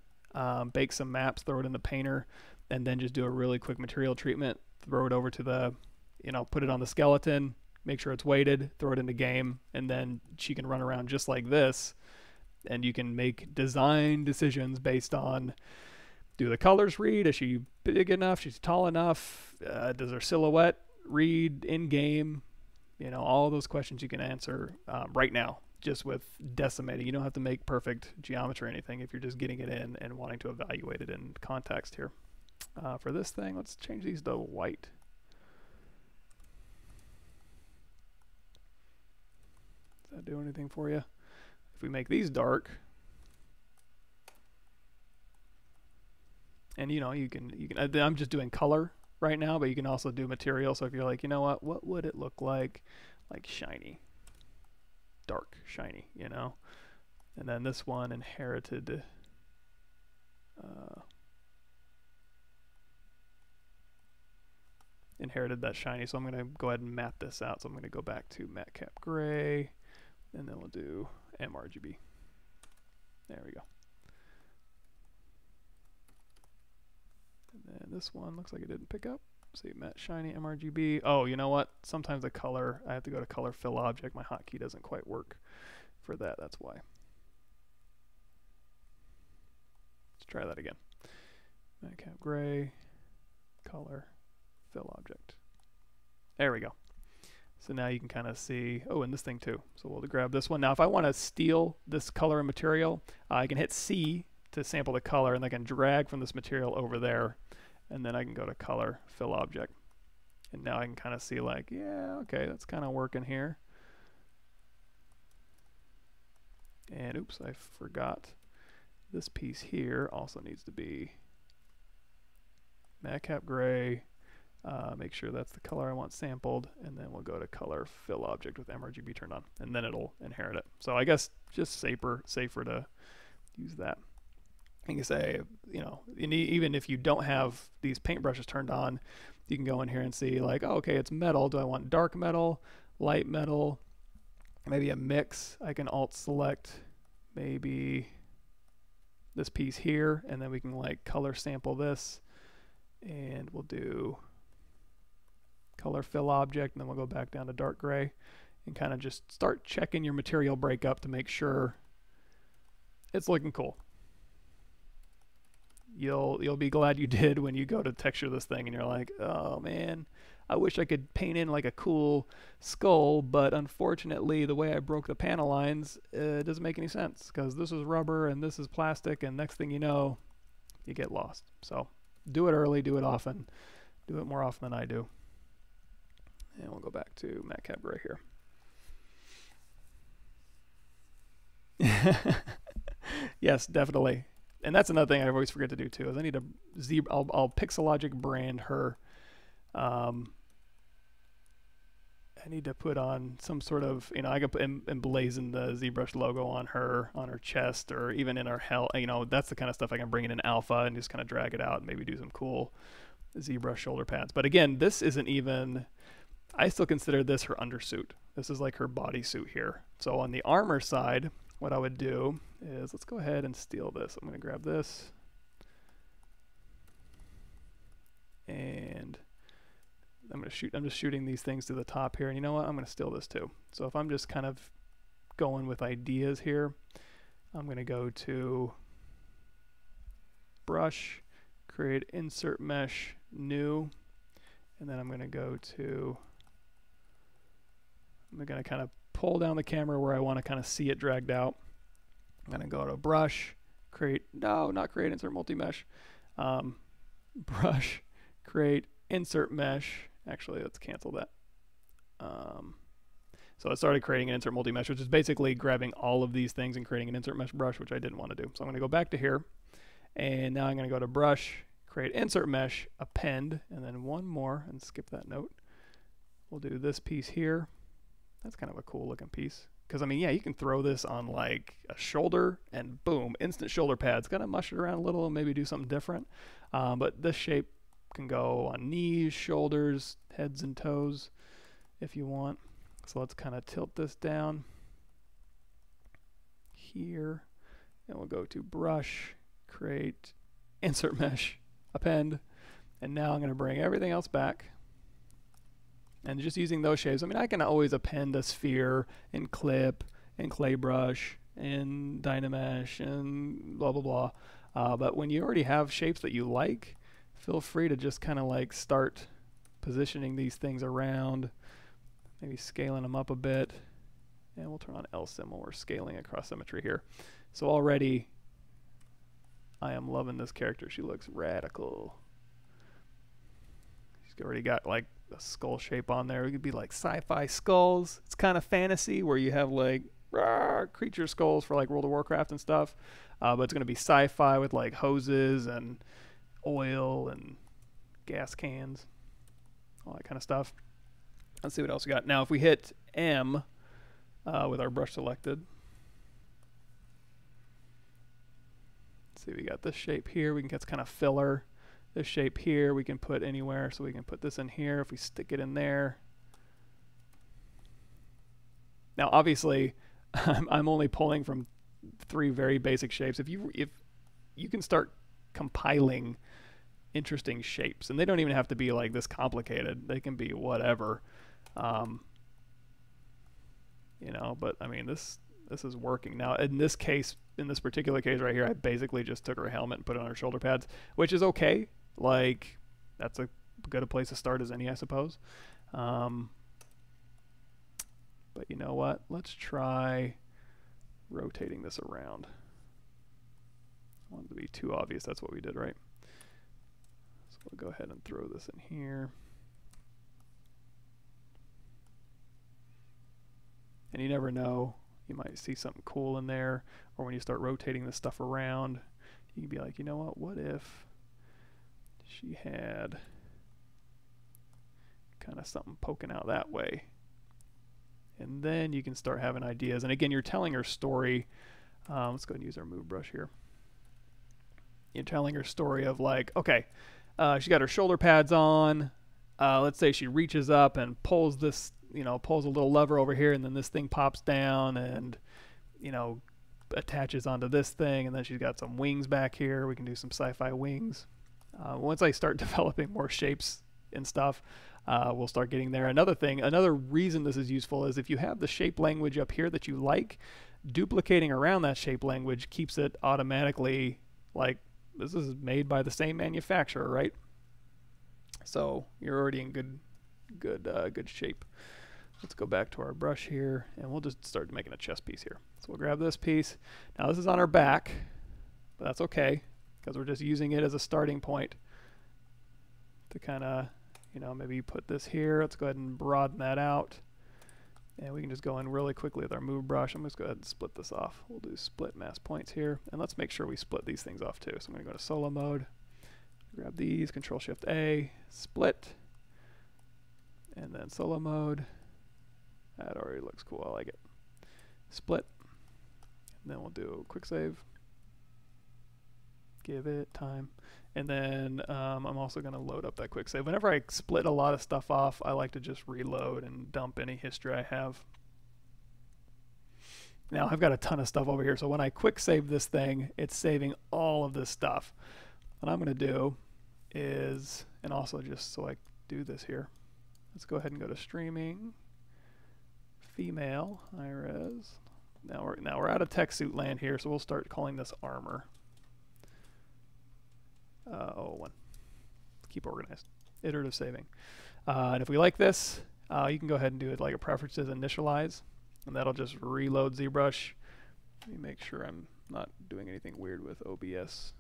bake some maps, throw it in the painter, and then just do a really quick material treatment, throw it over to the, put it on the skeleton, make sure it's weighted, throw it in the game, and then she can run around just like this, and you can make design decisions based on, do the colors read? Is she big enough? She's tall enough? Does her silhouette read in game? All those questions you can answer right now, just with decimating. You don't have to make perfect geometry or anything if you're just getting it in and wanting to evaluate it in context here. For this thing, let's change these to white. Does that do anything for you? If we make these dark, and you can I'm just doing color right now, but you can also do material. So if you're like, what would it look like shiny, dark shiny, and then this one inherited that shiny, so I'm going to go ahead and map this out. So I'm going to go back to matcap gray, and then we'll do mRGB. There we go. And then this one looks like it didn't pick up. So matte shiny mRGB. Oh, you know what? Sometimes the color, I have to go to color fill object. My hotkey doesn't quite work for that. That's why. Let's try that again. Matcap gray, color fill object. There we go. So now you can kind of see, and this thing too. So we'll grab this one. Now if I want to steal this color and material, I can hit C to sample the color, and I can drag from this material over there, and then I can go to color fill object. And now I can kind of see like, yeah, okay, that's kind of working here. And oops, I forgot this piece here also needs to be matcap gray. Make sure that's the color I want sampled, and then we'll go to color fill object with mRGB turned on, and then it'll inherit it. So I guess just safer to use that. You can say, even if you don't have these paintbrushes turned on, you can go in here and see like, oh, okay, it's metal. Do I want dark metal, light metal, maybe a mix? I can alt select maybe this piece here, and then we can like color sample this, and we'll do color fill object, and then we'll go back down to dark gray and kind of just start checking your material breakup to make sure it's looking cool. You'll be glad you did when you go to texture this thing and you're like, oh man, I wish I could paint in like a cool skull, but unfortunately the way I broke the panel lines, it doesn't make any sense because this is rubber and this is plastic, and next thing you know, you get lost. So do it early, do it often, do it more often than I do. And we'll go back to matcap gray here. Yes, definitely. And that's another thing I always forget to do too, is I need to I'll Pixologic brand her. I need to put on some sort of, I could emblazon the ZBrush logo on her chest, or even in her hell. That's the kind of stuff I can bring in alpha and just kind of drag it out and maybe do some cool ZBrush shoulder pads. But again, this isn't even, I still consider this her undersuit. This is like her bodysuit here. So on the armor side, what I would do is, let's go ahead and steal this. I'm going to grab this. And I'm just shooting these things to the top here. And you know what? I'm going to steal this too. So if I'm just kind of going with ideas here, I'm going to go to brush, create insert mesh, new, and then I'm going to go to, I'm going to kind of pull down the camera where I want to kind of see it dragged out. I'm going to go to brush, create, no, not create insert multi-mesh, brush, create insert mesh. Actually, let's cancel that. So I started creating an insert multi-mesh, which is basically grabbing all of these things and creating an insert mesh brush, which I didn't want to do. So I'm going to go back to here, and now I'm going to go to brush, create insert mesh, append, and then one more, and skip that note. We'll do this piece here. That's kind of a cool looking piece. Because, I mean, yeah, you can throw this on like a shoulder and boom, instant shoulder pads. Got to mush it around a little and maybe do something different. But this shape can go on knees, shoulders, heads, and toes if you want. So let's kind of tilt this down here. And we'll go to brush, create insert mesh, append. And now I'm going to bring everything else back. And just using those shapes, I mean, I can always append a sphere in clip and clay brush and Dynamesh and blah, blah, blah. But when you already have shapes that you like, feel free to just kind of like start positioning these things around, maybe scaling them up a bit. And we'll turn on LSIM when we're scaling across symmetry here. So already I am loving this character. She looks radical. She's already got like a skull shape on there. It could be like sci-fi skulls. It's kind of fantasy where you have like creature skulls for like World of Warcraft and stuff. But it's going to be sci-fi with like hoses and oil and gas cans, all that kind of stuff. Let's see what else we got. Now if we hit M with our brush selected, let's see, we got this shape here. We can get kind of filler. This shape here we can put anywhere, so we can put this in here if we stick it in there. Now obviously I'm only pulling from 3 very basic shapes. If you can start compiling interesting shapes, and they don't even have to be like this complicated. They can be whatever, you know. But I mean, this is working now. In this case, in this particular case right here, I basically just took her helmet and put it on her shoulder pads, which is okay. Like, that's a good a place to start as any, I suppose. But you know what? Let's try rotating this around. I want it to be too obvious. That's what we did, right? So we'll go ahead and throw this in here. And you never know. You might see something cool in there. Or when you start rotating this stuff around, you can be like, you know what if she had kind of something poking out that way? And then you can start having ideas. And again, you're telling her story. Let's go ahead and use our move brush here. You're telling her story of like, okay, she got her shoulder pads on. Let's say she reaches up and pulls this, you know, pulls a little lever over here, and then this thing pops down and, you know, attaches onto this thing. And then she's got some wings back here. We can do some sci-fi wings. Once I start developing more shapes and stuff, we'll start getting there. Another thing, another reason this is useful is if you have the shape language up here that you like, duplicating around that shape language keeps it automatically like this is made by the same manufacturer, right? So you're already in good shape. Let's go back to our brush here, and we'll just start making a chest piece here. So we'll grab this piece. Now this is on our back, but that's okay because we're just using it as a starting point to kind of, you know, maybe put this here. Let's go ahead and broaden that out. And we can just go in really quickly with our move brush. I'm just going to go ahead and split this off. We'll do split mass points here. And let's make sure we split these things off too. So I'm going to go to solo mode, grab these, Control Shift A, split, and then solo mode. That already looks cool. I like it. Split. And then we'll do a quick save. Give it time. And then I'm also going to load up that quick save. Whenever I split a lot of stuff off, I like to just reload and dump any history I have. Now I've got a ton of stuff over here, so when I quick save this thing, it's saving all of this stuff. What I'm going to do is, and also just so I do this here, let's go ahead and go to streaming, female, high res. Now we're out of tech suit land here, so we'll start calling this armor. One. Keep organized. Iterative saving. And if we like this, you can go ahead and do it like a preferences initialize, and that'll just reload ZBrush. Let me make sure I'm not doing anything weird with OBS.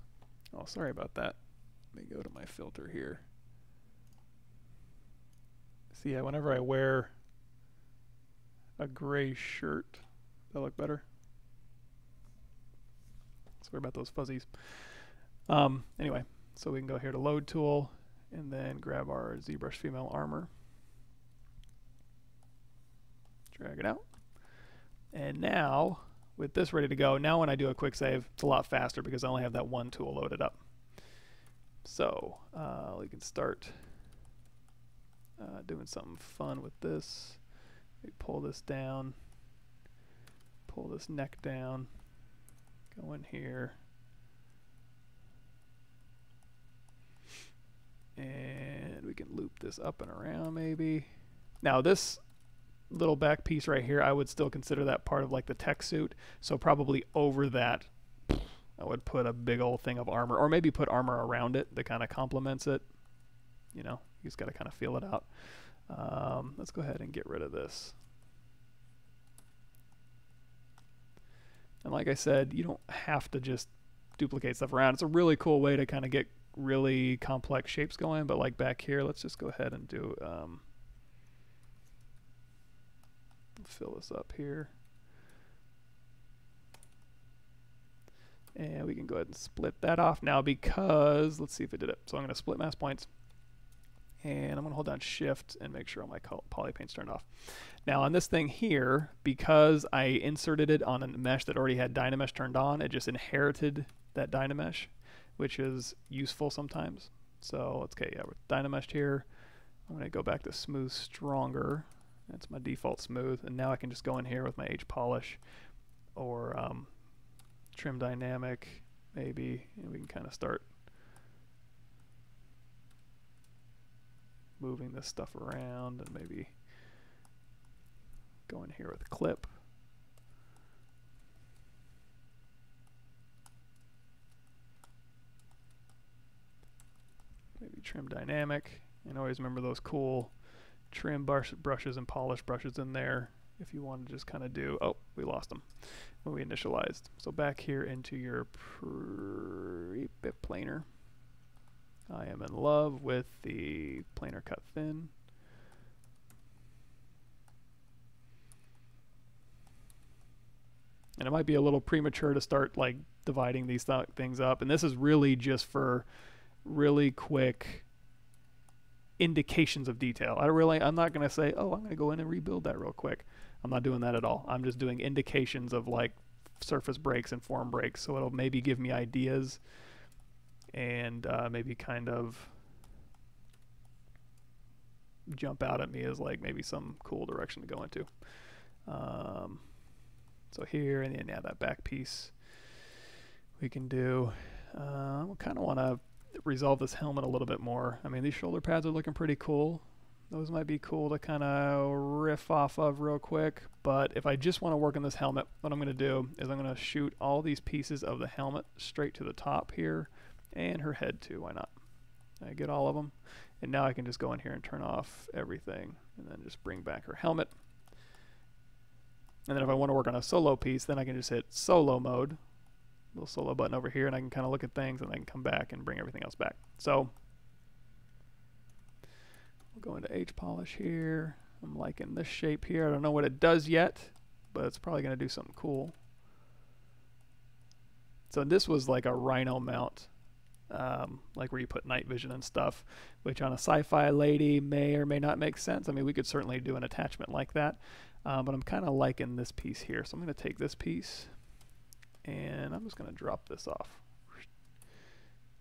Oh, sorry about that. Let me go to my filter here. See, yeah, whenever I wear a gray shirt, does that look better? Sorry about those fuzzies. Anyway, so we can go here to load tool and then grab our ZBrush female armor. Drag it out. And now, with this ready to go, now when I do a quick save, it's a lot faster because I only have that one tool loaded up. So we can start doing something fun with this. We pull this down, pull this neck down, go in here, and we can loop this up and around maybe. Now this little back piece right here, I would still consider that part of like the tech suit, so probably over that I would put a big old thing of armor, or maybe put armor around it that kind of complements it. You know, you just got to kind of feel it out. Let's go ahead and get rid of this. And like I said, you don't have to just duplicate stuff around. It's a really cool way to kind of get really complex shapes going, but like back here, let's just go ahead and do fill this up here. And we can go ahead and split that off now because, let's see if it did it. So I'm going to split mask points. And I'm going to hold down shift and make sure all my poly paint's turned off. Now on this thing here, because I inserted it on a mesh that already had Dynamesh turned on, it just inherited that Dynamesh, which is useful sometimes. So let's, okay, yeah, we're Dynameshed here. I'm going to go back to smooth stronger. That's my default smooth. And now I can just go in here with my H polish or trim dynamic maybe, and we can kind of start moving this stuff around and maybe go in here with clip. Maybe trim dynamic, and always remember those cool trim brushes and polish brushes in there if you want to just kind of do, oh, we lost them when we initialized. So back here into your pre-bit planer. I am in love with the planer cut thin. And it might be a little premature to start like dividing these things up. And this is really just for really quick indications of detail. I'm not going to say, oh, I'm going to go in and rebuild that real quick. I'm not doing that at all. I'm just doing indications of like surface breaks and form breaks. So it'll maybe give me ideas and maybe kind of jump out at me as like maybe some cool direction to go into. So here, and then yeah, that back piece we can do. I kind of want to resolve this helmet a little bit more. I mean, these shoulder pads are looking pretty cool. Those might be cool to kind of riff off of real quick. But if I just want to work on this helmet, what I'm going to do is I'm going to shoot all these pieces of the helmet straight to the top here. And her head too, why not? I get all of them. And now I can just go in here and turn off everything and then just bring back her helmet. And then if I want to work on a solo piece, then I can just hit solo mode, little solo button over here, and I can kind of look at things and I can come back and bring everything else back. So we'll go into H polish here. I'm liking this shape here. I don't know what it does yet, but it's probably going to do something cool. So this was like a rhino mount. Like where you put night vision and stuff, which on a sci-fi lady may or may not make sense. I mean, we could certainly do an attachment like that, but I'm kind of liking this piece here. So I'm going to take this piece and I'm just going to drop this off.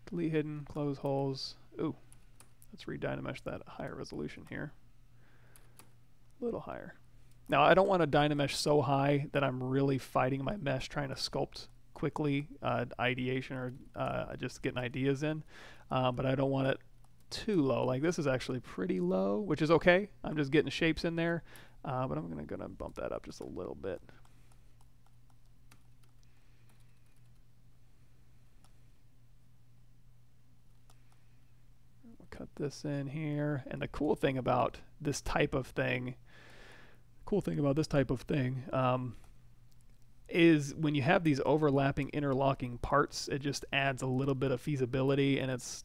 Delete hidden, close holes. Ooh, let's re-dynamesh that higher resolution here. A little higher. Now, I don't want to dynamesh so high that I'm really fighting my mesh trying to sculpt quickly, ideation or just getting ideas in, but I don't want it too low. Like this is actually pretty low, which is okay. I'm just getting shapes in there, but I'm gonna bump that up just a little bit. We'll cut this in here, and the cool thing about this type of thing, is when you have these overlapping, interlocking parts, it just adds a little bit of feasibility, and it's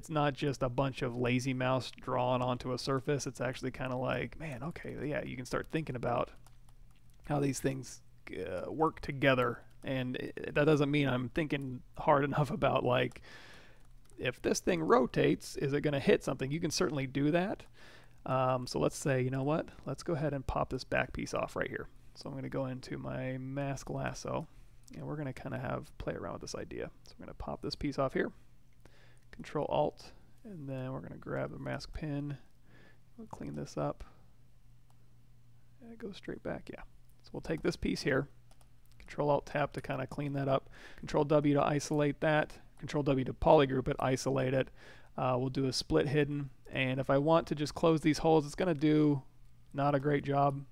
not just a bunch of lazy mouse drawn onto a surface. It's actually kind of like, man, okay, yeah, you can start thinking about how these things work together. And that doesn't mean I'm thinking hard enough about, like, if this thing rotates, is it going to hit something? You can certainly do that. So let's say, you know what? Let's go ahead and pop this back piece off right here. So I'm going to go into my mask lasso, and we're going to kind of play around with this idea. So I'm going to pop this piece off here, Control Alt, and then we're going to grab the mask pin. We'll clean this up, and it goes straight back. Yeah. So we'll take this piece here, Control Alt Tab to kind of clean that up, Control W to isolate that, Control W to polygroup it, isolate it. We'll do a split hidden, and if I want to just close these holes, it's going to do not a great job,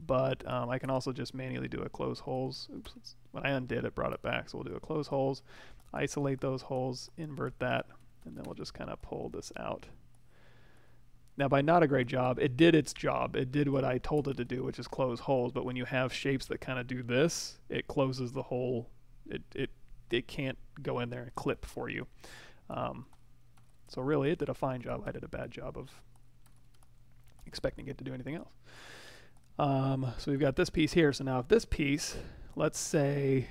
but I can also just manually do a close holes. Oops, when I undid it, brought it back. So we'll do a close holes, isolate those holes, invert that, and then we'll just kind of pull this out. Now, by not a great job, it did its job. It did what I told it to do, which is close holes. But when you have shapes that kind of do this, it closes the hole. It can't go in there and clip for you. So really, it did a fine job. I did a bad job of expecting it to do anything else. So we've got this piece here. So now if this piece, let's say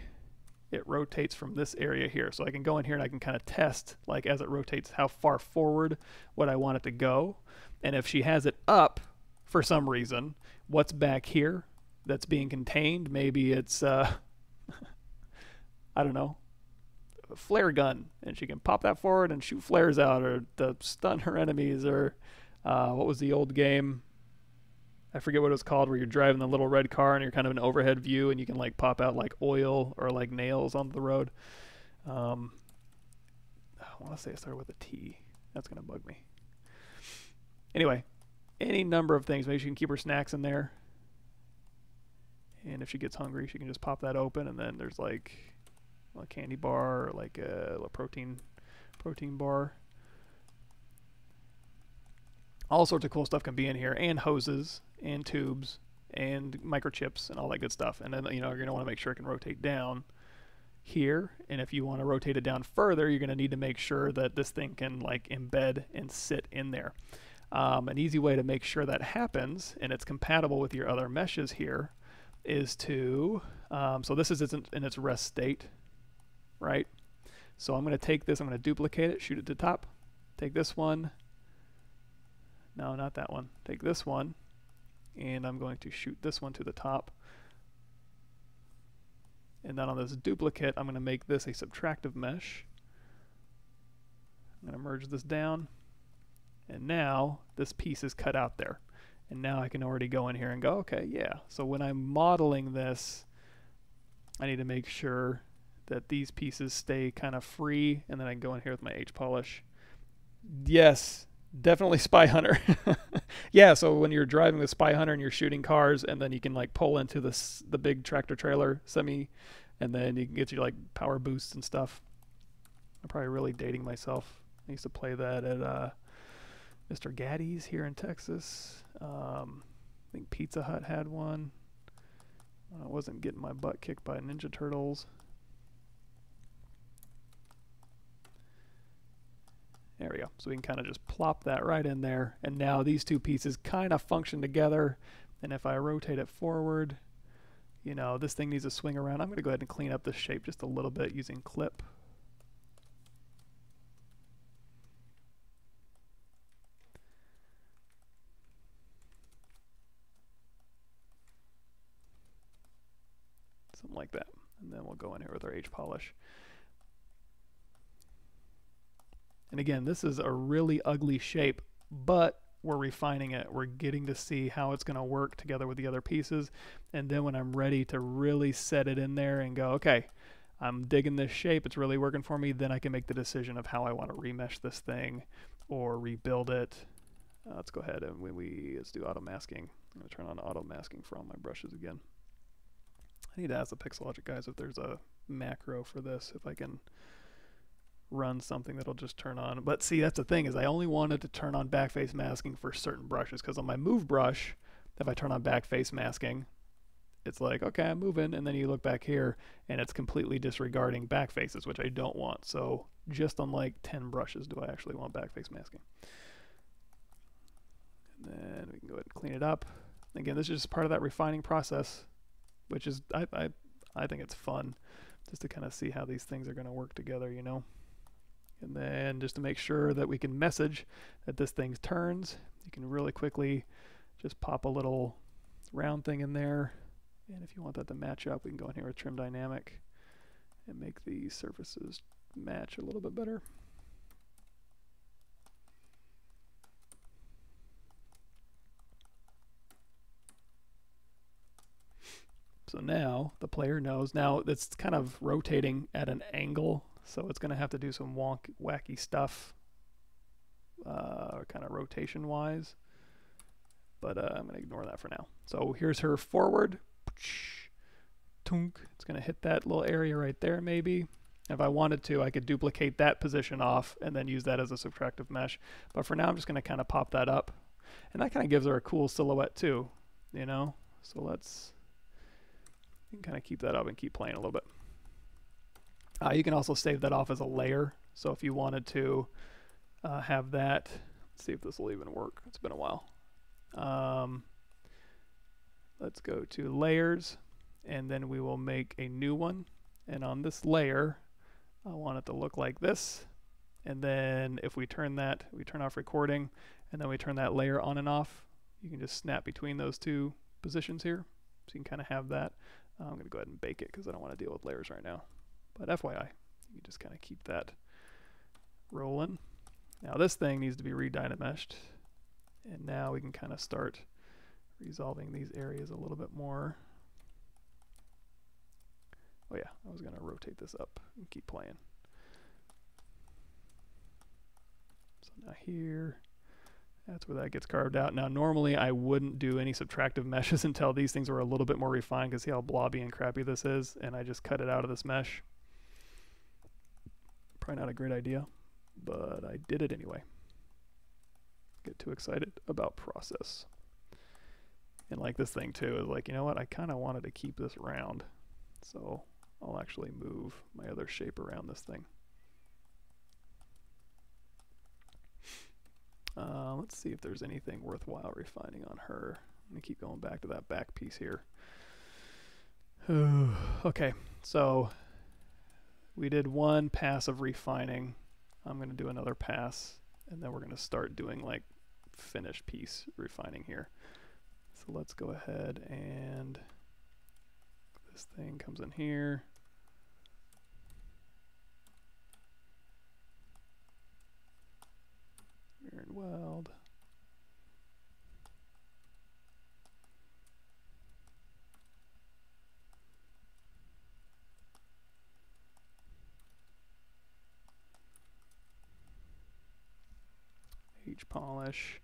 it rotates from this area here. So I can go in here and I can kind of test, like as it rotates, how far forward would I want it to go. And if she has it up for some reason, what's back here that's being contained? Maybe it's, I don't know, a flare gun. And she can pop that forward and shoot flares out, or to stun her enemies, or what was the old game? I forget what it was called, where you're driving the little red car and you're kind of an overhead view and you can like pop out like oil or like nails onto the road. I want to say it started with a T. That's going to bug me. Anyway, any number of things. Maybe she can keep her snacks in there. And if she gets hungry, she can just pop that open, and then there's like a candy bar or like a protein bar. All sorts of cool stuff can be in here, and hoses, and tubes, and microchips, and all that good stuff. And then, you know, you're going to want to make sure it can rotate down here. And if you want to rotate it down further, you're going to need to make sure that this thing can like embed and sit in there. An easy way to make sure that happens, and it's compatible with your other meshes here, is to, so this is in its rest state, right? So I'm going to take this, I'm going to duplicate it, shoot it to top, take this one. No, not that one. Take this one, and I'm going to shoot this one to the top. And then on this duplicate, I'm going to make this a subtractive mesh. I'm going to merge this down, and now this piece is cut out there. And now I can already go in here and go, okay, yeah. So when I'm modeling this, I need to make sure that these pieces stay kind of free, and then I can go in here with my H-polish. Yes. Definitely Spy Hunter. Yeah, so when you're driving the Spy Hunter and you're shooting cars, and then you can like pull into the big tractor trailer semi, and then you can get your like power boosts and stuff. I'm probably really dating myself. I used to play that at Mr. Gaddy's here in Texas. I think Pizza Hut had one. I wasn't getting my butt kicked by Ninja Turtles. There we go. So we can kind of just plop that right in there. And now these two pieces kind of function together. And if I rotate it forward, you know, this thing needs to swing around. I'm going to go ahead and clean up this shape just a little bit using clip. Something like that. And then we'll go in here with our H-polish. And again, this is a really ugly shape, but we're refining it. We're getting to see how it's going to work together with the other pieces. And then when I'm ready to really set it in there and go, okay, I'm digging this shape, it's really working for me, then I can make the decision of how I want to remesh this thing or rebuild it. Let's go ahead and let's do auto masking. I'm going to turn on auto masking for all my brushes again. I need to ask the Pixologic guys if there's a macro for this, if I can run something that'll just turn on. But see, that's the thing, is I only wanted to turn on backface masking for certain brushes, because on my move brush, if I turn on backface masking, it's like, okay, I'm moving, and then you look back here and it's completely disregarding back faces, which I don't want. So just on like 10 brushes do I actually want backface masking. And then we can go ahead and clean it up. Again, this is just part of that refining process, which is, I think it's fun just to kind of see how these things are going to work together, you know. And then just to make sure that we can message that this thing turns, you can really quickly just pop a little round thing in there. And if you want that to match up, we can go in here with Trim Dynamic and make the surfaces match a little bit better. So now the player knows. Now it's kind of rotating at an angle, so it's going to have to do some wacky stuff, kind of rotation-wise. But I'm going to ignore that for now. So here's her forward. It's going to hit that little area right there maybe. If I wanted to, I could duplicate that position off and then use that as a subtractive mesh. But for now, I'm just going to kind of pop that up. And that kind of gives her a cool silhouette too, you know? So let's kind of keep that up and keep playing a little bit. You can also save that off as a layer. So if you wanted to have that, let's see if this will even work. It's been a while. Let's go to layers, and then we will make a new one. And on this layer, I want it to look like this. And then if we turn that, we turn off recording, and then we turn that layer on and off, you can just snap between those two positions here. So you can kind of have that. I'm going to go ahead and bake it because I don't want to deal with layers right now. But FYI, you just kind of keep that rolling. Now this thing needs to be re-dynameshed. And now we can kind of start resolving these areas a little bit more. Oh yeah, I was going to rotate this up and keep playing. So now here, that's where that gets carved out. Now normally I wouldn't do any subtractive meshes until these things were a little bit more refined, because see how blobby and crappy this is, and I just cut it out of this mesh. Probably not a great idea, but I did it anyway. Get too excited about process. And like this thing too is like, you know what, I kind of wanted to keep this round, so I'll actually move my other shape around this thing. Let's see if there's anything worthwhile refining on her. I'm going to keep going back to that back piece here. Okay, so we did one pass of refining. I'm going to do another pass, and then we're going to start doing like finished piece refining here. So let's go ahead, and this thing comes in here. Mirror and weld. H polish.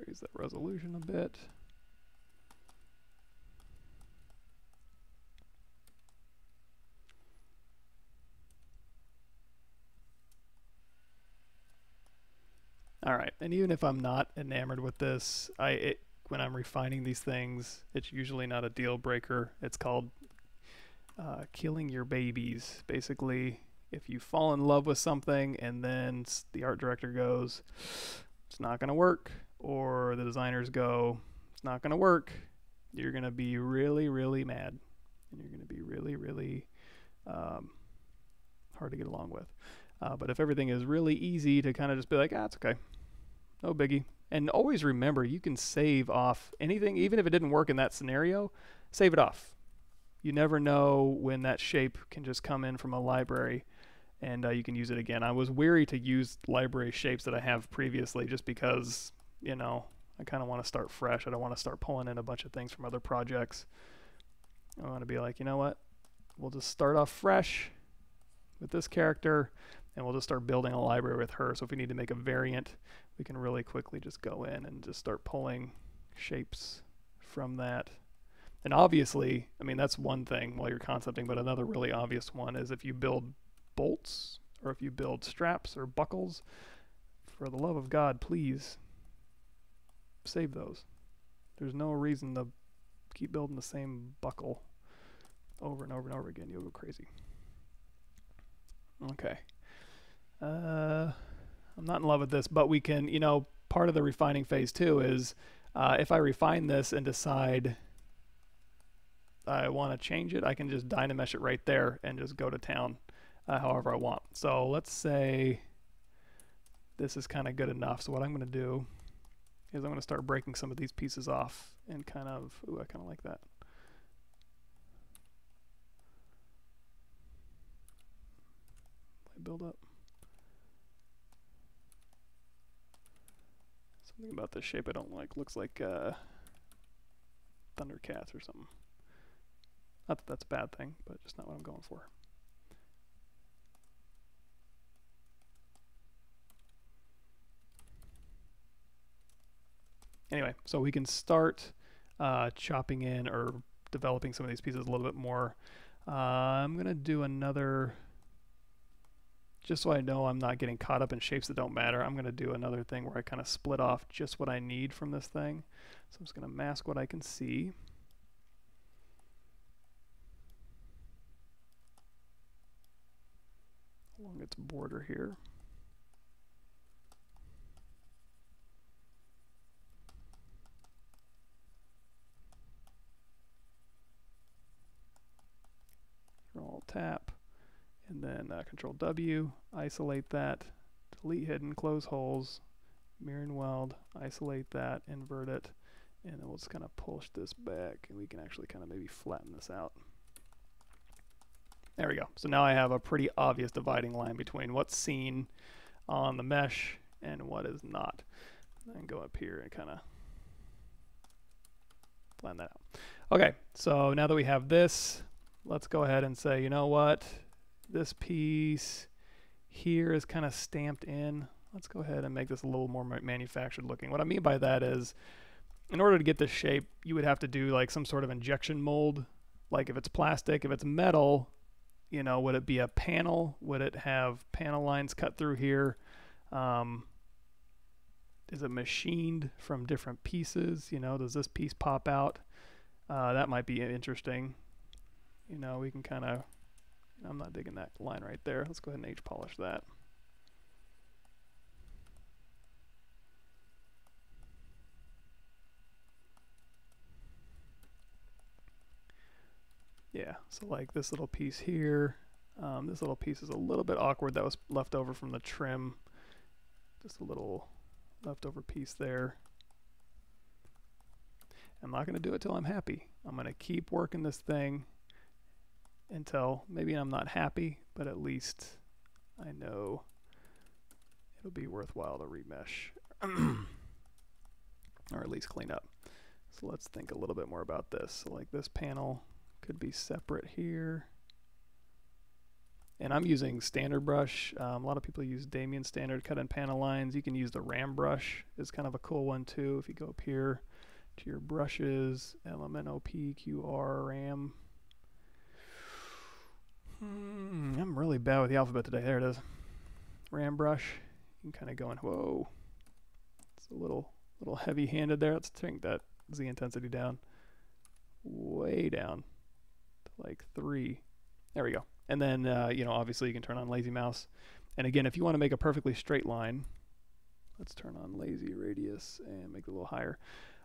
Raise that resolution a bit. All right, and even if I'm not enamored with this, when I'm refining these things, it's usually not a deal breaker. It's called killing your babies. Basically, if you fall in love with something and then the art director goes, it's not going to work, or the designers go, it's not going to work, you're going to be really, really mad, and you're going to be really, really hard to get along with. But if everything is really easy to kind of just be like, it's okay, no biggie, And always remember, you can save off anything, even if it didn't work in that scenario, save it off. You never know when that shape can just come in from a library and you can use it again. I was weary to use library shapes that I have previously just because, you know, I kind of want to start fresh. I don't want to start pulling in a bunch of things from other projects. I want to be like, you know what? We'll just start off fresh with this character, and we'll just start building a library with her. So if we need to make a variant, we can really quickly just go in and just start pulling shapes from that. And obviously, I mean, that's one thing while you're concepting, but another really obvious one is if you build bolts or if you build straps or buckles, for the love of God, please save those. There's no reason to keep building the same buckle over and over and over again. You'll go crazy. Okay. I'm not in love with this, but we can, you know, part of the refining phase too is if I refine this and decide I want to change it, I can just Dynamesh it right there and just go to town however I want. So let's say this is kind of good enough. So what I'm going to do is I'm going to start breaking some of these pieces off and kind of, ooh, I kind of like that. Build up. Something about this shape I don't like. Looks like Thundercats or something. Not that that's a bad thing, but just not what I'm going for. Anyway, so we can start chopping in or developing some of these pieces a little bit more. I'm going to do another, just so I know I'm not getting caught up in shapes that don't matter, I'm going to do another thing where I kind of split off just what I need from this thing. So I'm just going to mask what I can see. Along its border here. Control tap, and then Control W, isolate that, delete hidden, close holes, mirror and weld, isolate that, invert it, and then we'll just kind of push this back, and we can actually kind of maybe flatten this out. There we go. So now I have a pretty obvious dividing line between what's seen on the mesh and what is not. And go up here and kind of blend that out. Okay, so now that we have this, let's go ahead and say, you know what? This piece here is kind of stamped in. Let's go ahead and make this a little more manufactured looking. What I mean by that is, in order to get this shape, you would have to do like some sort of injection mold. Like if it's plastic, if it's metal, you know, would it be a panel? Would it have panel lines cut through here? Is it machined from different pieces? You know, does this piece pop out? That might be interesting. You know, we can kind of, I'm not digging that line right there. Let's go ahead and H polish that. Yeah, so like this little piece here, this little piece is a little bit awkward. That was left over from the trim. Just a little leftover piece there. I'm not going to do it till I'm happy. I'm going to keep working this thing until maybe I'm not happy, but at least I know it'll be worthwhile to remesh or at least clean up. So let's think a little bit more about this. So like this panel could be separate here. And I'm using standard brush. A lot of people use Damien standard cut in panel lines. You can use the Ram brush. It's kind of a cool one too. If you go up here to your brushes, LMNOP, Ram. I'm really bad with the alphabet today. There it is. Ram brush. You can kind of go in, whoa. It's a little heavy-handed there. Let's take that Z intensity down. Way down. Like 3. There we go. And then, you know, obviously you can turn on lazy mouse. And again, if you want to make a perfectly straight line, let's turn on lazy radius and make it a little higher.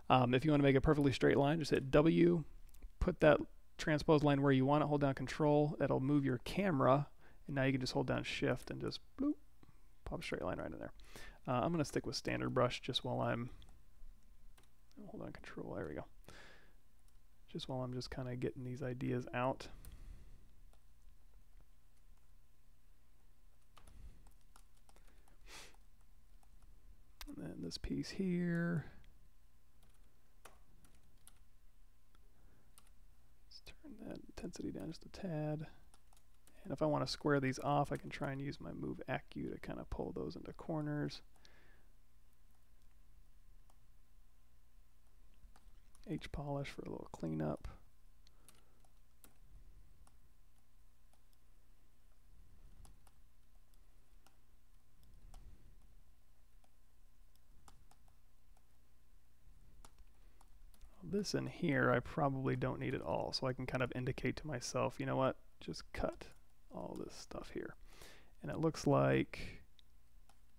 If you want to make a perfectly straight line, just hit W, put that transpose line where you want it, hold down Control. That'll move your camera. And now you can just hold down Shift and just bloop, pop a straight line right in there. I'm going to stick with standard brush just while I'm, hold on, control, there we go. Just while I'm just kind of getting these ideas out. And then this piece here. Let's turn that intensity down just a tad. And if I want to square these off, I can try and use my Move Acu to kind of pull those into corners. H polish for a little cleanup. This in here, I probably don't need it all, so I can kind of indicate to myself, you know what, just cut all this stuff here. And it looks like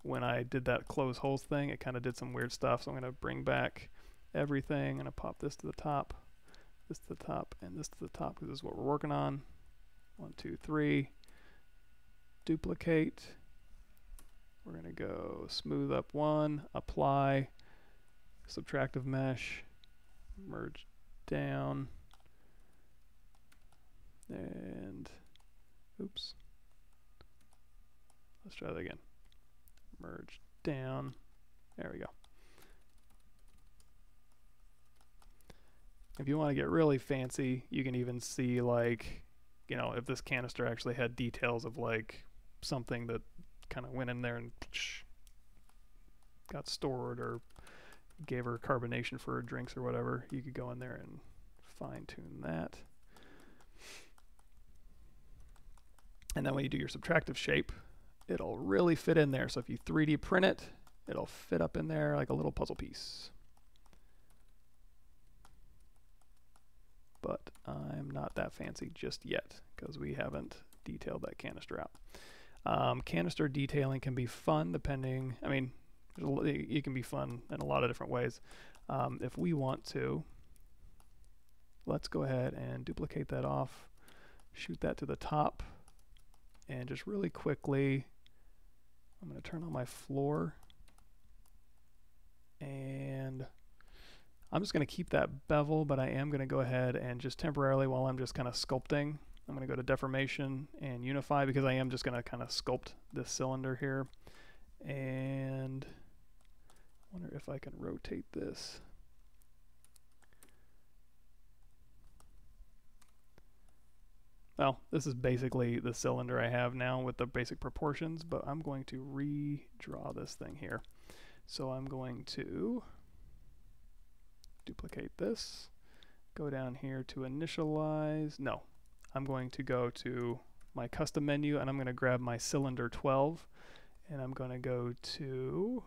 when I did that close holes thing, it kind of did some weird stuff, so I'm going to bring back everything. I'm going to pop this to the top, this to the top, and this to the top, because this is what we're working on. 1, 2, 3. Duplicate. We're going to go smooth up one, apply, subtractive mesh, merge down, and oops. Let's try that again. Merge down. There we go. If you want to get really fancy, you can even see, like, you know, if this canister actually had details of like something that kind of went in there and got stored, or gave her carbonation for her drinks or whatever, you could go in there and fine tune that. And then when you do your subtractive shape, it'll really fit in there. So if you 3D print it, it'll fit up in there like a little puzzle piece. But I'm not that fancy just yet because we haven't detailed that canister out. Canister detailing can be fun depending, I mean, it can be fun in a lot of different ways. If we want to, let's go ahead and duplicate that off, shoot that to the top, and just really quickly, I'm going to turn on my floor, and I'm just going to keep that bevel, but I am going to go ahead and just temporarily, while I'm just kind of sculpting, I'm going to go to deformation and unify, because I am just going to kind of sculpt this cylinder here. And I wonder if I can rotate this. Well, this is basically the cylinder I have now with the basic proportions, but I'm going to redraw this thing here. So I'm going to duplicate this, go down here to initialize. No, I'm going to go to my custom menu, and I'm going to grab my cylinder 12, and I'm going to go to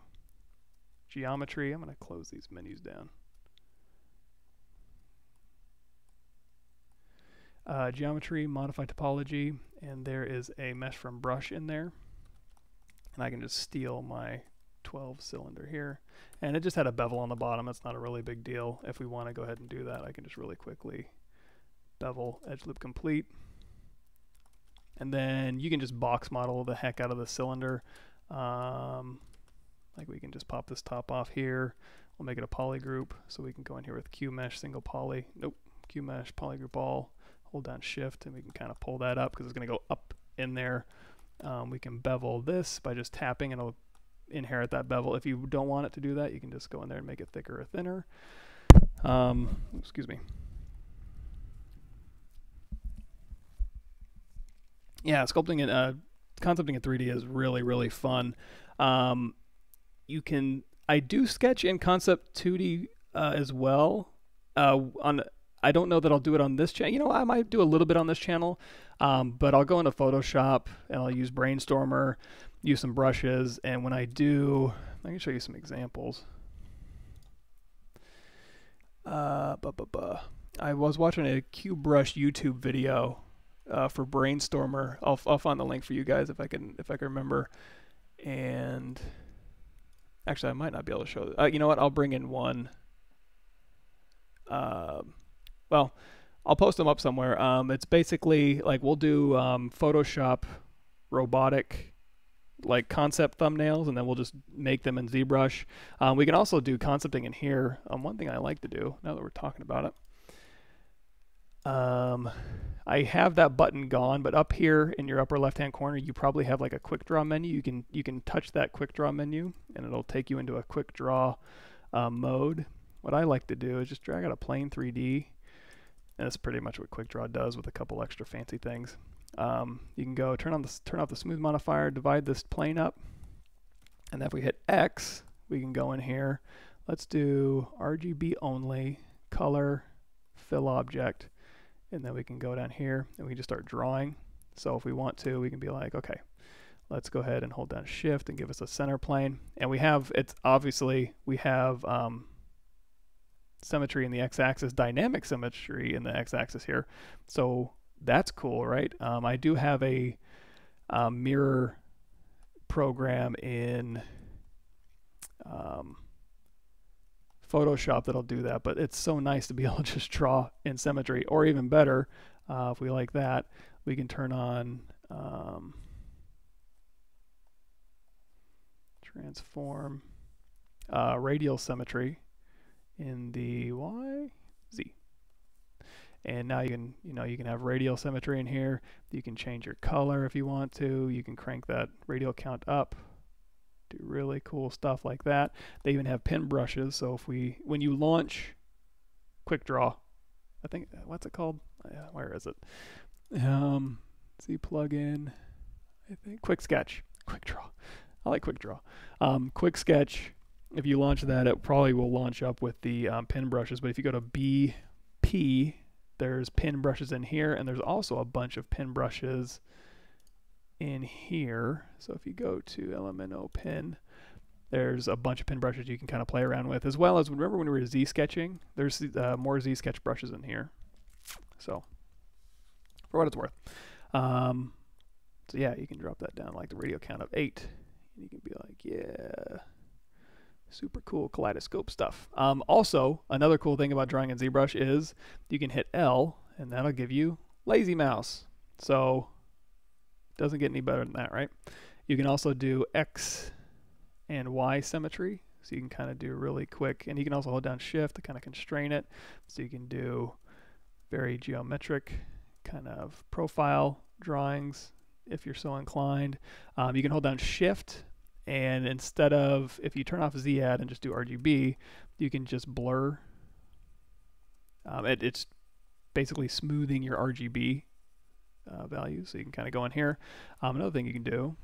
geometry. I'm going to close these menus down. Geometry, modify topology, and there is a mesh from brush in there, and I can just steal my 12 cylinder here, and it just had a bevel on the bottom. That's not a really big deal. If we want to go ahead and do that, I can just really quickly bevel edge loop complete, and then you can just box model the heck out of the cylinder. Like, we can just pop this top off here. We'll make it a poly group, so we can go in here with Q mesh single poly. Nope, Q mesh poly group all. Hold down shift, and we can kind of pull that up because it's going to go up in there. We can bevel this by just tapping, and it'll inherit that bevel. If you don't want it to do that, you can just go in there and make it thicker or thinner. Excuse me. Yeah, sculpting and concepting in 3D is really, really fun. I do sketch in Concept 2D as well. I don't know that I'll do it on this channel. You know, I might do a little bit on this channel, but I'll go into Photoshop and I'll use Brainstormer, use some brushes, and when I do, I can show you some examples. I was watching a QBrush YouTube video for Brainstormer. I'll find the link for you guys if I can remember. And actually, I might not be able to show it. You know what? I'll bring in one. Well, I'll post them up somewhere. It's basically like we'll do Photoshop robotic like concept thumbnails, and then we'll just make them in ZBrush. We can also do concepting in here. One thing I like to do, now that we're talking about it, I have that button gone, but up here in your upper left-hand corner, you probably have like a quick draw menu. You can touch that quick draw menu, and it'll take you into a quick draw mode. What I like to do is just drag out a plain 3D, and that's pretty much what quick draw does with a couple extra fancy things. You can go turn off the smooth modifier, divide this plane up, and then if we hit X, we can go in here. Let's do RGB only, color, fill object, and then we can go down here and we can just start drawing. So if we want to, we can be like, okay, let's go ahead and hold down Shift and give us a center plane. And we have, we have symmetry in the x-axis, dynamic symmetry in the x-axis here. So that's cool, right? I do have a mirror program in Photoshop that'll do that, but it's so nice to be able to just draw in symmetry, or even better, if we like that, we can turn on transform radial symmetry in the Y, Z. And now you can have radial symmetry in here. You can change your color if you want to. You can crank that radial count up. Do really cool stuff like that. They even have pin brushes. So when you launch Quick Draw, I think, what's it called? Where is it? Z plugin, I think Quick Sketch, Quick Draw. I like Quick Draw. Quick Sketch, if you launch that, it probably will launch up with the pin brushes. But if you go to BP, there's pin brushes in here, and there's also a bunch of pin brushes in here. So if you go to LMNO pin, there's a bunch of pin brushes you can kind of play around with, as well as, remember when we were Z sketching, there's more Z sketch brushes in here. So for what it's worth. So yeah, you can drop that down like the radial count of 8. You can be like, yeah, super cool kaleidoscope stuff. Also, another cool thing about drawing in ZBrush is you can hit L, and that'll give you lazy mouse. So it doesn't get any better than that, right? You can also do X and Y symmetry, so you can kind of do really quick, and you can also hold down Shift to kind of constrain it, so you can do very geometric kind of profile drawings if you're so inclined. You can hold down Shift, and instead of, if you turn off Z add and just do RGB, you can just blur. It's basically smoothing your RGB values, so you can kind of go in here. Another thing you can do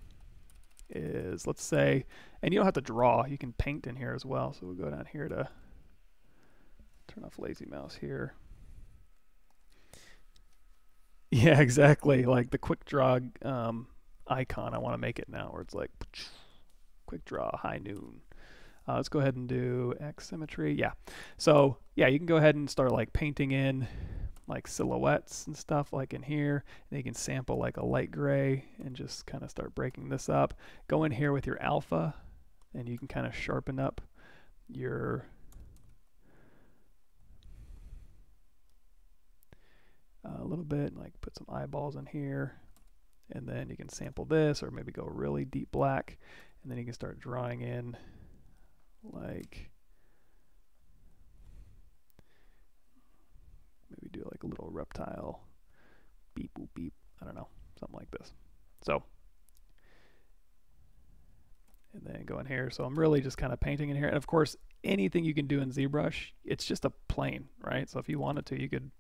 is, let's say, and you don't have to draw, you can paint in here as well. So we'll go down here to turn off lazy mouse here. Yeah, exactly. Like the quick draw icon, I want to make it now where it's like quick draw high noon. Let's go ahead and do X symmetry. Yeah. So yeah, you can go ahead and start like painting in like silhouettes and stuff like in here. And you can sample like a light gray and just kind of start breaking this up. Go in here with your alpha, and you can kind of sharpen up your a little bit, like put some eyeballs in here, and then you can sample this, or maybe go really deep black, and then you can start drawing in like, maybe do like a little reptile beep boop beep, I don't know, something like this. So, and then go in here. So I'm really just kind of painting in here, and of course anything you can do in ZBrush, it's just a plane, right? So if you wanted to, you could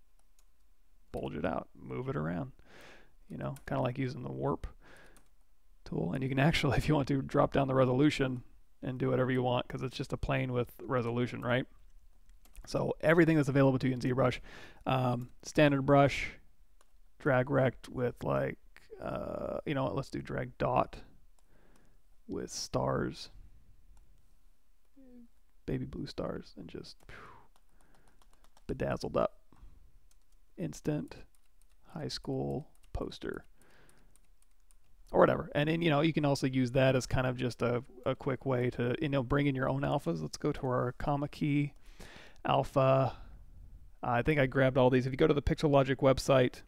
bulge it out, move it around, you know, kind of like using the warp tool. And you can actually, if you want to, drop down the resolution and do whatever you want, because it's just a plane with resolution, right? So everything that's available to you in ZBrush, standard brush, drag rect with like, you know what, let's do drag dot with stars, baby blue stars, and just bedazzled up. Instant high school poster or whatever. And then, you know, you can also use that as kind of just a quick way to, you know, bring in your own alphas. Let's go to our comma key alpha. I think I grabbed all these. If you go to the Pixel Logic website,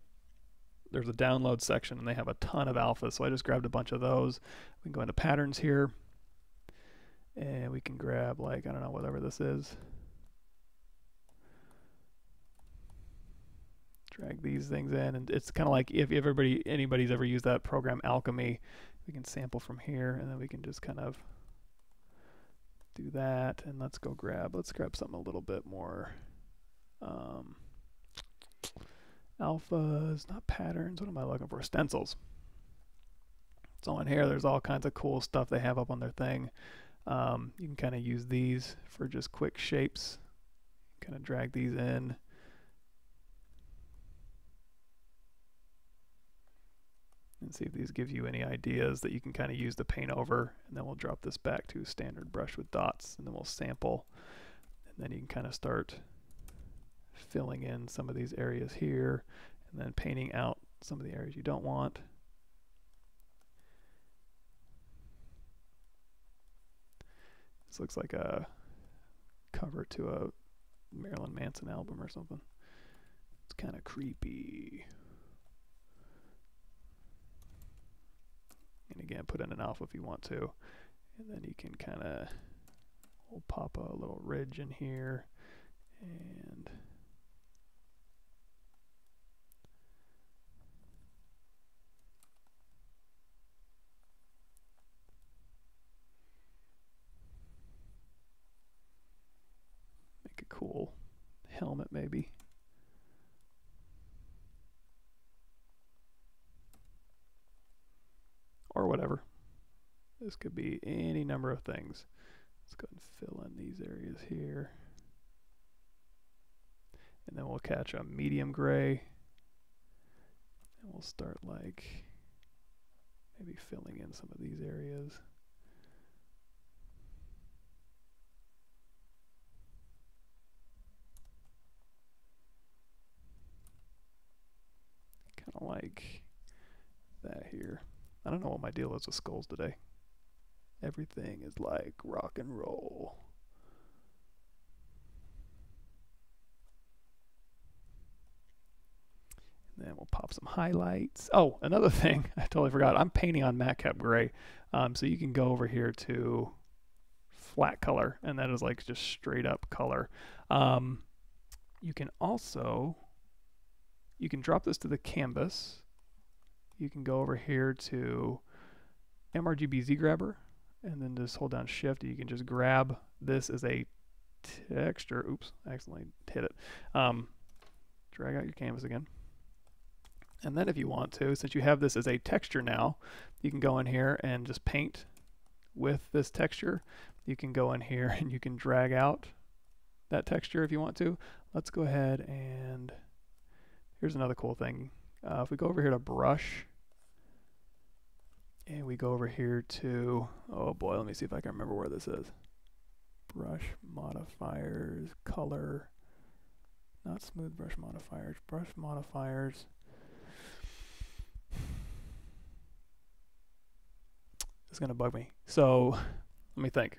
there's a download section, and they have a ton of alphas. So I just grabbed a bunch of those. We can go into patterns here, and we can grab, like, I don't know, whatever this is. Drag these things in, and it's kind of like if anybody's ever used that program Alchemy, we can sample from here, and then we can just kind of do that. And let's grab something a little bit more alphas, not patterns. What am I looking for? Stencils. So in here, there's all kinds of cool stuff they have up on their thing. You can kind of use these for just quick shapes. Kind of drag these in. And see if these give you any ideas that you can kind of use to paint over. And then we'll drop this back to standard brush with dots, and then we'll sample. And then you can kind of start filling in some of these areas here, and then painting out some of the areas you don't want. This looks like a cover to a Marilyn Manson album or something. It's kind of creepy. And again, put in an alpha if you want to. And then you can kind of, we'll pop a little ridge in here. And make a cool helmet maybe. Or whatever. This could be any number of things. Let's go and fill in these areas here. And then we'll catch a medium gray. And we'll start like maybe filling in some of these areas. Kind of like that here. I don't know what my deal is with skulls today. Everything is like rock and roll. And then we'll pop some highlights. Oh, another thing, I totally forgot. I'm painting on Matcap Gray. So you can go over here to flat color, and that is like just straight up color. You can also, you can drop this to the canvas. You can go over here to MRGB Z Grabber, and then just hold down Shift. You can just grab this as a texture. Oops, I accidentally hit it. Drag out your canvas again. And then if you want to, since you have this as a texture now, you can go in here and just paint with this texture. You can go in here and you can drag out that texture if you want to. Let's go ahead and here's another cool thing. If we go over here to brush, and we go over here to, oh boy, let me see if I can remember where this is. Brush modifiers, color, not smooth brush modifiers, brush modifiers. It's gonna bug me. So let me think.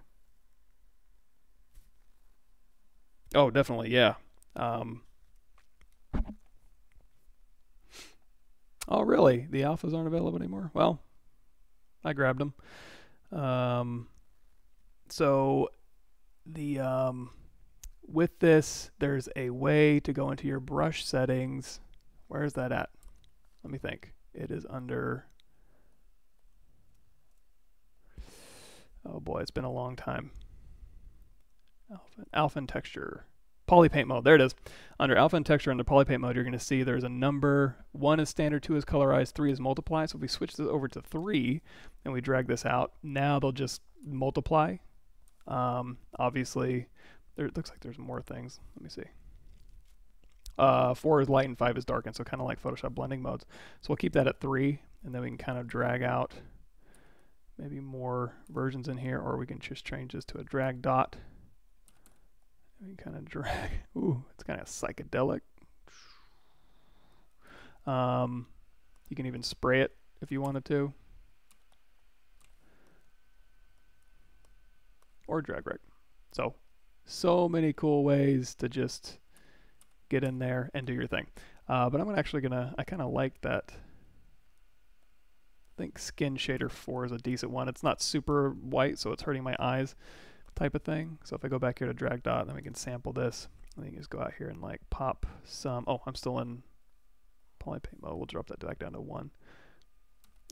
Oh, definitely, yeah. Oh, really? The alphas aren't available anymore? Well, I grabbed them. So the with this, there's a way to go into your brush settings. Where is that at? Let me think. It is under, oh boy, it's been a long time. Alpha and texture. Polypaint mode, there it is. Under alpha and texture, under polypaint mode, you're going to see there's a number. 1 is standard, 2 is colorized, 3 is multiply. So if we switch this over to 3 and we drag this out, now they'll just multiply. Obviously, it looks like there's more things. Let me see. 4 is light and 5 is darken, so kind of like Photoshop blending modes. So we'll keep that at 3, and then we can kind of drag out maybe more versions in here, or we can just change this to a drag dot. We kind of drag. Ooh, it's kind of psychedelic. You can even spray it if you wanted to, or drag right. So many cool ways to just get in there and do your thing. But I'm actually gonna. I kind of like that think Skin Shader 4 is a decent one. It's not super white, so it's hurting my eyes type of thing. So if I go back here to drag dot, then we can sample this. And then you just go out here and like pop some, oh, I'm still in polypaint mode. We'll drop that back down to 1.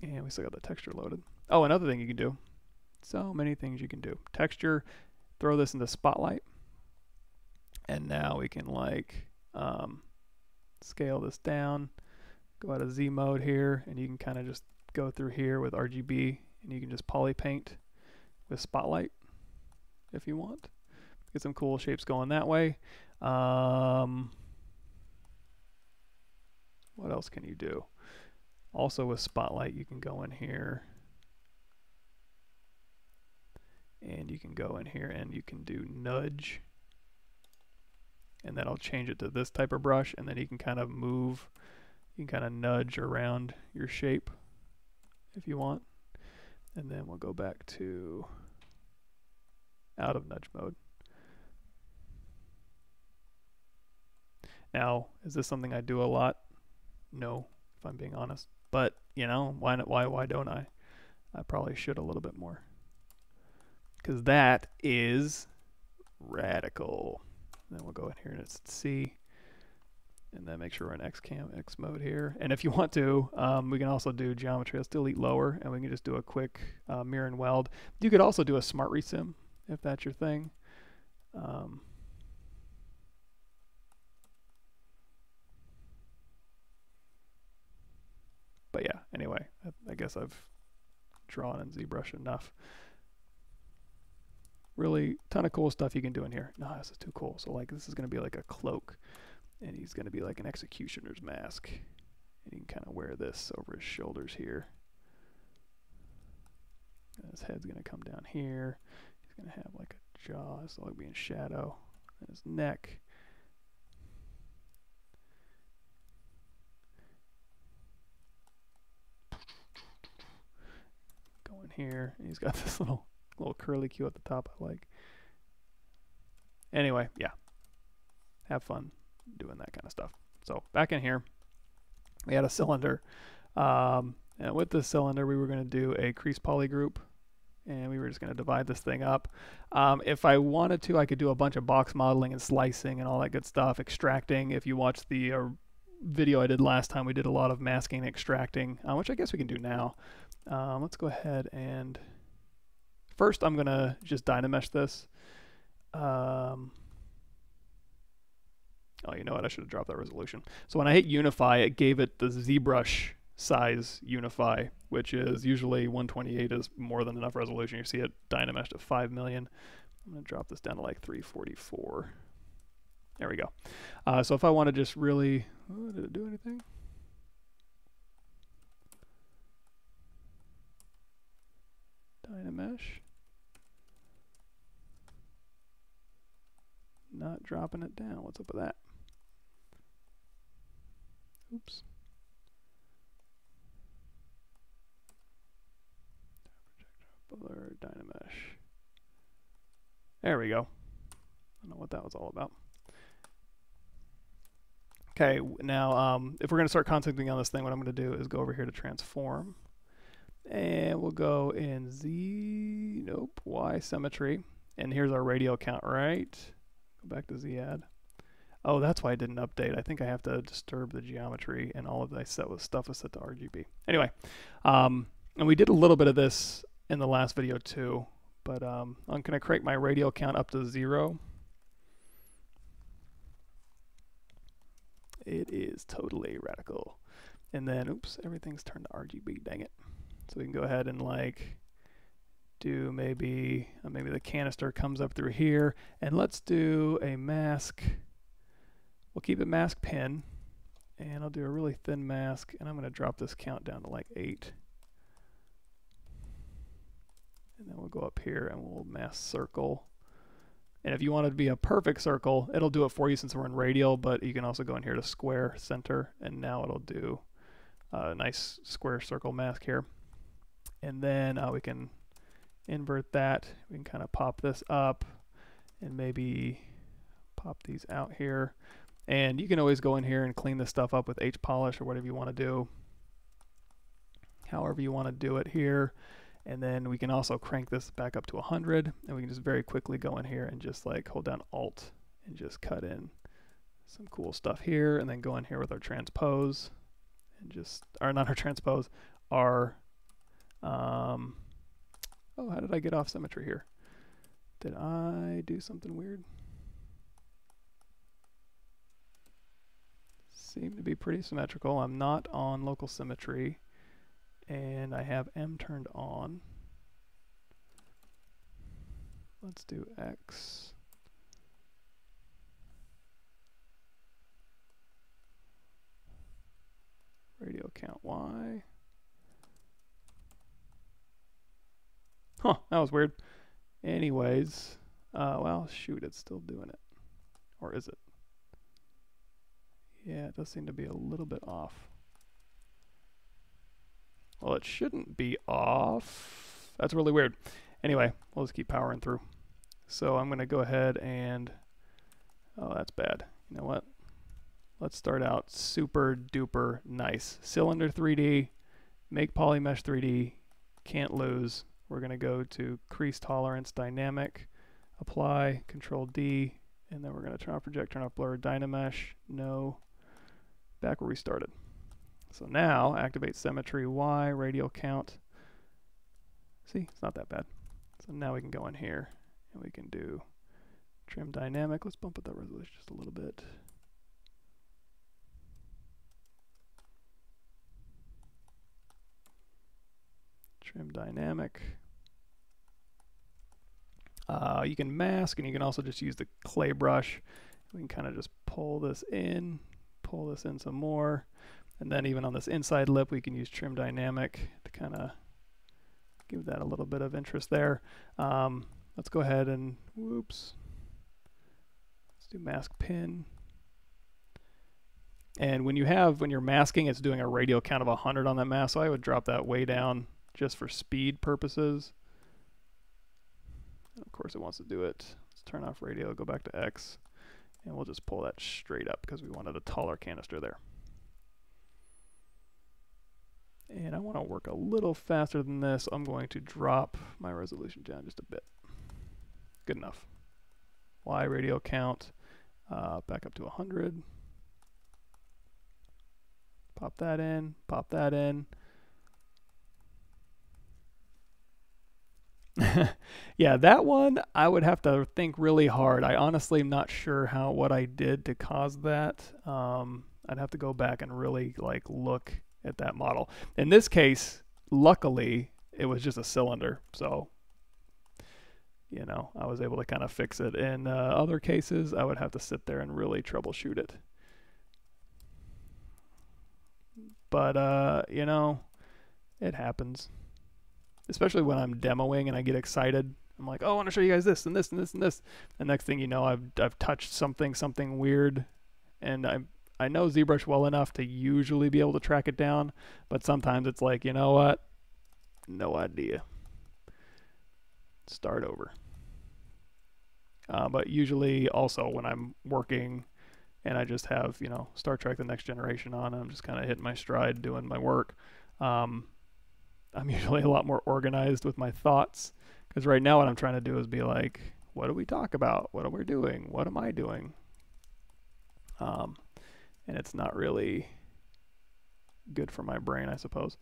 And we still got the texture loaded. Oh, another thing you can do. So many things you can do. Texture, throw this into Spotlight. And now we can like scale this down, go out of Z mode here, and you can kind of just go through here with RGB, and you can just poly paint with Spotlight if you want. Get some cool shapes going that way. What else can you do? Also with Spotlight, you can go in here, and you can go in here and you can do nudge, and that'll change it to this type of brush, and then you can kind of move, you can kind of nudge around your shape if you want. And then we'll go back to out of nudge mode. Now, is this something I do a lot? No, if I'm being honest. But, you know, why not, why don't I? I probably should a little bit more. Because that is radical. Then we'll go in here and it's C, and then make sure we're in X mode here. And if you want to, we can also do geometry. Let's delete lower, and we can just do a quick mirror and weld. You could also do a smart resim if that's your thing. But yeah, anyway, I guess I've drawn in ZBrush enough. Really ton of cool stuff you can do in here. No, this is too cool. So like this is going to be like a cloak, and he's going to be like an executioner's mask, and you can kind of wear this over his shoulders here. And his head's going to come down here. He's going to have like a jaw, so it'll be in shadow, and his neck. Go in here, and he's got this little curly Q at the top I like. Anyway, yeah, have fun doing that kind of stuff. So back in here, we had a cylinder, and with this cylinder we were going to do a crease poly group, and we were just going to divide this thing up. If I wanted to, I could do a bunch of box modeling and slicing and all that good stuff, extracting. If you watch the video I did last time, we did a lot of masking and extracting, which I guess we can do now. Let's go ahead and first, I'm going to just Dynamesh this. Oh, you know what? I should have dropped that resolution. So when I hit Unify, it gave it the ZBrush size Unify, which is usually 128 is more than enough resolution. You see it Dynameshed at 5 million. I'm going to drop this down to like 344. There we go. So if I want to just really... Oh, did it do anything? Dynamesh. Not dropping it down. What's up with that? Oops. Blur Dynamesh. There we go. I don't know what that was all about. Okay, now if we're going to start concentrating on this thing, what I'm going to do is go over here to transform. And we'll go in Z, nope, Y symmetry. And here's our radial count, right? Go back to Z add. Oh, that's why I didn't update. I think I have to disturb the geometry, and all of that stuff was set to RGB. Anyway, and we did a little bit of this in the last video too, but I'm going to crank my radial count up to 0. It is totally radical. And then, oops, everything's turned to RGB, dang it. So we can go ahead and like do maybe the canister comes up through here, and let's do a mask. We'll keep it mask pin, and I'll do a really thin mask, and I'm going to drop this count down to like 8. And then we'll go up here and we'll mask circle. And if you want it to be a perfect circle, it'll do it for you since we're in radial, but you can also go in here to square center, and now it'll do a nice square circle mask here. And then we can invert that. We can kind of pop this up and maybe pop these out here. And you can always go in here and clean this stuff up with H polish or whatever you want to do. however you want to do it here. And then we can also crank this back up to 100, and we can just very quickly go in here and just like hold down Alt and just cut in some cool stuff here, and then go in here with our transpose and just, or not our transpose, our, oh, how did I get off symmetry here? Did I do something weird? Seem to be pretty symmetrical. I'm not on local symmetry, and I have M turned on. Let's do X. Radial count Y. Huh, that was weird. Anyways, well, shoot, it's still doing it. Or is it? Yeah, it does seem to be a little bit off. Well, it shouldn't be off. That's really weird. Anyway, we'll just keep powering through. So I'm going to go ahead and, oh, that's bad. You know what? Let's start out super duper nice. Cylinder 3D, make polymesh 3D, can't lose. We're going to go to crease tolerance, dynamic, apply, control D, and then we're going to turn off project, turn off blur, dynamesh, no, back where we started. So now activate symmetry Y, radial count. See, it's not that bad. So now we can go in here and we can do trim dynamic. Let's bump up that resolution just a little bit. Trim dynamic. You can mask, and you can also just use the clay brush. We can kind of just pull this in some more. And then even on this inside lip, we can use trim dynamic to kind of give that a little bit of interest there. Let's go ahead and, whoops. Let's do mask pin. And when you're masking, it's doing a radial count of 100 on that mask, so I would drop that way down just for speed purposes. And of course, it wants to do it. Let's turn off radial, go back to X, and we'll just pull that straight up because we wanted a taller canister there. And I want to work a little faster than this. I'm going to drop my resolution down just a bit. Good enough. Y radial count, back up to 100. Pop that in, pop that in. Yeah, that one I would have to think really hard. I honestly am not sure what I did to cause that. I'd have to go back and really like look at that model. In this case, luckily, it was just a cylinder, so you know, I was able to kind of fix it. In other cases, I would have to sit there and really troubleshoot it. But you know, it happens. Especially when I'm demoing and I get excited. I'm like, oh, I want to show you guys this and this and this and this. The next thing you know, I've touched something weird, and I know ZBrush well enough to usually be able to track it down, but sometimes it's like, you know what? No idea. Start over. But usually also when I'm working and I just have, you know, Star Trek The Next Generation on, and I'm just kind of hitting my stride doing my work, I'm usually a lot more organized with my thoughts, because right now what I'm trying to do is be like, what do we talk about? What are we doing? What am I doing? And it's not really good for my brain, I suppose.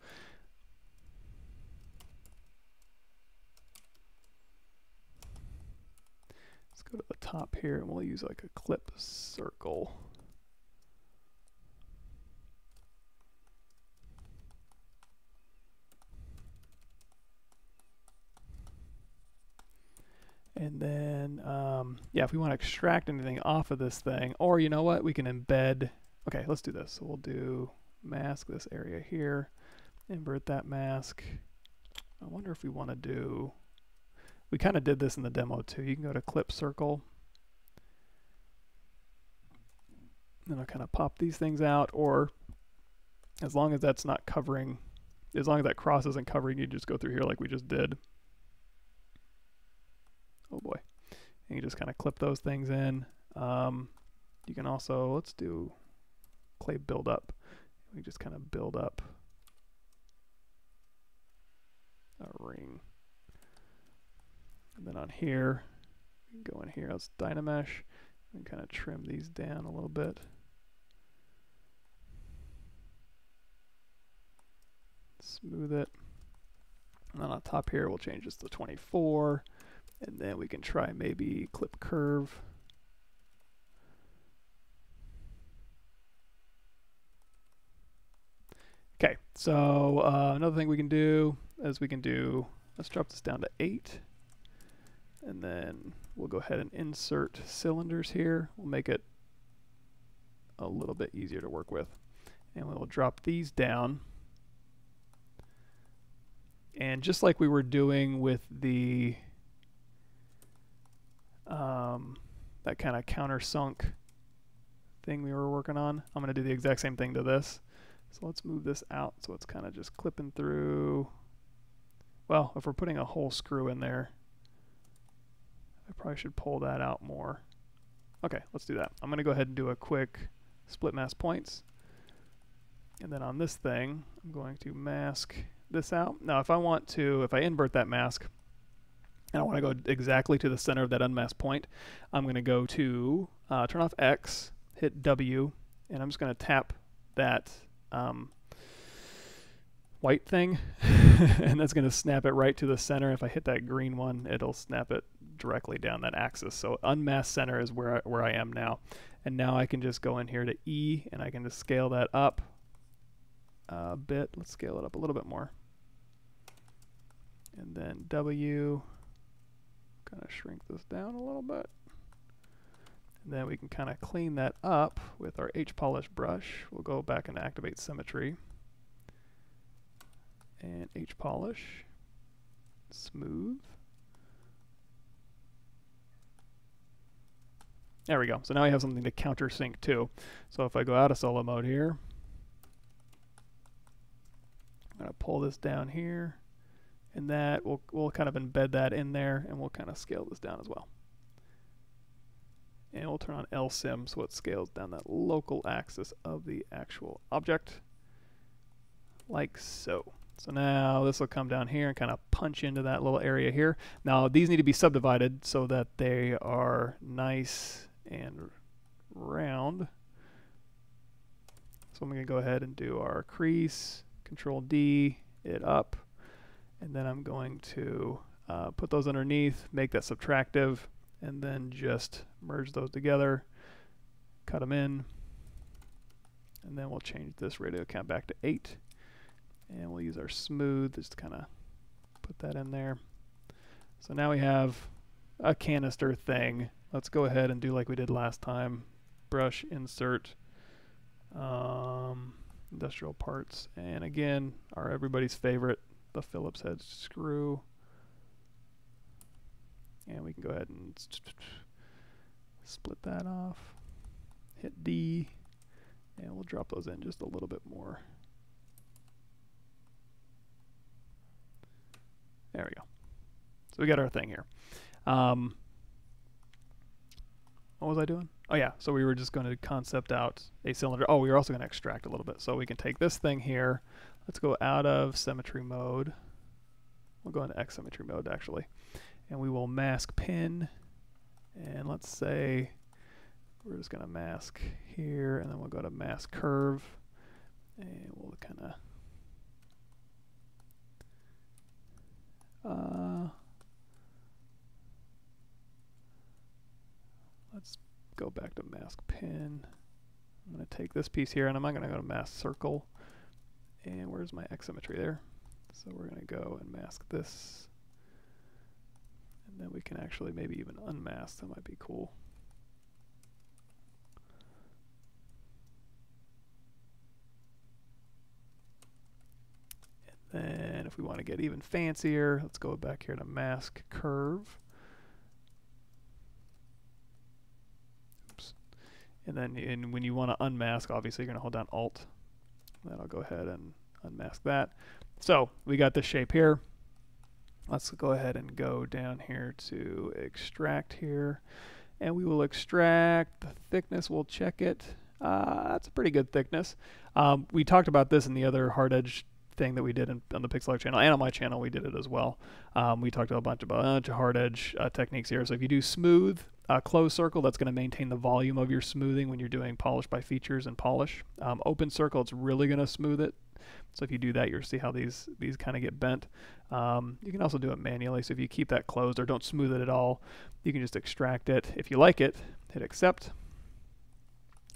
Let's go to the top here, and we'll use like a clip circle. And then, yeah, if we want to extract anything off of this thing, or you know what, we can embed. Okay, let's do this. So we'll do mask this area here, invert that mask. I wonder if we want to do, we kind of did this in the demo too. You can go to clip circle. And I'll kind of pop these things out, or as long as that's not covering, as long as that cross isn't covering, you just go through here like we just did. Oh boy. And you just kind of clip those things in. You can also, let's do clay build up. We just kind of build up a ring. And then on here, go in here, let's Dynamesh, and kind of trim these down a little bit. Smooth it. And then on top here, we'll change this to 24. And then we can try maybe clip curve. Okay, so another thing we can do is let's drop this down to 8. And then we'll go ahead and insert cylinders here. We'll make it a little bit easier to work with. And we'll drop these down. And just like we were doing with the that kind of countersunk thing we were working on, I'm going to do the exact same thing to this. So let's move this out so it's kind of just clipping through. Well, if we're putting a whole screw in there, I probably should pull that out more. Okay, let's do that. I'm going to go ahead and do a quick split mask points. And then on this thing, I'm going to mask this out. Now, if I invert that mask, and I want to go exactly to the center of that unmasked point, I'm going to go to turn off X, hit W, and I'm just going to tap that white thing, and that's going to snap it right to the center. If I hit that green one, it'll snap it directly down that axis. So unmasked center is where I am now. And now I can just go in here to E, and I can just scale that up a bit. Let's scale it up a little bit more. And then W, kind of shrink this down a little bit. And then we can kind of clean that up with our H-polish brush. We'll go back and activate symmetry. And H-polish, smooth. There we go. So now we have something to countersink to. So if I go out of solo mode here, I'm going to pull this down here. And that we'll kind of embed that in there, and we'll kind of scale this down as well. And we'll turn on LSIM so it scales down that local axis of the actual object, like so. So now this will come down here and kind of punch into that little area here. Now these need to be subdivided so that they are nice and round. So I'm going to go ahead and do our crease, Control D, it up. And then I'm going to put those underneath, make that subtractive, and then just merge those together, cut them in, and then we'll change this radial count back to 8. And we'll use our smooth, just kind of put that in there. So now we have a canister thing. Let's go ahead and do like we did last time. Brush, insert, industrial parts, and again, everybody's favorite, the Phillips head screw. And we can go ahead and split that off. Hit D, and we'll drop those in just a little bit more. There we go. So we got our thing here. What was I doing? Oh yeah, so we were just going to concept out a cylinder. Oh, we were also going to extract a little bit. So we can take this thing here. Let's go out of symmetry mode. We'll go into X symmetry mode actually. And we will mask pin. And let's say we're just going to mask here, and then we'll go to mask curve. And we'll kind of let's go back to mask pin. I'm going to take this piece here, and I'm going to go to mask circle. And where's my X symmetry there? So we're going to go and mask this. And then we can actually maybe even unmask. That might be cool. And then if we want to get even fancier, let's go back here to mask curve. Oops. And then when you want to unmask, obviously you're going to hold down Alt. Then I'll go ahead and unmask that. So we got this shape here. Let's go ahead and go down here to extract here. And we will extract the thickness. We'll check it. That's a pretty good thickness. We talked about this in the other hard edge thing that we did on the Pixelar channel, and on my channel we did it as well. We talked a bunch of hard edge techniques here. So if you do smooth, closed circle, that's going to maintain the volume of your smoothing when you're doing polish by features and polish. Open circle, it's really going to smooth it. So if you do that, you'll see how these kind of get bent. You can also do it manually. So if you keep that closed or don't smooth it at all, you can just extract it. If you like it, hit accept.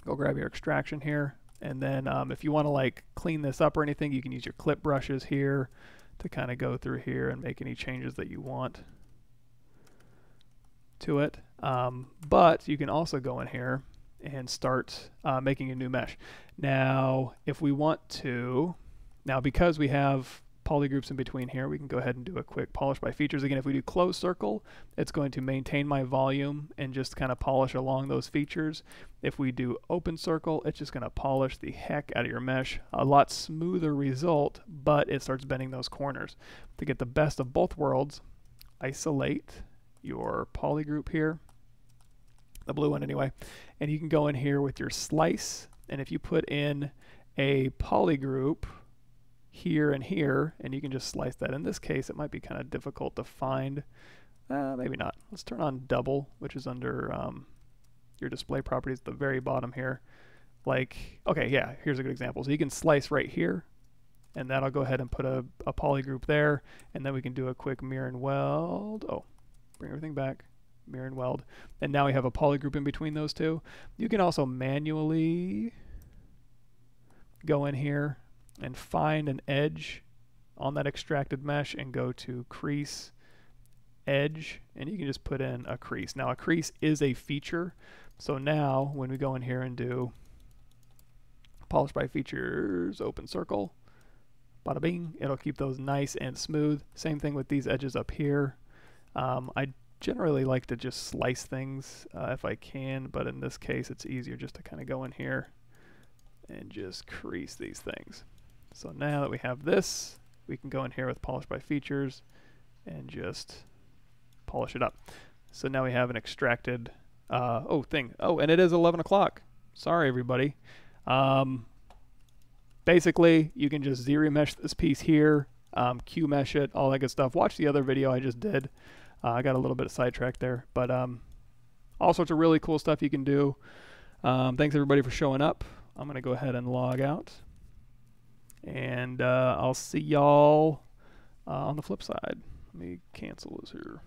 Go grab your extraction here. And then if you want to like clean this up or anything, you can use your clip brushes here to kind of go through here and make any changes that you want to it. But you can also go in here and start making a new mesh. Now, if we want to, now because we have polygroups in between here, we can go ahead and do a quick polish by features. Again, if we do closed circle, it's going to maintain my volume and just kind of polish along those features. If we do open circle, it's just going to polish the heck out of your mesh. A lot smoother result, but it starts bending those corners. To get the best of both worlds, isolate your polygroup here, the blue one anyway, and you can go in here with your slice, and if you put in a polygroup here and here, and you can just slice that. In this case, it might be kind of difficult to find. Maybe not. Let's turn on double, which is under your display properties at the very bottom here. Like, okay, yeah, here's a good example. So you can slice right here, and that'll go ahead and put a polygroup there, and then we can do a quick mirror and weld. Oh, bring everything back. Mirror and weld. And now we have a polygroup in between those two. You can also manually go in here and find an edge on that extracted mesh and go to crease, edge, and you can just put in a crease. Now a crease is a feature, so now when we go in here and do polish by features, open circle, bada bing, it'll keep those nice and smooth. Same thing with these edges up here. I generally like to just slice things if I can, but in this case it's easier just to kind of go in here and just crease these things. So now that we have this, we can go in here with polish by features and just polish it up. So now we have an extracted thing. Oh, and it is 11 o'clock. Sorry, everybody. Basically, you can just Z-remesh this piece here, Q-mesh it, all that good stuff. Watch the other video I just did. I got a little bit of sidetracked there, but all sorts of really cool stuff you can do. Thanks everybody for showing up. I'm going to go ahead and log out. And I'll see y'all on the flip side. Let me cancel this here.